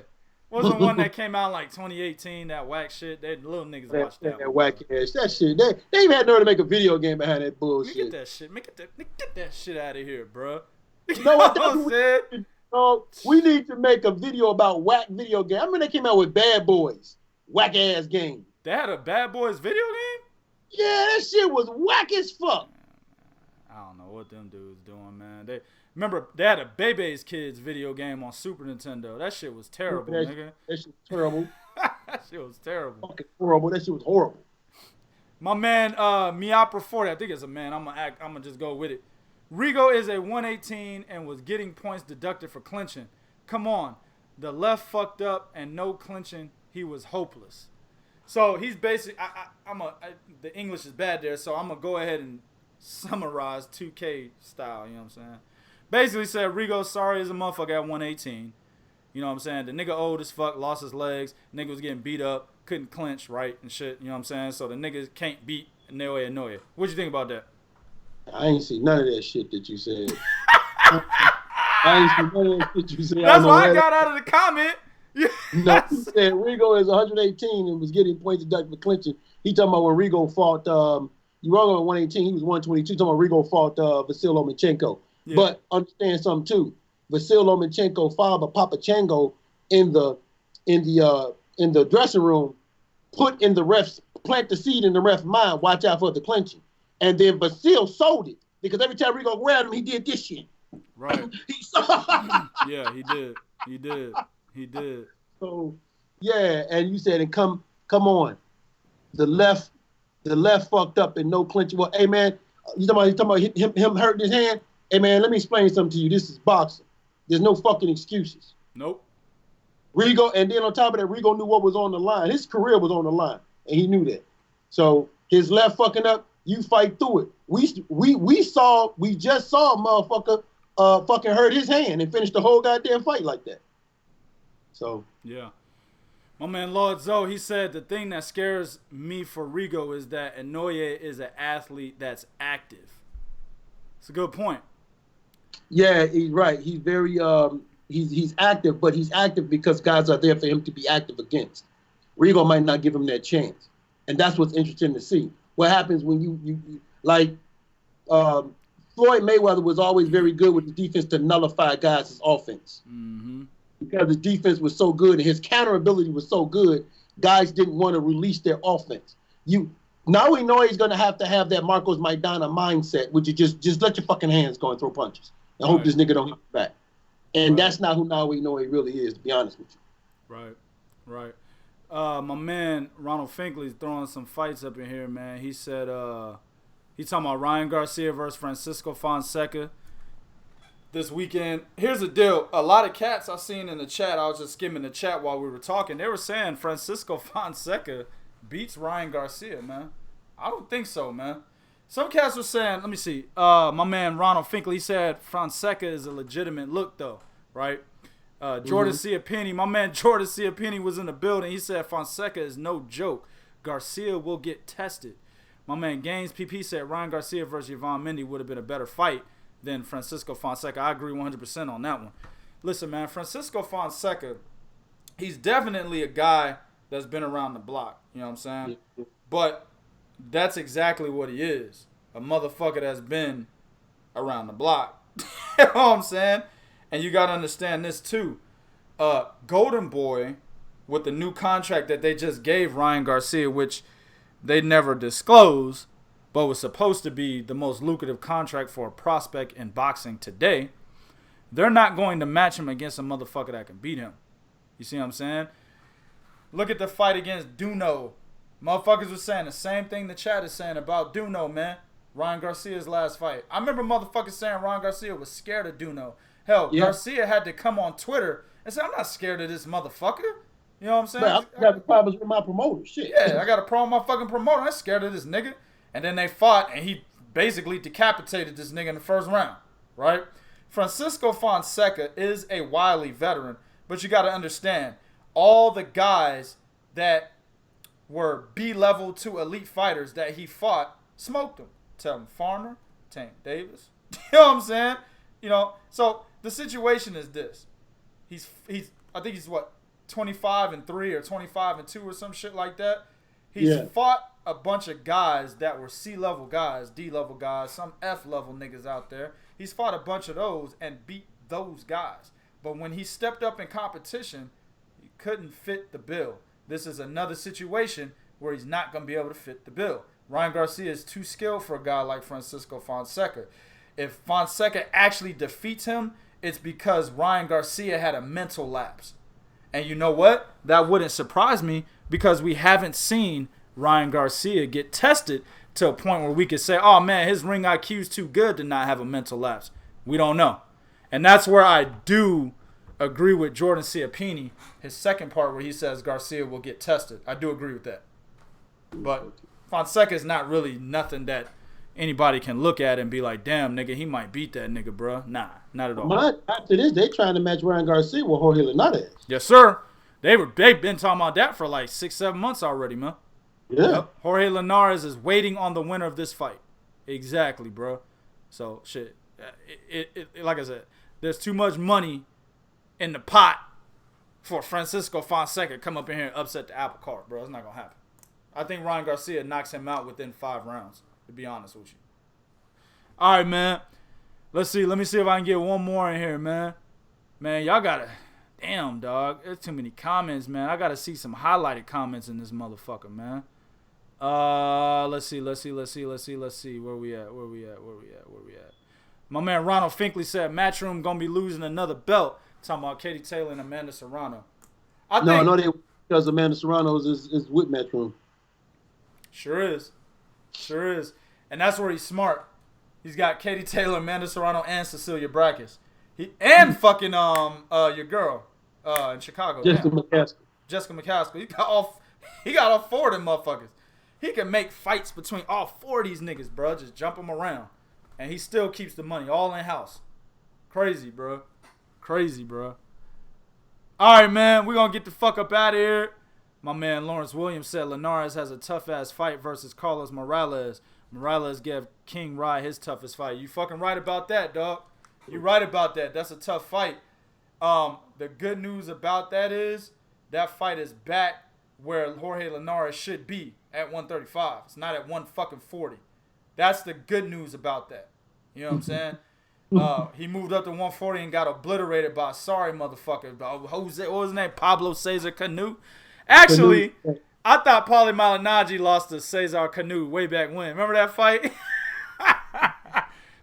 Wasn't one that came out like 2018, that whack shit. They little niggas watched that. That whack ass. That shit. They even had nerve to make a video game behind that bullshit. Get that shit. Get that shit out of here, bro. You know what I'm saying? We need to make a video about whack video game. I mean, they came out with Bad Boys. Whack ass game. They had a Bad Boys video game? Yeah, that shit was whack as fuck. I don't know what them dudes doing, man. They had a Bebe's Kids video game on Super Nintendo. That shit was terrible, nigga. That shit was terrible. That shit was terrible. Fucking horrible. That shit was horrible. My man, Miapra 40, I think it's a man. I'm gonna just go with it. Rigo is a 118 and was getting points deducted for clinching. Come on. The left fucked up and no clinching. He was hopeless. So he's basically, the English is bad there, so I'm going to go ahead and summarize 2K style, you know what I'm saying? Basically said, Rigo, sorry as a motherfucker at 118. You know what I'm saying? The nigga old as fuck, lost his legs. Nigga was getting beat up, couldn't clinch, right, and shit, you know what I'm saying? So the niggas can't beat Naoya. What you think about that? I ain't see none of that shit that you said. I ain't see none of that shit you said. That's what I got out of the comment. No, he said Rigo is 118 and was getting points deducted for clinching. He talking about when Rigo fought, you wrong on 118, he was 122. Talking about Rigo fought Vasil Lomachenko. Yeah. But understand something too. Vasil Lomachenko father, Papa Chango, in the dressing room, put in the ref's, plant the seed in the ref's mind, watch out for the clinching. And then Vasil sold it because every time Rigo grabbed him, he did this shit. Right. Yeah, he did. So, yeah, and you said, and come on, the left fucked up and no clinching. Well, hey man, you talking about him hurting his hand? Hey man, let me explain something to you. This is boxing. There's no fucking excuses. Nope. Rigo, and then on top of that, Rigo knew what was on the line. His career was on the line, and he knew that. So his left fucking up, you fight through it. We just saw a motherfucker fucking hurt his hand and finish the whole goddamn fight like that. So yeah, my man Lord Zoe, he said the thing that scares me for Rigo is that Inoue is an athlete that's active. It's a good point. Yeah, he's right. He's very he's active, but he's active because guys are there for him to be active against. Rigo might not give him that chance, and that's what's interesting to see. What happens when you like Floyd Mayweather was always very good with the defense to nullify guys' offense. Mm-hmm. Because his defense was so good and his counter ability was so good, guys didn't want to release their offense. Now we know he's going to have that Marcos Maidana mindset, which is just let your fucking hands go and throw punches. I hope this nigga don't hit back. And that's not who now we know he really is, to be honest with you. Right. My man Ronald Finkley's throwing some fights up in here, man. He said he's talking about Ryan Garcia versus Francisco Fonseca this weekend. Here's the deal. A lot of cats I seen in the chat, I was just skimming the chat while we were talking, they were saying Francisco Fonseca beats Ryan Garcia, man. I don't think so, man. Some cats were saying, let me see, my man Ronald Finkley said Fonseca is a legitimate look, though, right? Jordan Ciappini, my man Jordan Ciappini was in the building. He said Fonseca is no joke. Garcia will get tested. My man Gaines PP said Ryan Garcia versus Yvonne Mendy would have been a better fight than Francisco Fonseca. I agree 100% on that one. Listen, man, Francisco Fonseca, he's definitely a guy that's been around the block. You know what I'm saying? Yeah. But that's exactly what he is. A motherfucker that's been around the block. You know what I'm saying? And you got to understand this too. Golden Boy, with the new contract that they just gave Ryan Garcia, which they never disclosed, but was supposed to be the most lucrative contract for a prospect in boxing today, they're not going to match him against a motherfucker that can beat him. You see what I'm saying? Look at the fight against Duno. Motherfuckers were saying the same thing the chat is saying about Duno, man. Ryan Garcia's last fight. I remember motherfuckers saying Ryan Garcia was scared of Duno. Hell, yeah. Garcia had to come on Twitter and say, I'm not scared of this motherfucker. You know what I'm saying? Man, I got problems with my promoter. Shit. Yeah, I got a problem with my fucking promoter. I'm scared of this nigga. And then they fought, and he basically decapitated this nigga in the first round, right? Francisco Fonseca is a wily veteran, But you got to understand, all the guys that were B-level to elite fighters that he fought smoked him. Tell him Farmer, Tank Davis. You know what I'm saying? You know, so the situation is this. He's I think he's what, 25-3 or 25-2 or some shit like that. He's fought a bunch of guys that were C-level guys, D-level guys, some F-level niggas out there. He's fought a bunch of those and beat those guys. But when he stepped up in competition, he couldn't fit the bill. This is another situation where he's not going to be able to fit the bill. Ryan Garcia is too skilled for a guy like Francisco Fonseca. If Fonseca actually defeats him, it's because Ryan Garcia had a mental lapse. And you know what? That wouldn't surprise me because we haven't seen Ryan Garcia get tested to a point where we could say, oh man, his ring IQ is too good to not have a mental lapse. We don't know. And that's where I do agree with Jordan Ciapini, his second part where he says Garcia will get tested. I do agree with that. But Fonseca is not really nothing that anybody can look at and be like, damn, nigga, he might beat that nigga, bro. Nah, not at all. But after this, they trying to match Ryan Garcia with Jorge Linares. Yes, sir. They've been talking about that for like 6-7 months already, man. Yeah. Yep. Jorge Linares is waiting on the winner of this fight. Exactly, bro. So, shit. Like I said, there's too much money in the pot for Francisco Fonseca to come up in here and upset the apple cart, bro. It's not going to happen. I think Ryan Garcia knocks him out within 5 rounds, to be honest with you. All right, man. Let's see. Let me see if I can get one more in here, man. Man, y'all got to... Damn, dog. There's too many comments, man. I got to see some highlighted comments in this motherfucker, man. Let's see. Where we at? My man Ronald Finkley said Matchroom gonna be losing another belt. Talking about Katie Taylor and Amanda Serrano. Because Amanda Serrano is with Matchroom. Sure is. And that's where he's smart. He's got Katie Taylor, Amanda Serrano, and Cecilia Brækhus. And fucking your girl in Chicago. Jessica McCaskill. He got all 4 of them motherfuckers. He can make fights between all 4 of these niggas, bro. Just jump them around. And he still keeps the money all in-house. Crazy, bro. All right, man. We're going to get the fuck up out of here. My man Lawrence Williams said Linares has a tough-ass fight versus Carlos Morales. Morales gave King Rye his toughest fight. You fucking right about that, dog. You right about that. That's a tough fight. The good news about that is that fight is back where Jorge Linares should be at 135. It's not at 140. That's the good news about that. You know what I'm saying? He moved up to 140 and got obliterated by a sorry motherfucker. Jose, what was his name? Pablo Cesar Canu. Actually, I thought Paulie Malignaggi lost to Cesar Canu way back when. Remember that fight?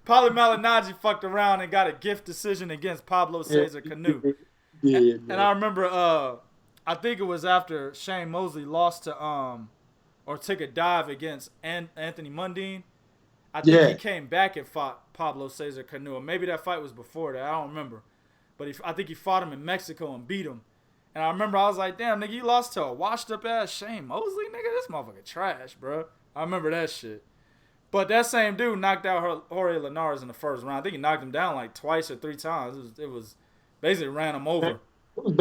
Paulie Malignaggi fucked around and got a gift decision against Pablo Cesar Canu. And I remember, I think it was after Shane Mosley lost to, or took a dive against Anthony Mundine. I think he came back and fought Pablo Cesar Canu. Or maybe that fight was before that. I don't remember. But I think he fought him in Mexico and beat him. And I remember I was like, damn, nigga, you lost to a washed-up-ass Shane Mosley? Nigga, this motherfucker trash, bro. I remember that shit. But that same dude knocked out Jorge Linares in the first round. I think he knocked him down like twice or 3 times. It was basically ran him over. It was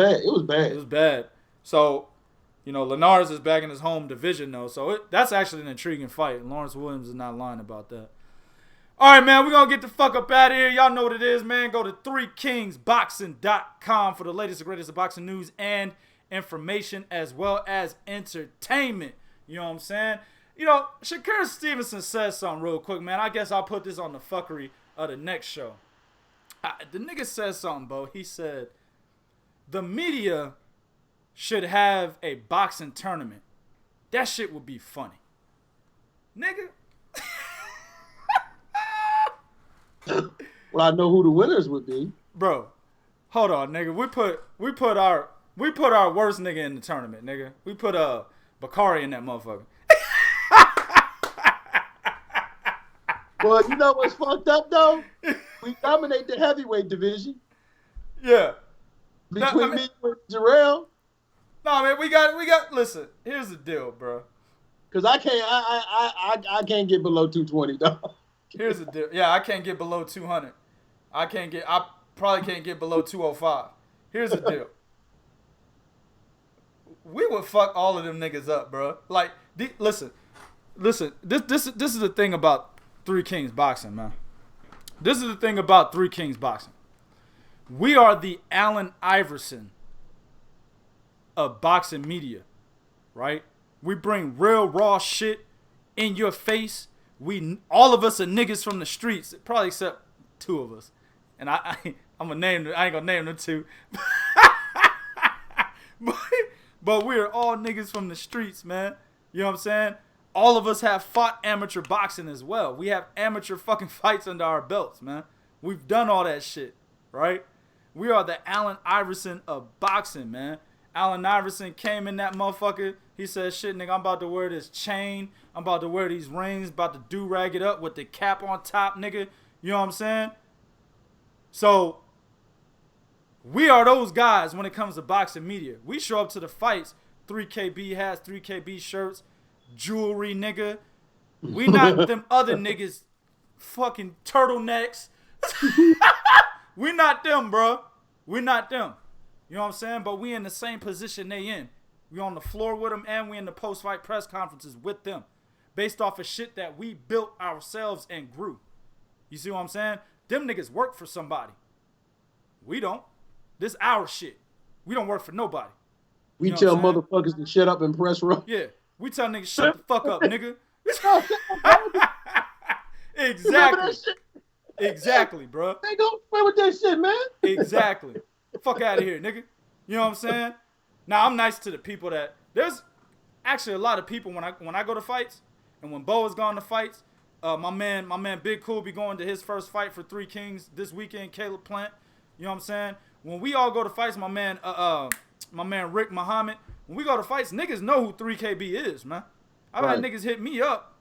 bad. So, you know, Linares is back in his home division, though. So that's actually an intriguing fight. And Lawrence Williams is not lying about that. All right, man, we're going to get the fuck up out of here. Y'all know what it is, man. Go to 3KingsBoxing.com for the latest and greatest of boxing news and information as well as entertainment. You know what I'm saying? You know, Shakur Stevenson says something real quick, man. I guess I'll put this on the fuckery of the next show. The nigga says something, bro. He said, the media should have a boxing tournament. That shit would be funny. Nigga. Well, I know who the winners would be. Bro, hold on, nigga. We put our worst nigga in the tournament, nigga. We put Bakari in that motherfucker. Well, you know what's fucked up though? We dominate the heavyweight division. Yeah. Between me and Jarrell. No, man, we got. Listen, here's the deal, bro. Cause I can't get below 220, dog. Here's the deal. Yeah, I can't get below 200. I probably can't get below 205. Here's the deal. we would fuck all of them niggas up, bro. Like, listen. This is the thing about 3 Kings Boxing, man. This is the thing about 3 Kings Boxing. We are the Allen Iverson of boxing media, right? We bring real raw shit in your face. All of us are niggas from the streets, probably except 2 of us. And I ain't gonna name them 2. But we're all niggas from the streets, man. You know what I'm saying? All of us have fought amateur boxing as well. We have amateur fucking fights under our belts, man. We've done all that shit, right? We are the Allen Iverson of boxing, man. Allen Iverson came in that motherfucker. He said, shit, nigga, I'm about to wear this chain. I'm about to wear these rings. About to do-rag it up with the cap on top, nigga. You know what I'm saying? So, we are those guys when it comes to boxing media. We show up to the fights. 3KB hats, 3KB shirts, jewelry, nigga. We not them other niggas fucking turtlenecks. We not them, bro. We not them. You know what I'm saying? But we in the same position they in. We on the floor with them and we in the post-fight press conferences with them. Based off of shit that we built ourselves and grew. You see what I'm saying? Them niggas work for somebody. We don't. This our shit. We don't work for nobody. We tell motherfuckers to shut up and press run. Yeah. We tell niggas shut the fuck up, nigga. Exactly. Exactly, bro. They don't play with that shit, man. Exactly. Fuck out of here, nigga. You know what I'm saying? Now, I'm nice to the people that... There's actually a lot of people when I go to fights, and when Bo has gone to fights, my man Big Cool be going to his first fight for 3 Kings this weekend, Caleb Plant. You know what I'm saying? When we all go to fights, my man Rick Muhammad, when we go to fights, niggas know who 3KB is, man. I've had niggas hit me up.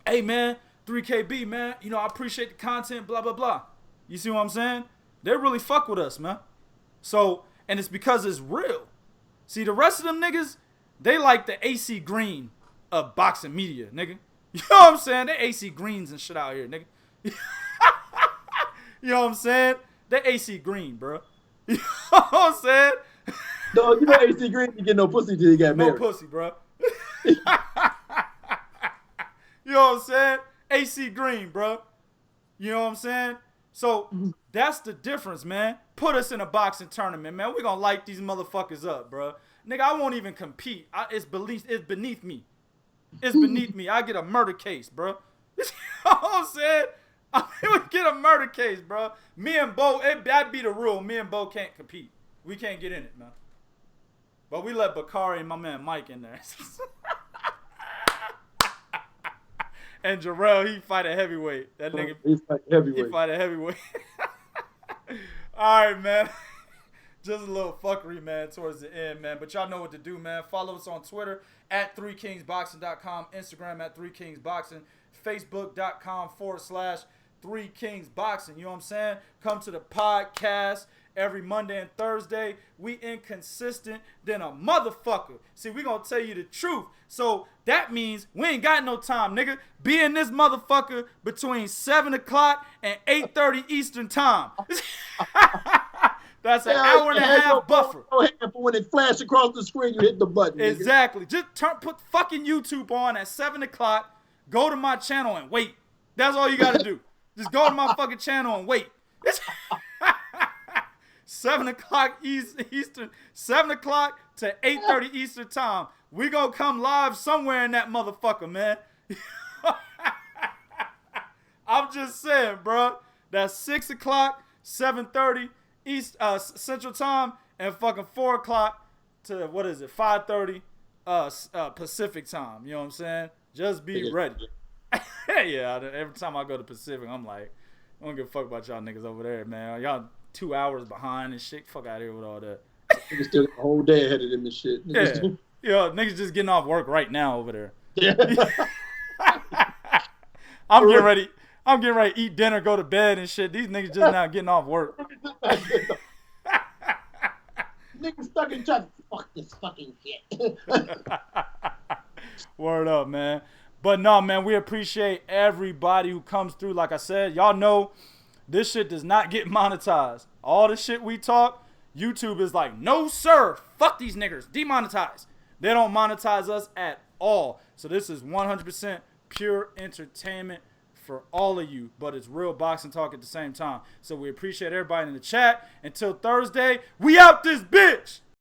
Hey, man, 3KB, man. You know, I appreciate the content, blah, blah, blah. You see what I'm saying? They really fuck with us, man. So, and it's because it's real. See, the rest of them niggas, they like the AC Green of boxing media, nigga. You know what I'm saying? They AC Greens and shit out here, nigga. You know what I'm saying? They AC Green, bro. You know what I'm saying? No, you know AC Green didn't get no pussy till he got married. No pussy, bro. You know what I'm saying? AC Green, bro. You know what I'm saying? So that's the difference, man. Put us in a boxing tournament, man. We're going to light these motherfuckers up, bro. Nigga, I won't even compete. It's beneath me. It's beneath me. I get a murder case, bro. You know what I'm saying? I would get a murder case, bro. Me and Bo, that'd be the rule. Me and Bo can't compete. We can't get in it, man. But we let Bakari and my man Mike in there. And Jarrell, he fight a heavyweight. That nigga, he fight heavyweight. He fight a heavyweight. All right, man. Just a little fuckery, man, towards the end, man. But y'all know what to do, man. Follow us on Twitter at 3kingsboxing.com, Instagram at 3kingsboxing, Facebook.com/3kingsboxing. You know what I'm saying? Come to the podcast every Monday and Thursday. We inconsistent than a motherfucker. See, we gonna tell you the truth. So that means we ain't got no time, nigga. Be in this motherfucker between 7 o'clock and 8:30 Eastern time. That's an hour and a half buffer. When it flashes across the screen, you hit the button. Exactly. Nigga. Just put fucking YouTube on at 7 o'clock. Go to my channel and wait. That's all you gotta do. Just go to my fucking channel and wait. 7 o'clock Eastern, 7 o'clock to 8:30 Eastern time. We gonna come live somewhere in that motherfucker, man. I'm just saying, bro. That's 6 o'clock, 7:30 Central time, and fucking 4 o'clock to, 5:30 Pacific time. You know what I'm saying? Just be ready. Yeah, every time I go to Pacific, I'm like, I don't give a fuck about y'all niggas over there, man. Y'all 2 hours behind and shit. Fuck out of here with all that. Niggas still got a whole day ahead of them and shit. Yeah. Yo, niggas just getting off work right now over there. Yeah. I'm getting ready to eat dinner, go to bed and shit. These niggas just now getting off work. Niggas stuck in traffic. Fuck this fucking shit. Word up, man. But no, man, we appreciate everybody who comes through. Like I said, y'all know this shit does not get monetized. All the shit we talk, YouTube is like, no sir, fuck these niggers, demonetize. They don't monetize us at all. So this is 100% pure entertainment for all of you, but it's real boxing talk at the same time. So we appreciate everybody in the chat. Until Thursday, we out this bitch.